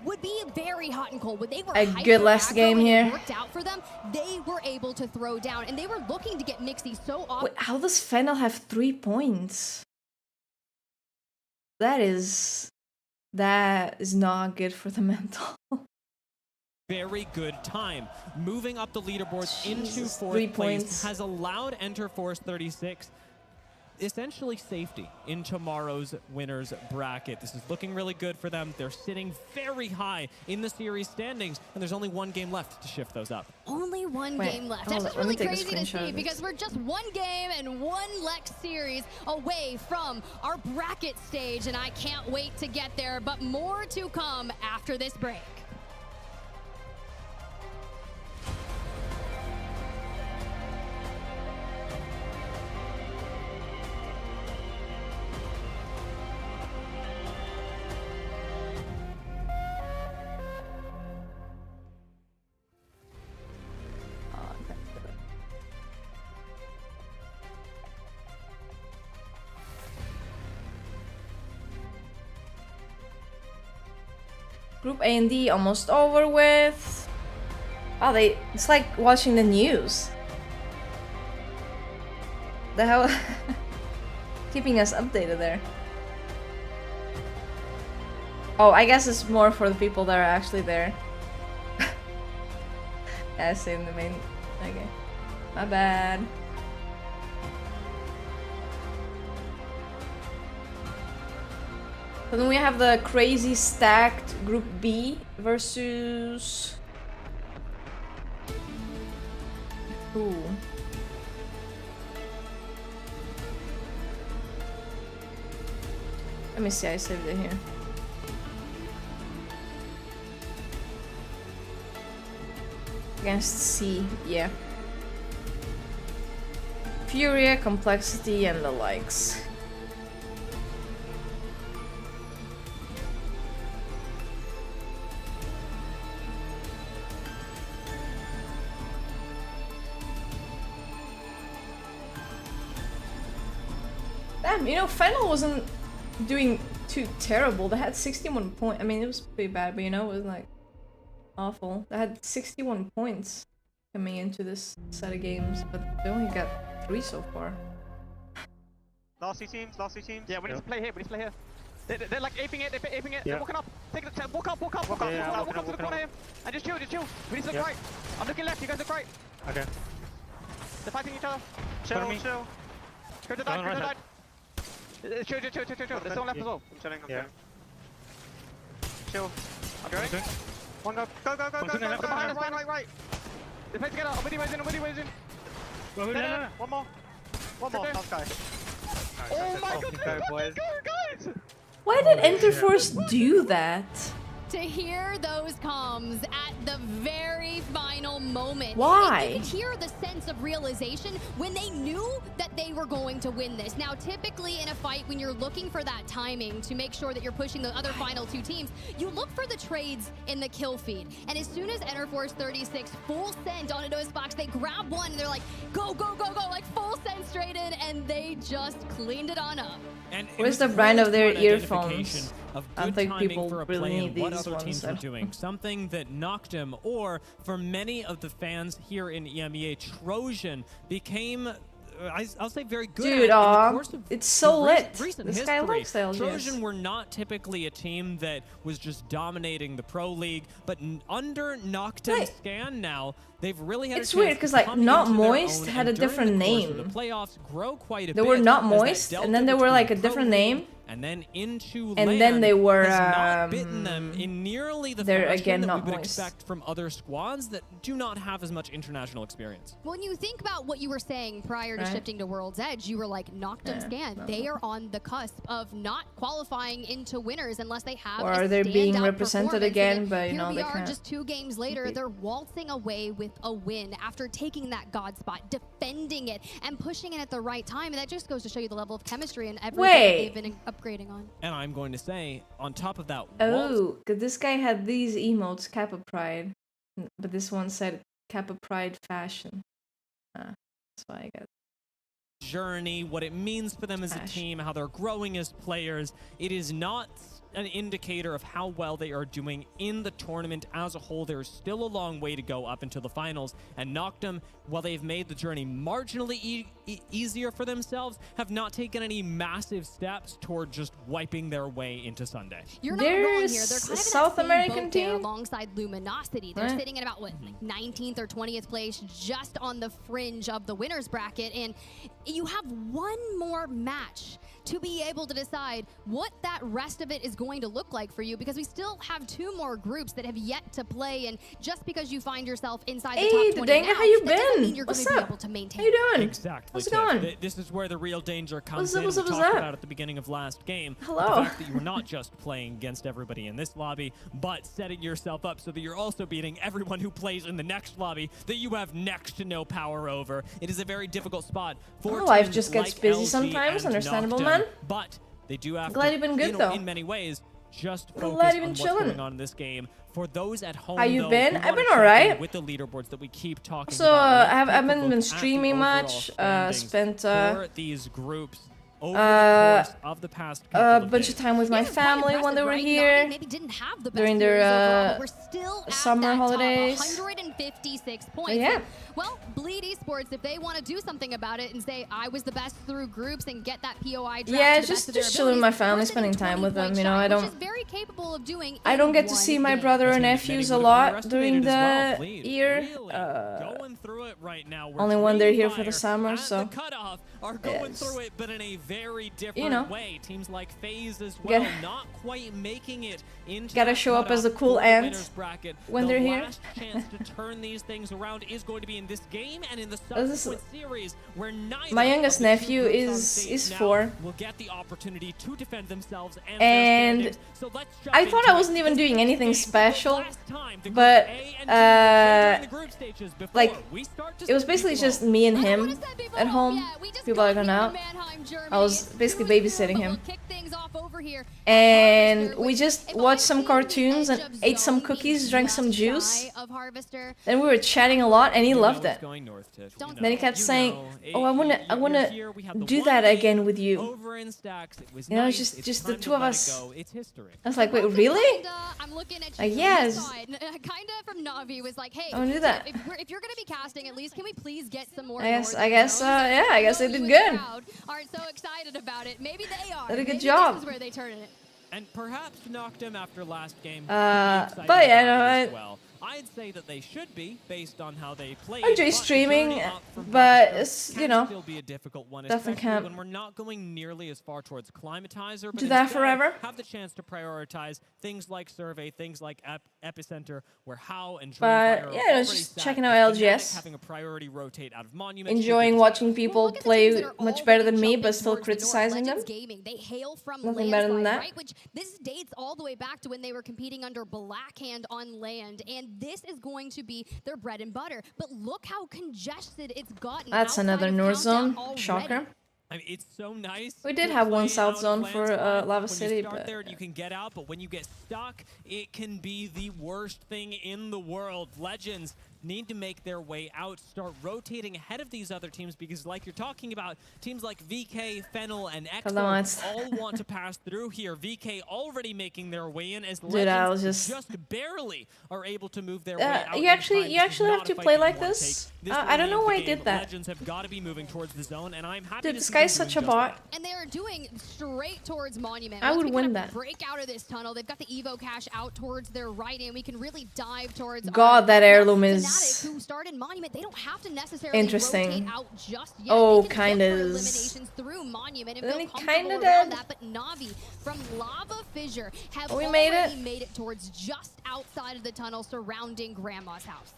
would be very hot and cold. When they were a hyper good last aggro game and here. it worked out for them, they were able to throw down, and they were looking to get Mixie so often. Wait, how does Fennel have 3 points? That is not good for the mental. Very good time. Moving up the leaderboards into Jesus, 4th 3 place points. has allowed Enterforce 36 essentially safety in tomorrow's winners bracket. This is looking really good for them. They're sitting very high in the series standings, and there's only one game left to shift those up. Only one Wait, game left. hold That's on, just let me really take a crazy to screenshot see of because we're just one game and one Lex series away from our bracket stage, and I can't wait to get there, but more to come after this break. Group A and D almost over with. Oh, it's like watching the news. The hell? Keeping us updated there. Oh, I guess it's more for the people that are actually there. Yeah, same the main. Okay. My bad. So then we have the crazy stacked Group B versus... Ooh. Let me see, I saved it here. Against C, yeah. Furia, Complexity, and the likes. Damn, you know, Fennel wasn't doing too terrible. They had 61 points. I mean, it was pretty bad, but you know, it was like awful. They had 61 points coming into this set of games, but they only got 3 so far. Last two teams. Yeah, we need to play here. They're like aping it. They're aping it. Yeah. They're walking up. Take the walk up. Walk up to the corner here. And just chill. We need to look right. I'm looking left. You guys look right. Okay. They're fighting each other. Chill. Go to dive. Chill. There's someone left as well. I'm chilling. Chill. I'm going. One go. Go. Behind us, right. They play together. I'm with you, ways in. No. One more. Last guy. Oh my god, let's go, guys! Why did Enterforce do that? To hear those comms at the very final moment. Why? You could hear the sense of realization when they knew that they were going to win this. Now, typically in a fight, when you're looking for that timing to make sure that you're pushing the other final 2 teams, you look for the trades in the kill feed. And as soon as Enterforce 36 full send on a nose box, they grab one and they're like, go, like full send straight in, and they just cleaned it on up. And Where's the brand of their earphones? Identification of I good think timing people for a really play need and what these other ones. teams were doing. Something that knocked him, or for many of the fans here in EMEA, Trojan became I'll say very good. Dude, it's so lit. Recent This guy history, likes LGS. Trojan were not typically a team that was just dominating the pro league, but under Noctum Scan now, they've really had. It's weird because like Not Moist had a different name. The playoffs grow quite a They bit. were Not as that Moist, delta and then they were like a between different pro name. And then into And LAN then they were, has not bitten them in nearly the they're fashion again that Not we would Moist. expect from other squads that do not have as much international experience. When you think about what you were saying prior to Right. shifting to World's Edge, you were like, Noctum Scan. They are on the cusp of not qualifying into winners unless they have Or a are they being standout represented performance. again, And but, you here know, we they are can't just 2 games later, compete. they're waltzing away with a win after taking that God spot, defending it, and pushing it at the right time. And that just goes to show you the level of chemistry and everything Wait. they've been upgrading on. And I'm going to say, on top of that, Oh, because this guy had these emotes, Kappa Pride, but this one said Kappa Pride fashion. That's why I got journey, what it means for them as a team, how they're growing as players, it is not an indicator of how well they are doing in the tournament as a whole. There's still a long way to go up until the finals, and Noctum, while they've made the journey marginally easier for themselves, have not taken any massive steps toward just wiping their way into Sunday. You're not wrong here. They're There's kind a of South in that same American boat there team? alongside Luminosity. They're Right. sitting at about what, like 19th or 20th place, just on the fringe of the winners bracket, and you have one more match to be able to decide what that rest of it is going to look like for you, because we still have 2 more groups that have yet to play, and just because you find yourself inside the Hey, top 20 Danga, now, how you that doesn't been? mean you're What's going to up? be able to maintain. How you doing? Exactly. How's it Tiff. going? This is where the real danger comes What's up, in. what's up, We what's talked up? about at the beginning of last game. Hello. The fact that you were not just playing against everybody in this lobby, but setting yourself up so that you're also beating everyone who plays in the next lobby that you have next to no power over. It is a very difficult spot for Life teams just gets like busy LG sometimes, and understandable, Noctum, man. But they do have Glad to, you've been good, you know, though. in many ways, just I'm focus glad on you've been what's chilling. going on in this game. For those at home, How you though, been? who I've wanna been check in alright. with the leaderboards that we keep talking So about. I let's take a haven't look been at the streaming overall much. standings Spent for these groups over the course of the past couple a of bunch days. of time with my family when they were right? here Maybe didn't have the best during series overall, their but we're still at summer that holidays. top 156 points. Yeah. And, well, Bleed Esports, if they want to do something about it and say I was the best through groups and get that POI draft Yeah, to the just best of their chilling with my abilities, family, we're sitting spending time with 20 them. points You know, shy, I which don't. is very capable of doing I don't in get to one see my game. brother and nephews a lot during the Bleed. year. Going through it right now. We're Only when they're here for Fire the summer, and so. the cutoff are going through it, but in a very different You know. way. Teams like FaZe as well, Gotta- not quite making it into Gotta that show up as cutoff a cool for the ant winners bracket. when The they're here. last chance to turn these things around is going to be in this game and in the This is- subsequent series, where neither My youngest of the two nephew groups on is stage now 4. will get the opportunity to defend themselves and, And their standings. So let's jump I thought into I wasn't it. even This doing is anything the special, last time the but Group A and G played during the group stages before like we start to it was see basically people just me and him at home. People are gone out. I was basically babysitting him, and we just watched some cartoons and ate some cookies, drank some juice. Then we were chatting a lot, and he loved it. Then he kept saying, "Oh, I wanna do that again with you." over in stacks. It was You know, nice. it's It's just the time two to of let it us. go. It's history. I was like, "Wait, really?" I'm looking at you Like, from yes. the side. Kinda from Navi was like, hey, I wanna do that. If you're gonna be casting, at least can we please get some more? I guess, Nords, you know? yeah, I guess they You did and good. the crowd aren't so excited about it. Maybe they are. Did a good Maybe job. This is where they turn it. And perhaps knocked him after last game. But yeah, no, as well. I'd say that they should be based on how they played. I enjoy but streaming, journey up from but Mexico it's, you can know, still be a difficult one, definitely especially can't when we're not going nearly as far towards Climatizer. But do that instead forever. Have the chance to prioritize things like Survey, things like Epicenter, where How and But Dreamfire yeah, are I was already just set, checking with out Fnatic LGS. having a priority rotate out of Monument. Enjoying watching people play much better than me, but still criticizing them. Gaming. They hail from Nothing better than landslide, that. right? Which this dates all the way back to when they were competing under Blackhand on land, and this is going to be their bread and butter. But look how congested it's gotten. That's outside another of North Countdown zone. already. Shocker. I mean, it's so nice. We did to have one play South out of zone for landslide. Lava When City, you start but there, you can get out, but when you get stuck, it can be the worst thing in the world. Legends need to make their way out, start rotating ahead of these other teams, because like you're talking about, teams like VK, Fennel, and EXO all want to pass through here. VK already making their way in, as Legends just barely are able to move their way out. You actually have to play like this? I don't know why I did that. Legends have got to be moving towards the zone, and I'm happy Dude, to this see guy's them such doing a just bot. that. And they are doing straight towards Monument. I Once would we win kind that. of break out of this tunnel, they've got the Evo cache out towards their right, and we can really dive towards God, that heirloom Fnatic, is who started Monument. They don't have to necessarily interesting. rotate out just yet. Oh, They can kind look of for is. eliminations through Monument and Isn't feel he comfortable kinda around dead? that. But Na'Vi from Lava Fissure have We made already it. made it towards just outside of the tunnel surrounding Grandma's house.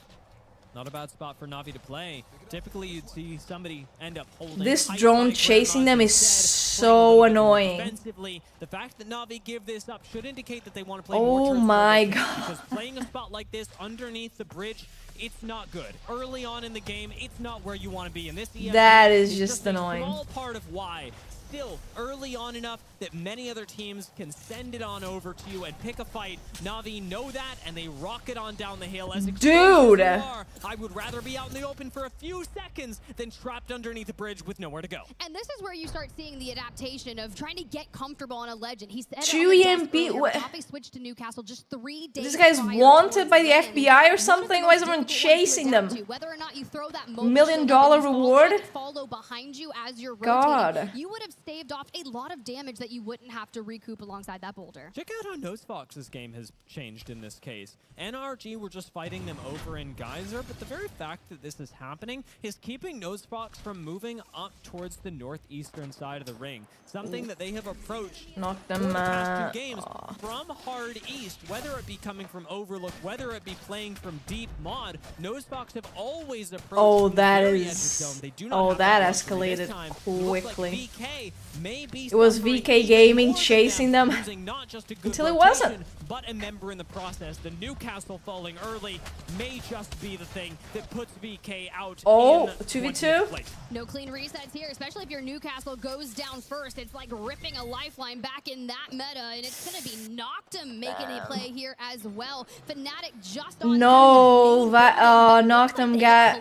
Not a bad spot for Na'Vi to play. Typically, you'd see somebody end up holding. This height drone like chasing Grandma's them is instead, playing a so little bit more annoying. defensively. The fact that Na'Vi give this up should indicate that they want to play Oh more my turns, God. because playing a spot like this underneath the bridge, it's not good. Early on in the game, it's not where you want to be. And this EMP That is just just a annoying. small part of why. Still early on enough that many other teams can send it on over to you and pick a fight. Na'Vi know that, and they rocket on down the hill. As Dude! as you are, I would rather be out in the open for a few seconds than trapped underneath a bridge with nowhere to go. And this is where you start seeing the adaptation of trying to get comfortable on a Legend. He said 2 EMP. Poppy switched to Newcastle just 3 days. This guy's wanted by the FBI or something? Why is everyone chasing them? Whether or not you throw that $1 million reward? Follow behind you as you're God. rotating. You would have staved off a lot of damage that you wouldn't have to recoup alongside that boulder. Check out how NoseFox's game has changed in this case. NRG were just fighting them over in Geyser, but the very fact that this is happening is keeping NoseFox from moving up towards the northeastern side of the ring. Something that they have approached Knock for them the past 2 games from hard east, whether it be coming from Overlook, whether it be playing from deep mod. NoseFox have always approached Oh, from the that very edge of is. zone. They do not Oh, have that luxury this escalated time. It looks like quickly. VK may be It was suffering VK even Gaming more than chasing them losing not just a good until it rotation, wasn't. but a member in the process. The Newcastle falling early may just be the thing that puts VK out. Oh, in 2v2? 20th place. No clean resets here, especially if your Newcastle goes down first. It's like ripping a lifeline back in that meta, and it's going to be Noctum making a play here as well. Fnatic just on No, that Noctum got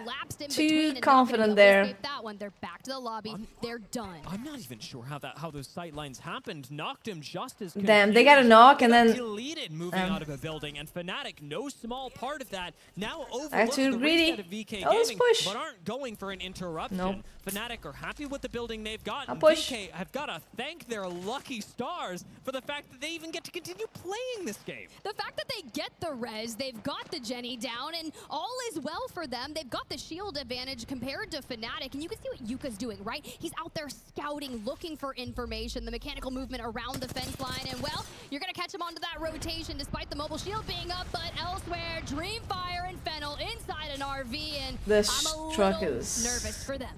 too confident there. that one. They're back to the lobby. They're done. I'm not even sure how those sight lines happened. Knocked him just as Damn, they got a knock and then deleted moving out of a building, and Fnatic, no small part of that, now overlooks That's too the greedy. reset of VK Oh, let's Gaming, push. but aren't going for an interruption. Nope. Fnatic are happy with the building they've got. I'll and push. VK have got to thank their lucky stars for the fact that they even get to continue playing this game. The fact that they get the res, they've got the Jenny down, and all is well for them. They've got the shield advantage compared to Fnatic, and you can see what Yuka's doing, right? He's out there scouting, looking for information, the mechanical movement around the fence line, and well, you're going to catch him onto that rotation despite the mobile shield being up, but elsewhere, Dreamfire and Fennel inside an RV, and This I'm a truck little is- nervous for them.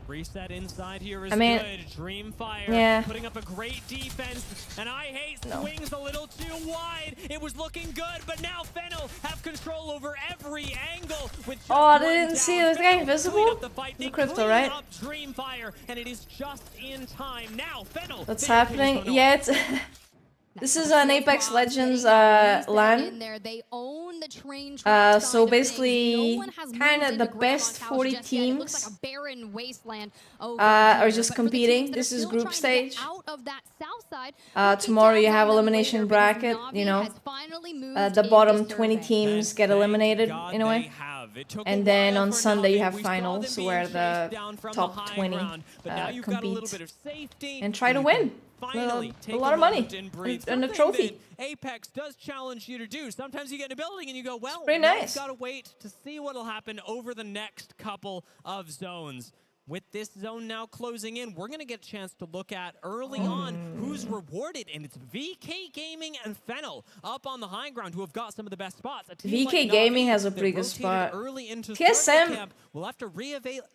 Reset inside here is I mean, good. Dreamfire yeah. putting up a great defense. And I hate swings a little too wide. It was looking good, but now Fennel have control over every angle. With just Oh, I one didn't see down. this guy Fennel invisible? clean up the fight. The They crypto, clean right? up Dreamfire, and it is just in time. Now Fennel. What's they are happening? facing Yeah, it's this is an Apex Legends LAN. They own the train So basically, kind of the best 40 It looks teams like a barren wasteland over are here. just But for the competing. teams that This are is still group trying to get stage. out of that south side, Tomorrow you have elimination bracket, you know. The bottom 20 teams get eliminated in a way. And then on Sunday you have finals where the top 20 compete and try to win. Finally, A lot of money and a trophy. that Apex does challenge you to do. Sometimes you get in a building and you go, well, pretty now nice. I've got to wait to see what'll happen over the next couple of zones. With this zone now closing in, we're going to get a chance to look at early on who's rewarded, and it's VK Gaming and Fennel up on the high ground who have got some of the best spots. A team VK like Gaming Na'Vi has a that pretty good rotated spot. early into TSM camp will have to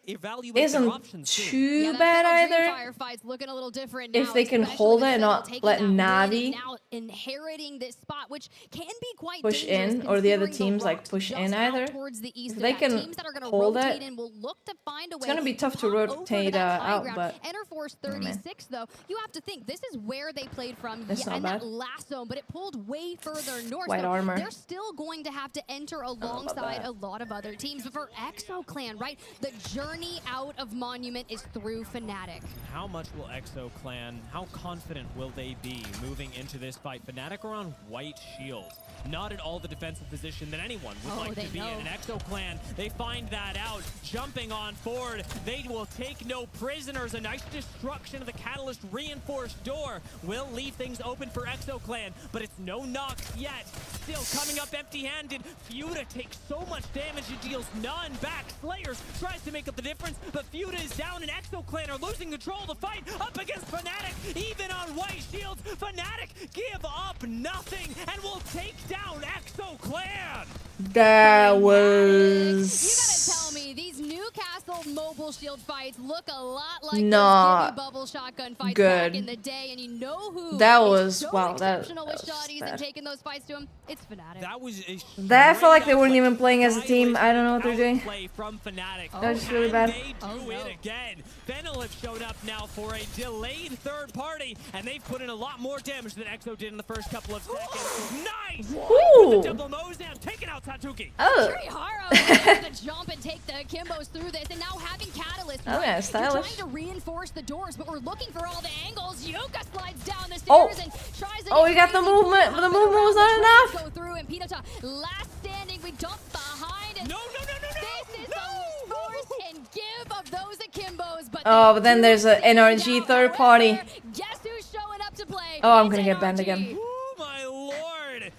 evaluate their isn't options soon. too bad either. Firefight's looking a little different If now, they can especially hold with it and Fennel not taking let that win and Na'Vi now inheriting this spot, which can be quite push dangerous in, or the other considering teams like rocks push just in out either. towards the east If of they that. can Teams that are gonna hold rotate it, in will look to find a it's way gonna be tough to rotate out, but Enter Force 36, though, you have to think this is where they played from That's not in bad. that last zone, but it pulled way further north. White so armor. They're still going to have to enter alongside a lot of other teams. But for Exo Clan, right, the journey out of Monument is through Fnatic. How much will Exo Clan, how confident will they be moving into this fight? Fnatic are on white shield. Not at all the defensive position that anyone would like to be in. An Exo Clan, they find that out. Jumping on forward, they will take no prisoners. A nice destruction of the Catalyst reinforced door will leave things open for Exo Clan, but it's no knocks yet. Still coming up empty-handed. Fuda takes so much damage, it deals none back. Slayers tries to make up the difference, but Fuda is down and Exo Clan are losing control of the fight up against Fnatic. Even on white shields, Fnatic give up nothing and will take down Exo Clan. That You was gotta tell me, these Newcastle mobile shield fights look a lot like not those bubble shotgun fights good. back in the day, and you know who That is was- so wow, that exceptional with was shotties and bad. taking those fights to him. It's Fnatic. That was a that I felt like they weren't even playing as a team. I don't know what they're doing. play from Fnatic. That was really bad. They do it again. Fennel have shown up now for a delayed third party, and they've put in a lot more damage than Exo did in the first couple of seconds. Nice! Ooh. With the double Mozam, taking out Satuki. Oh. Haro has to jump and take the Kimbos through this, and now having Catalyst, Oh, yeah, you're stylish. trying to reinforce the doors, but we're looking for all the angles. Yuka slides down the Oh. stairs and tries to Oh, get we got the crazy. movement, but the movement was not enough. Go through, and Pinata last standing. We dump behind, and this is the force and give of those Akimbos. But Oh, but then there's an NRG third party. guess who's showing up to play? Oh, I'm It's gonna get NRG. banned again. Oh my lord!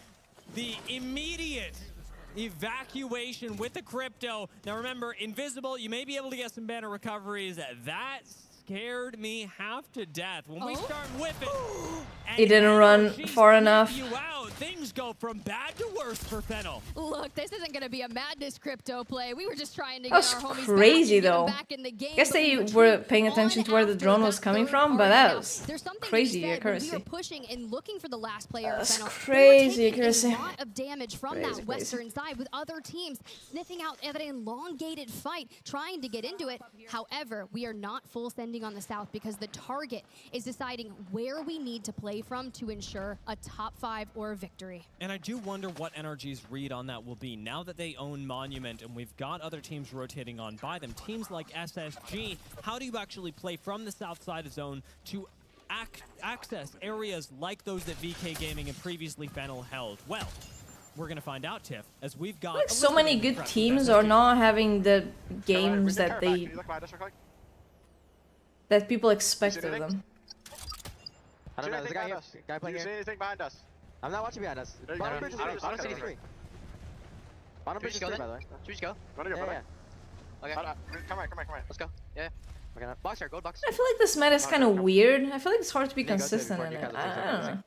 The immediate evacuation with the crypto. Now remember, invisible, you may be able to get some banner recoveries. That scared me half to death. When we start whipping, He didn't run far enough. you out, things go from bad to worse for Fennel. Look, this isn't going to be a madness crypto play. We were just trying to That get was our homies crazy back, though. back in the game. Guess they were paying attention to where the drone was coming from, but that was crazy We accuracy. were pushing and looking for the last player. That's Fennel. crazy We were taking accuracy. a lot of damage from Crazy, that western side with other teams sniffing out an elongated fight, trying to get into it. However, we are not full sending on the south because the target is deciding where we need to play from to ensure a top 5 or a victory. And I do wonder what NRG's read on that will be. Now that they own Monument and we've got other teams rotating on by them, teams like SSG, how do you actually play from the south side of zone to access areas like those that VK Gaming and previously Fennel held? Well, we're going to find out, Tiff, as we've got Like so many good teams are not having the games that they that people expect of them. I don't know, there's a guy here. Guy playing here. Do you see anything behind us? I'm not watching behind us. There you Bottom go. bridge is I free. don't see anything. Bottom bridge is free, by the way. Should we just go? Wanna go, brother? Okay. Come here. Let's go. Yeah. Okay, now. Box here, gold box. I feel like this meta is kind of weird. I feel like it's hard to be consistent in it. I don't know.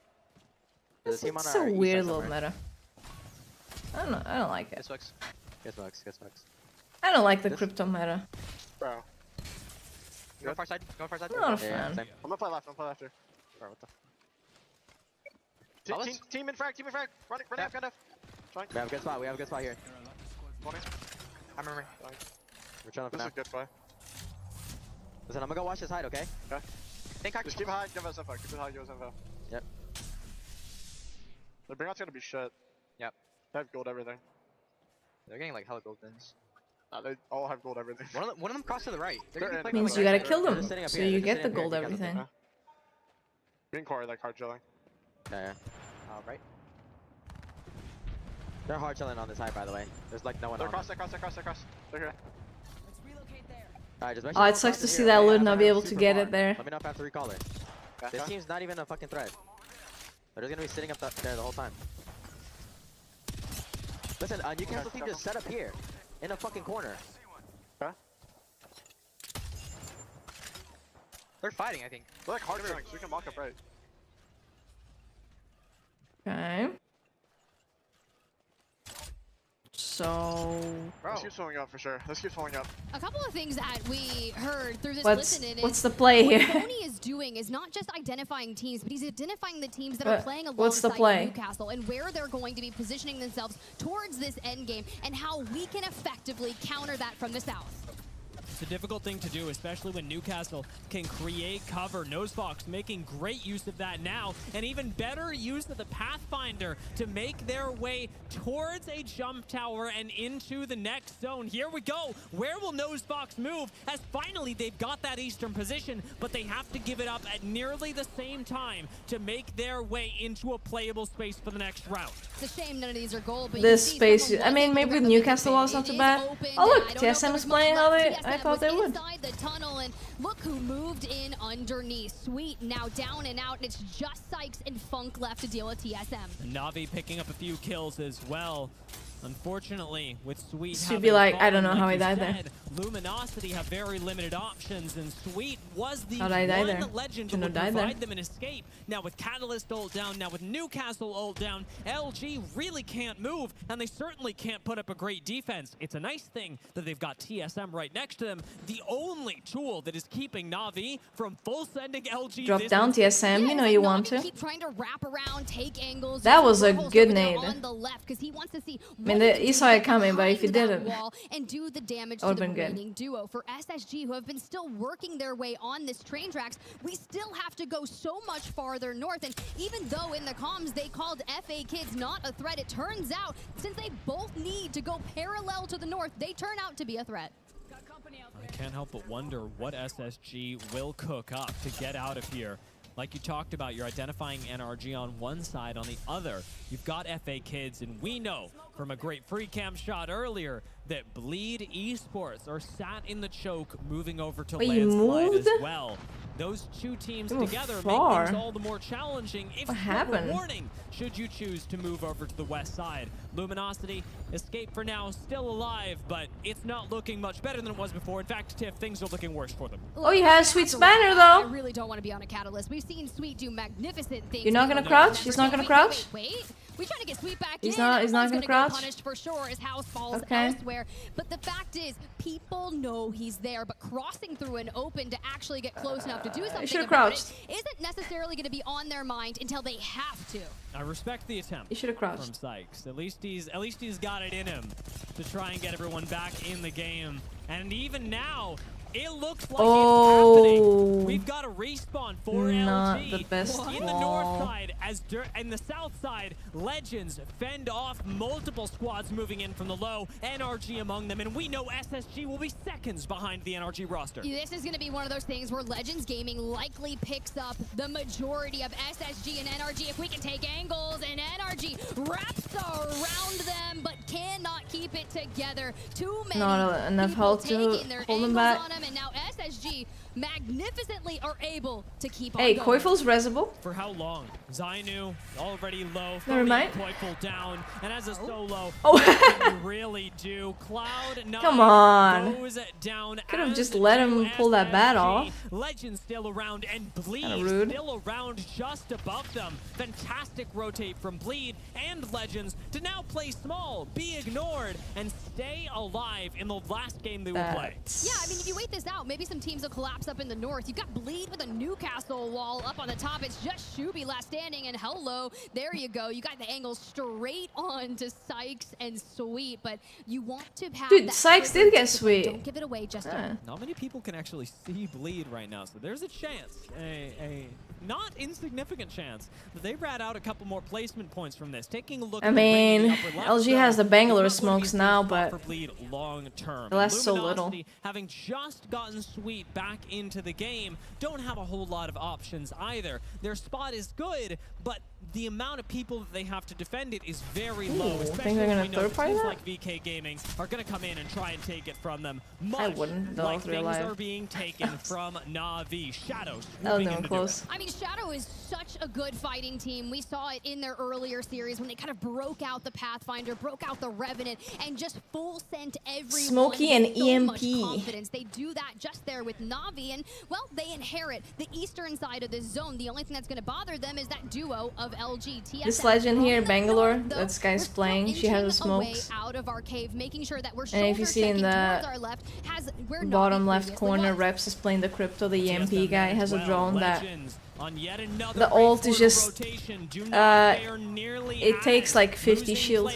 There's a team on It's our a east weird side little somewhere. meta. I don't know. I don't like it. Guess box. Guess box, guess box. I don't like the crypto meta. Bro. Go far side. Go far side. I'm not a fan. I'm gonna play left. Here. Bro, what the? Team in frag. Run out, kind of. We have a good spot, we have a good spot here. I remember. We're trying to This is FNAF. good play. Listen, I'm gonna go watch this hide, okay? Think I Just keep high, give us info. Keep it high, give us info. Yep. The bring out's gonna be shit. Yep. They have gold everything. They're getting like hella gold thins. They all have gold everything. One of them crossed to the right. They're gonna be Means playing you like gotta kill them, sitting up so here, you they're get the sitting up gold here, because of everything. Green core like hard chilling. Yeah. right. They're hard chilling on this hide, by the way. There's like no one They're on across. them. They're here. Alright, just make Oh, sure it no sucks one to crosses see here, that okay? loot I'm not gonna be go able to super get far. it there. Let me know if I have to recall it. This team's not even a fucking threat. They're just gonna be sitting up there the whole time. Listen, Newcastle team just set up here. In a fucking corner. They're fighting, I think. They're like hard chilling, so we can walk up right. Okay. So. Let's keep swelling up for sure. A couple of things that we heard through this What's listen-in what's is the play what here? Tony is doing is not just identifying teams, but he's identifying the teams that are What- playing what's the alongside play? Newcastle and where they're going to be positioning themselves towards this end game and how we can effectively counter that from the south. It's a difficult thing to do, especially when Newcastle can create cover. Nosefox making great use of that now, and even better use of the Pathfinder to make their way towards a jump tower and into the next zone. Here we go. Where will Nosefox move? As finally they've got that eastern position, but they have to give it up at nearly the same time to make their way into a playable space for the next round. It's a shame none of these are gold, but This space, I mean, maybe with Newcastle was not too bad. Oh look, TSM is playing how I thought they would. Inside the tunnel, and look who moved in underneath. Sweet now down and out, and it's just Sykes and Funk left to deal with TSM. Na'Vi picking up a few kills as well. Unfortunately, with Sweet She'd be like, I don't know how I he died there. Luminosity have very limited options, and Sweet was the How'd I die one there? legend that Shouldn't would have died there. provide them an escape. Now with Catalyst ult down, now with Newcastle ult down, LG really can't move, and they certainly can't put up a great defense. It's a nice thing that they've got TSM right next to them, the only tool that is keeping Na'Vi from full sending LG. Drop down TSM, you know you want to. Keep trying to wrap around, take angles. That was a good nade. On the left, because he wants to see I mean, he saw it coming, but if he didn't, and do the damage that to would've the been good. remaining duo. For SSG, who have been still working their way on this train tracks, we still have to go so much farther north. And even though in the comms they called FA Kids not a threat, it turns out since they both need to go parallel to the north, they turn out to be a threat. I can't help but wonder what SSG will cook up to get out of here. Like you talked about, you're identifying NRG on one side, on the other, you've got FA Kids, and we know from a great free cam shot earlier that Bleed Esports are sat in the choke, moving over to Wait, you Landslide moved? as well. Those two teams They were together far. make things all the more challenging. If What happened? warning, should you choose to move over to the west side. Luminosity, escape for now, still alive, but it's not looking much better than it was before. In fact, Tiff, things are looking worse for them. Oh, you had a Sweet Spanner I though. really don't want to be on a Catalyst. We've seen Sweet do magnificent things. You're not gonna Wait, crouch? He's not gonna crouch? Wait. We trying to get Sweet back He's in. not Everyone's gonna go crouch? punished for sure as House falls Okay. elsewhere. But the fact is, people know he's there, but crossing through an open to actually get close enough to do something should've about crouched. it isn't necessarily going to be on their mind until they have to. I respect the attempt. He should have crouched. From Sykes. At least he's got it in him to try and get everyone back in the game. And even now, it looks like it's happening. We've got a respawn for Not LG the best in the wall. north side, and the south side, Legends fend off multiple squads moving in from the low, NRG among them, and we know SSG will be seconds behind the NRG roster. This is going to be one of those things where Legends Gaming likely picks up the majority of SSG and NRG if we can take angles, and NRG wraps around them but cannot keep it together. Too many Not enough people health to taking their hold them angles back. on him, and now SSG magnificently are able to keep on Hey, going. Koifel's resable. For how long? Zainu already low. Never mind. Koifel down, and as a solo, Oh. what can you really do? Cloud9 Come on. goes down. Could have as just let him do pull that bat SSG. off. Legend still around, and Bleed Kinda rude. still around just above them. Fantastic rotate from Bleed and Legends to now play small, be ignored, and stay alive in the last game they would play. Yeah, I mean, if you wait this out, maybe some teams will collapse up in the north. You've got Bleed with a Newcastle wall up on the top. It's just Shuby last standing, and hello, there you go. You got the angle straight on to Sykes and Sweet, but you want to have Dude, that Sykes trigger did get discipline. Sweet. Don't give it away just Yeah. yet. Not many people can actually see Bleed right now, so there's a chance, a not insignificant chance, that they rat out a couple more placement points from this. Taking a look I at the ring in mean, the upper left LG zone, has the it's Bangalore not going to be smokes a now, spot but for Bleed long term. it lasts so little. Luminosity, having just gotten Sweet back into the game, don't have a whole lot of options either. Their spot is good, but the amount of people that they have to defend it is very low. Ooh, Especially think they're when gonna we know third that party teams that? like VK Gaming are going to come in and try and take it from them. I Much wouldn't. They're all like three things alive. are being taken from Na'Vi. Shadow That was swooping no in to close. do it. I mean, Shadow is such a good fighting team. We saw it in their earlier series when they kind of broke out the Pathfinder, broke out the Revenant, and just full sent everyone Smokey with and so EMP. much confidence. They do that just there with Na'Vi, and, well, they inherit the eastern side of the zone. The only thing that's going to bother them is that duo of LG, TSM. This legend here, From the Bangalore, north, though, this guy's playing. She has the inching away smokes. out of our cave, making sure that we're And if you see in shoulder checking the towards our left, we're bottom Na'Vi left previously corner, was. Reps is playing the crypto. The EMP TSM guy has a as well. drone that Legends on yet another The ult is just it takes like 50 shield.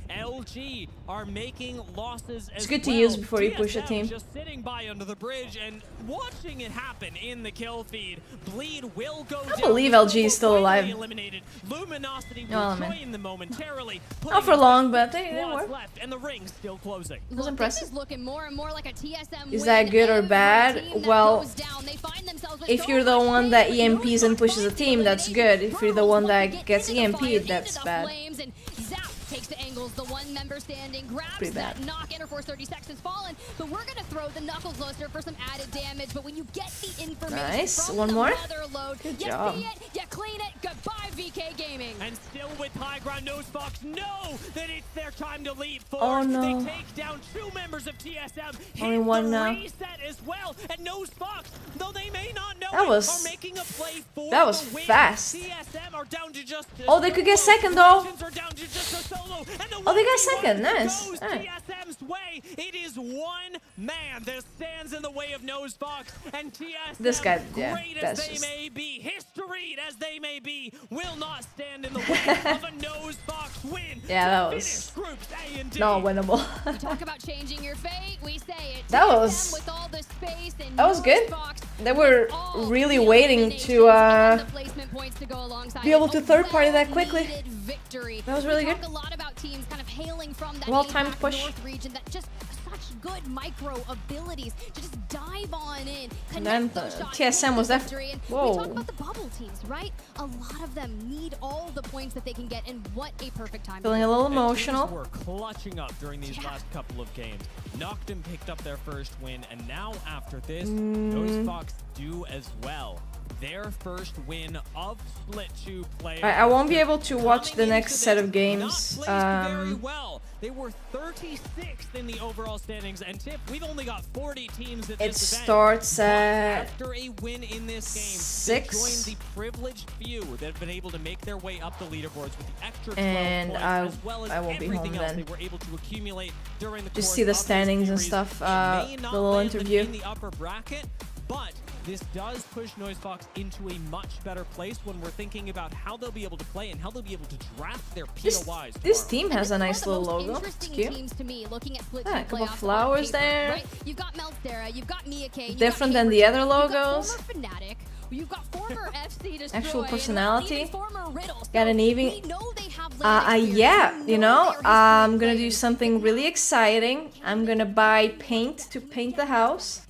LG are making losses as It's good to well. use before you push a TSM team. just sitting by under the bridge and watching it happen in the kill feed. Bleed will go I believe LG is still alive. eliminated. Luminosity Oh, will man. join them momentarily. Not for long, but they work. Left and the ring's still closing. It was impressive. This is looking more and more like a TSM Is win. that good or Every bad? team that Well, goes down, they find themselves with if so you're the much one space, that but EMPs and pushes a team, that's good. If you're the one that gets EMP'd, that's bad. flames and Zap takes the angles, the one member standing, grabs Pretty that bad. knock, Interforce 36 has fallen, but we're gonna throw the knuckle cluster for some added damage, but when you get the information Nice. from One the more. mother load, Good you job. see it, you clean it, goodbye VK Gaming. And still with high ground, Nosefox know that it's their time to leap Oh, forward. no. They take down 2 members of TSM, Only hit one the now. reset as well, and Nosefox, though they may not know That it, was- are making a play for that was the win. fast. TSM are down to just Oh, they could get second though. are down to just a solo, and the Oh, they got 1v1 second. Nice. goes Alright. TSM's way. It is one man that stands in the way of Nosefox, and TSM, This guy, yeah, great as that's they just- may be, historied as they may be, will not stand in the way of a Nosefox win. Yeah, that to was finish Groups A and D. not winnable. We talk about changing your fate, we say it. That TSM was- with all the space and That was good. Nosefox They were really waiting to the placement points to go alongside be able it. to A third party that quickly. well-needed victory. That was really we good. talk a lot about teams kind of hailing from that Well-timed APAC push. North region that just such good micro abilities to just dive on in, And then connect those shots, TSM get was the def- victory. And Whoa. we talk about the bubble teams, right? A lot of them need all the points that they can get, and what a perfect time. Feeling a little And teams emotional. were clutching up during these last couple of games. Noctum picked up their first win, and now after this, Nosefox do as well. Their first win of Split 2 play. I won't be able to watch the next set of games. Very well. They were 36th in the overall standings, and Tip, we've only got 40 teams at It this event. starts But at after a win in this game, 6. they join the privileged few that have been able to make their way up the leaderboards with the extra 12 And points, I- as well as I won't be everything home else then. they were able to accumulate during the Just course see the of this standings and series. stuff, It may the not little land them interview. in the upper bracket, but this does push Nosefox into a much better place when we're thinking about how they'll be able to play and how they'll be able to draft their POIs. This tomorrow. team has a nice little logo. It's Interesting cute. teams to me, looking at Split Ah, a 2 couple playoffs on flowers paper, there. Right? You've got Melstera, you've got Mia K, you've Different got than the other You've got logos. former Fnatic, you've got former FC Destroy, Actual and personality. even former Riddle. Got an So even. we know they have limited experience. Yeah, We you know know, their history I'm gonna do players. something really exciting. I'm gonna buy paint to paint the house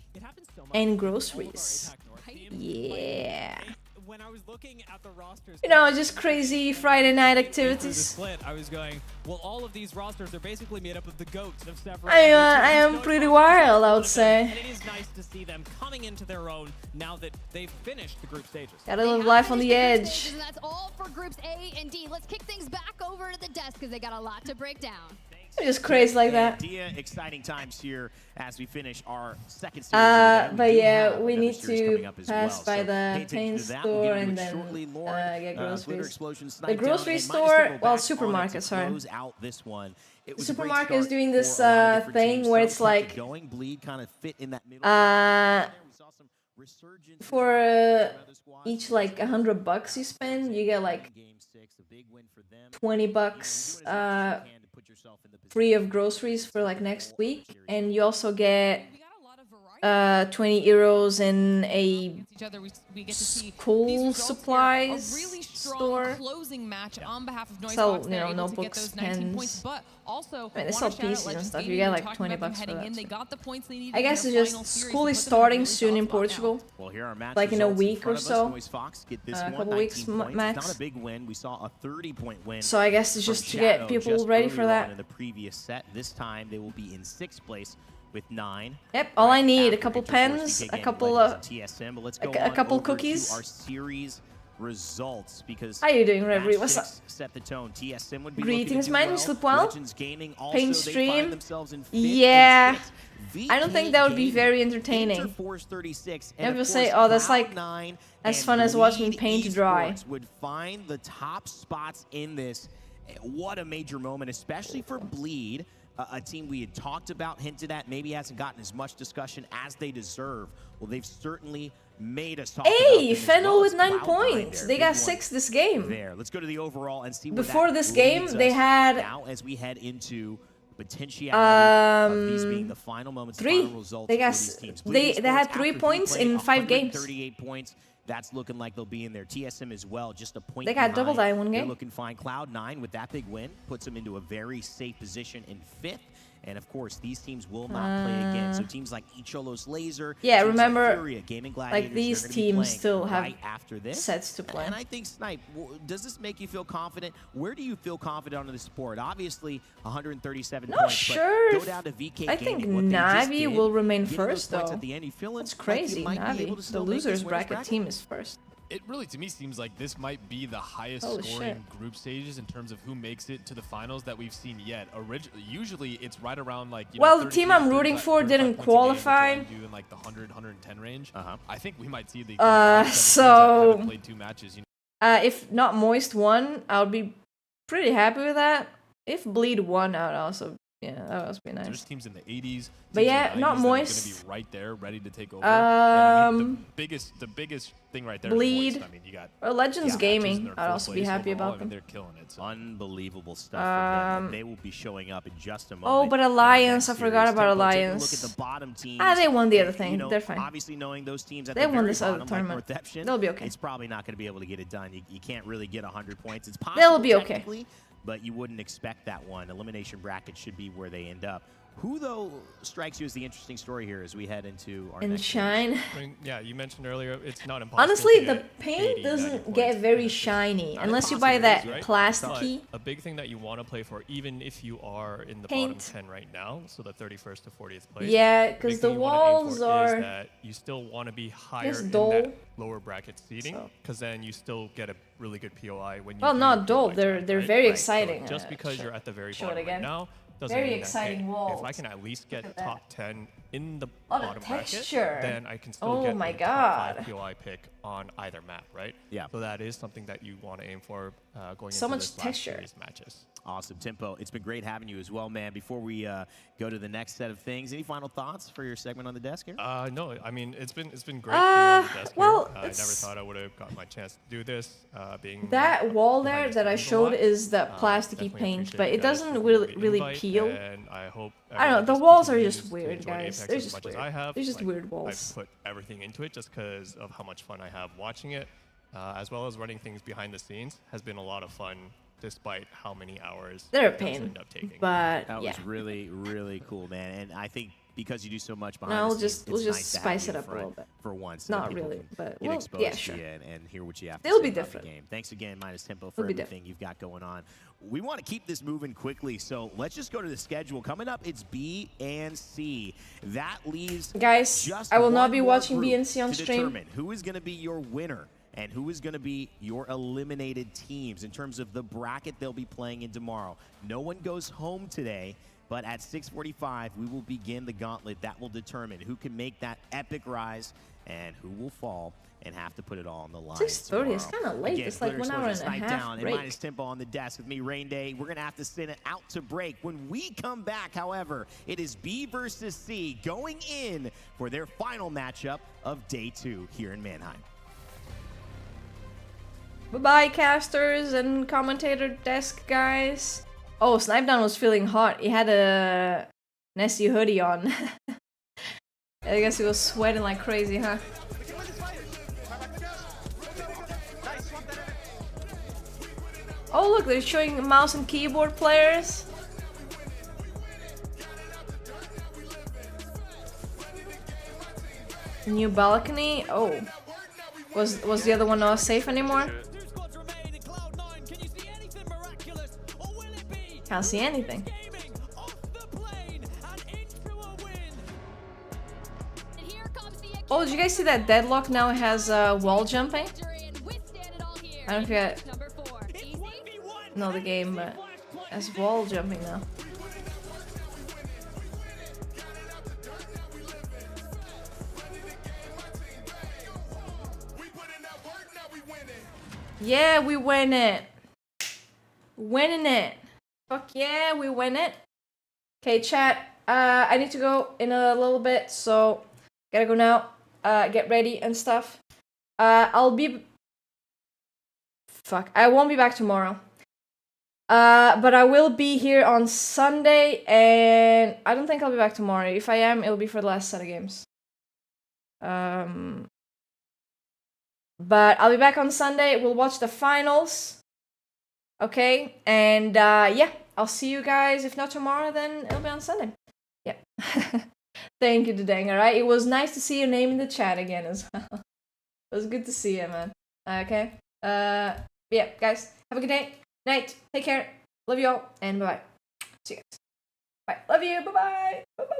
and groceries. Yeah. When I was looking at the rosters, You know, just crazy Friday night through the activities. split, I was going, well, all of these rosters are basically made up of the goats of several. I other teams. am pretty wild, I would say. And it is nice to see them coming into their own now that they've finished the group stages. Gotta live life on the edge. And that's all for groups A and D. Let's kick things back over to the desk because they got a lot to break down. Just crazy like that. Dia, exciting times here as we finish our second series. of the day. But do yeah, have we another need series to coming up as pass well. by So the pay attention paint to that. We'll store get into and it then shortly. Lauren, get Glitter groceries. Explosion, The Snipe grocery Down, and store, Minus to go well, back on it supermarket, to sorry. close out this one. It The was a great supermarket is start doing for this a lot of different thing teams. where Some it's kept like it going. Bleed kind of fit in that middle. for each like $100 you spend, you get like $20 free of groceries for like next week, and you also get 20 euros in a We get to see school these results here. supplies A really strong store. closing match on behalf of Sell, Noisebox. you They're know, able to get notebooks, those 19 pens. points, but also I mean, they wanna sell shout out pieces and Legends stuff. You Gaming. get We like talked 20 about them bucks for heading that, in. They so. got the points they needed I in guess their it's final just series school to is put them in a starting really soon solid in spot now. Portugal. Well, here are match Like in a results week or front of us. so. Noise Fox get this A one, couple 19 weeks points. max. It's not a big win. We saw a 30-point win. So I guess it's from just to get Shadow people just ready for earlier on that. in the previous set. This time they will be in 6th place with 9. Yep, all I need, a after couple Interforce, pens, DK a Gaming, couple Legends, and TSM. But let's go a on couple over cookies. to our series results because How you doing, match Reverie? What's up? 6 set the tone. TSM would be Greetings, looking to do man. You well. sleep well? Legends Gaming also, Paint they stream? find themselves in 5th Yeah. and 6th. I don't think that would be VK very Gaming, entertaining. Interforce 36, Yeah, and people of say, course, oh, that's like Cloud9 as and fun as watching Bleed paint dry. Esports would find the top spots in this. What a major moment, especially for Bleed, a team we had talked about, hinted at, maybe hasn't gotten as much discussion as they deserve. Well, they've certainly made us talk Hey, about Fennel with 9 points. They got 6 this game. There. Let's go to the overall and see Before where that this game, leads they us had now as we head into potentiality of these being the final moments, the 3. final results They for got these teams. they Blue had Sports 3 after points playing in 5 games. 138 points. That's looking like they'll be in there. TSM as well, just a point They got behind. double die in one They're game. looking fine. Cloud9 with that big win puts them into a very safe position in 5th. And of course, these teams will not play again. So teams like Icholos Laser, Yeah, teams remember, like Furia, Gaming Gladiators, like these they're gonna be teams playing still have right after this. sets to play. And I think Snipe, does this make you feel confident? Where do you feel confident on this sport? Obviously, 137 Not points. sure. But if- go down to VK I think Gaming, what they just Navi did, will remain getting those first points though. At the end, you feeling That's like you crazy. might be able Navi, to the still make this losers winner's bracket team is first. It really, to me, seems like this might be the highest Holy scoring shit. group stages in terms of who makes it to the finals that we've seen yet. Usually, it's right around like. Well, the team I'm rooting for didn't qualify. In like the 100, 110 range. I think we might see the. So haven't played 2 matches. If not Moist won, I would be pretty happy with that. If Bleed won, I would also, yeah, that would also be nice. There's teams in the 80s. But yeah, not Moist. Going to be right there, ready to take over. I mean, the biggest thing right there. Bleed. Is Moist. I mean, you got. Or Legends Matches in Gaming. their I'd full also be place happy overall. about I them. mean, they're killing it. So. Unbelievable stuff for them. They will be showing up in just a moment. Oh, but Alliance, I forgot about Alliance. Look at the bottom teams. They won the other thing. You know, They're fine. Obviously, knowing those teams at They the won very this other bottom, tournament. like Northeption, They'll be okay. It's probably not going to be able to get it done. You can't really get 100 points. It's possible. They'll be okay. technically, but you wouldn't expect that one. Elimination bracket should be where they end up. Who, though, strikes you as the interesting story here as we head into our next Shine. I mean, yeah, you mentioned earlier it's not impossible. Honestly, to the get paint 80, 90 doesn't points. get very shiny Not unless you buy impossible, that right? plasticky. But a big thing that you want to play for, even if you are in the Paint. bottom 10 right now, so the 31st to 40th place. Yeah, big 'cause thing the you wanna aim walls for are Is that you still want to be higher just in dull. that lower bracket seating, because then you still get a really good POI when you. Well, do not your dull. POI They're time, they're right? very Right. exciting. So just because you're at the very show it bottom again. right now. Doesn't Very mean that, exciting hey, walls. If I can at least Look get at that. top 10 in the Oh, the bottom texture. bracket, then I can still Oh get my a top 5 God. POI pick on either map, right? Yeah. So that is something that you want to aim for going So into much this last texture. series matches. Awesome, Tempo. It's been great having you as well, man. Before we go to the next set of things, any final thoughts for your segment on the desk here? No, I mean it's been great being on the desk well, here. I never thought I would have gotten my chance to do this. Being That wall there that I a showed lot. is that plasticky Definitely paint, appreciate but you it guys doesn't for really the really invite, peel. And I hope I don't know. everyone The just walls are continues just to weird, enjoy guys. Apex They're as just much weird. as I have. They're just Like, weird walls. I've put everything into it just because of how much fun I have watching it, as well as running things behind the scenes has been a lot of fun, despite how many hours They're a it does pain, end up taking. but That yeah. was really, really cool, man. And I think because you do so much behind No, the we'll scenes, just- we'll it's just nice to have spice you it up a front little bit. for once. so that Not people really, can but get well, exposed yeah, to sure. you and hear what you have They'll to be say about different. the game. Thanks again, Minus Tempo, for They'll be everything you've got going on. We want to keep this moving quickly, so let's just go to the schedule. Coming up, it's B and C. That leaves Guys, just I will not one be more watching B group and C on to stream. determine who is going to be your winner and who is going to be your eliminated teams in terms of the bracket they'll be playing in tomorrow. No one goes home today, but at 6:45, we will begin the gauntlet that will determine who can make that epic rise and who will fall and have to put it all on the line. 6:30 is tomorrow. kind of late. Again, It's like Glitter 1 hour Explosion, and a Snipe half down, break. and Minus Tempo on the desk with me, Rain Day. We're going to have to send it out to break. When we come back, however, it is B versus C going in for their final matchup of day 2 here in Mannheim. Bye-bye, casters and commentator desk guys. Oh, Snipe Down was feeling hot. He had a nasty hoodie on. I guess he was sweating like crazy, huh? Oh, look, they're showing mouse and keyboard players. New balcony. Oh, was the other one not safe anymore? Can't see anything. Oh, did you guys see that Deadlock now has wall jumping? I don't forget. No, the game, but has wall jumping now. Yeah, we win it. Winning it. Fuck yeah, we win it. Okay, chat. I need to go in a little bit, so gotta go now. get ready and stuff. I won't be back tomorrow. But I will be here on Sunday, and I don't think I'll be back tomorrow. If I am, it'll be for the last set of games. But I'll be back on Sunday. We'll watch the finals. Okay, and yeah, I'll see you guys. If not tomorrow, then it'll be on Sunday. Yeah. Thank you, Dudang. Alright, it was nice to see your name in the chat again as well. It was good to see you, man. Okay. Yeah, guys, have a good day. Night. Take care. Love you all, and bye-bye. See you guys. Bye. Love you. Bye-bye. Bye-bye.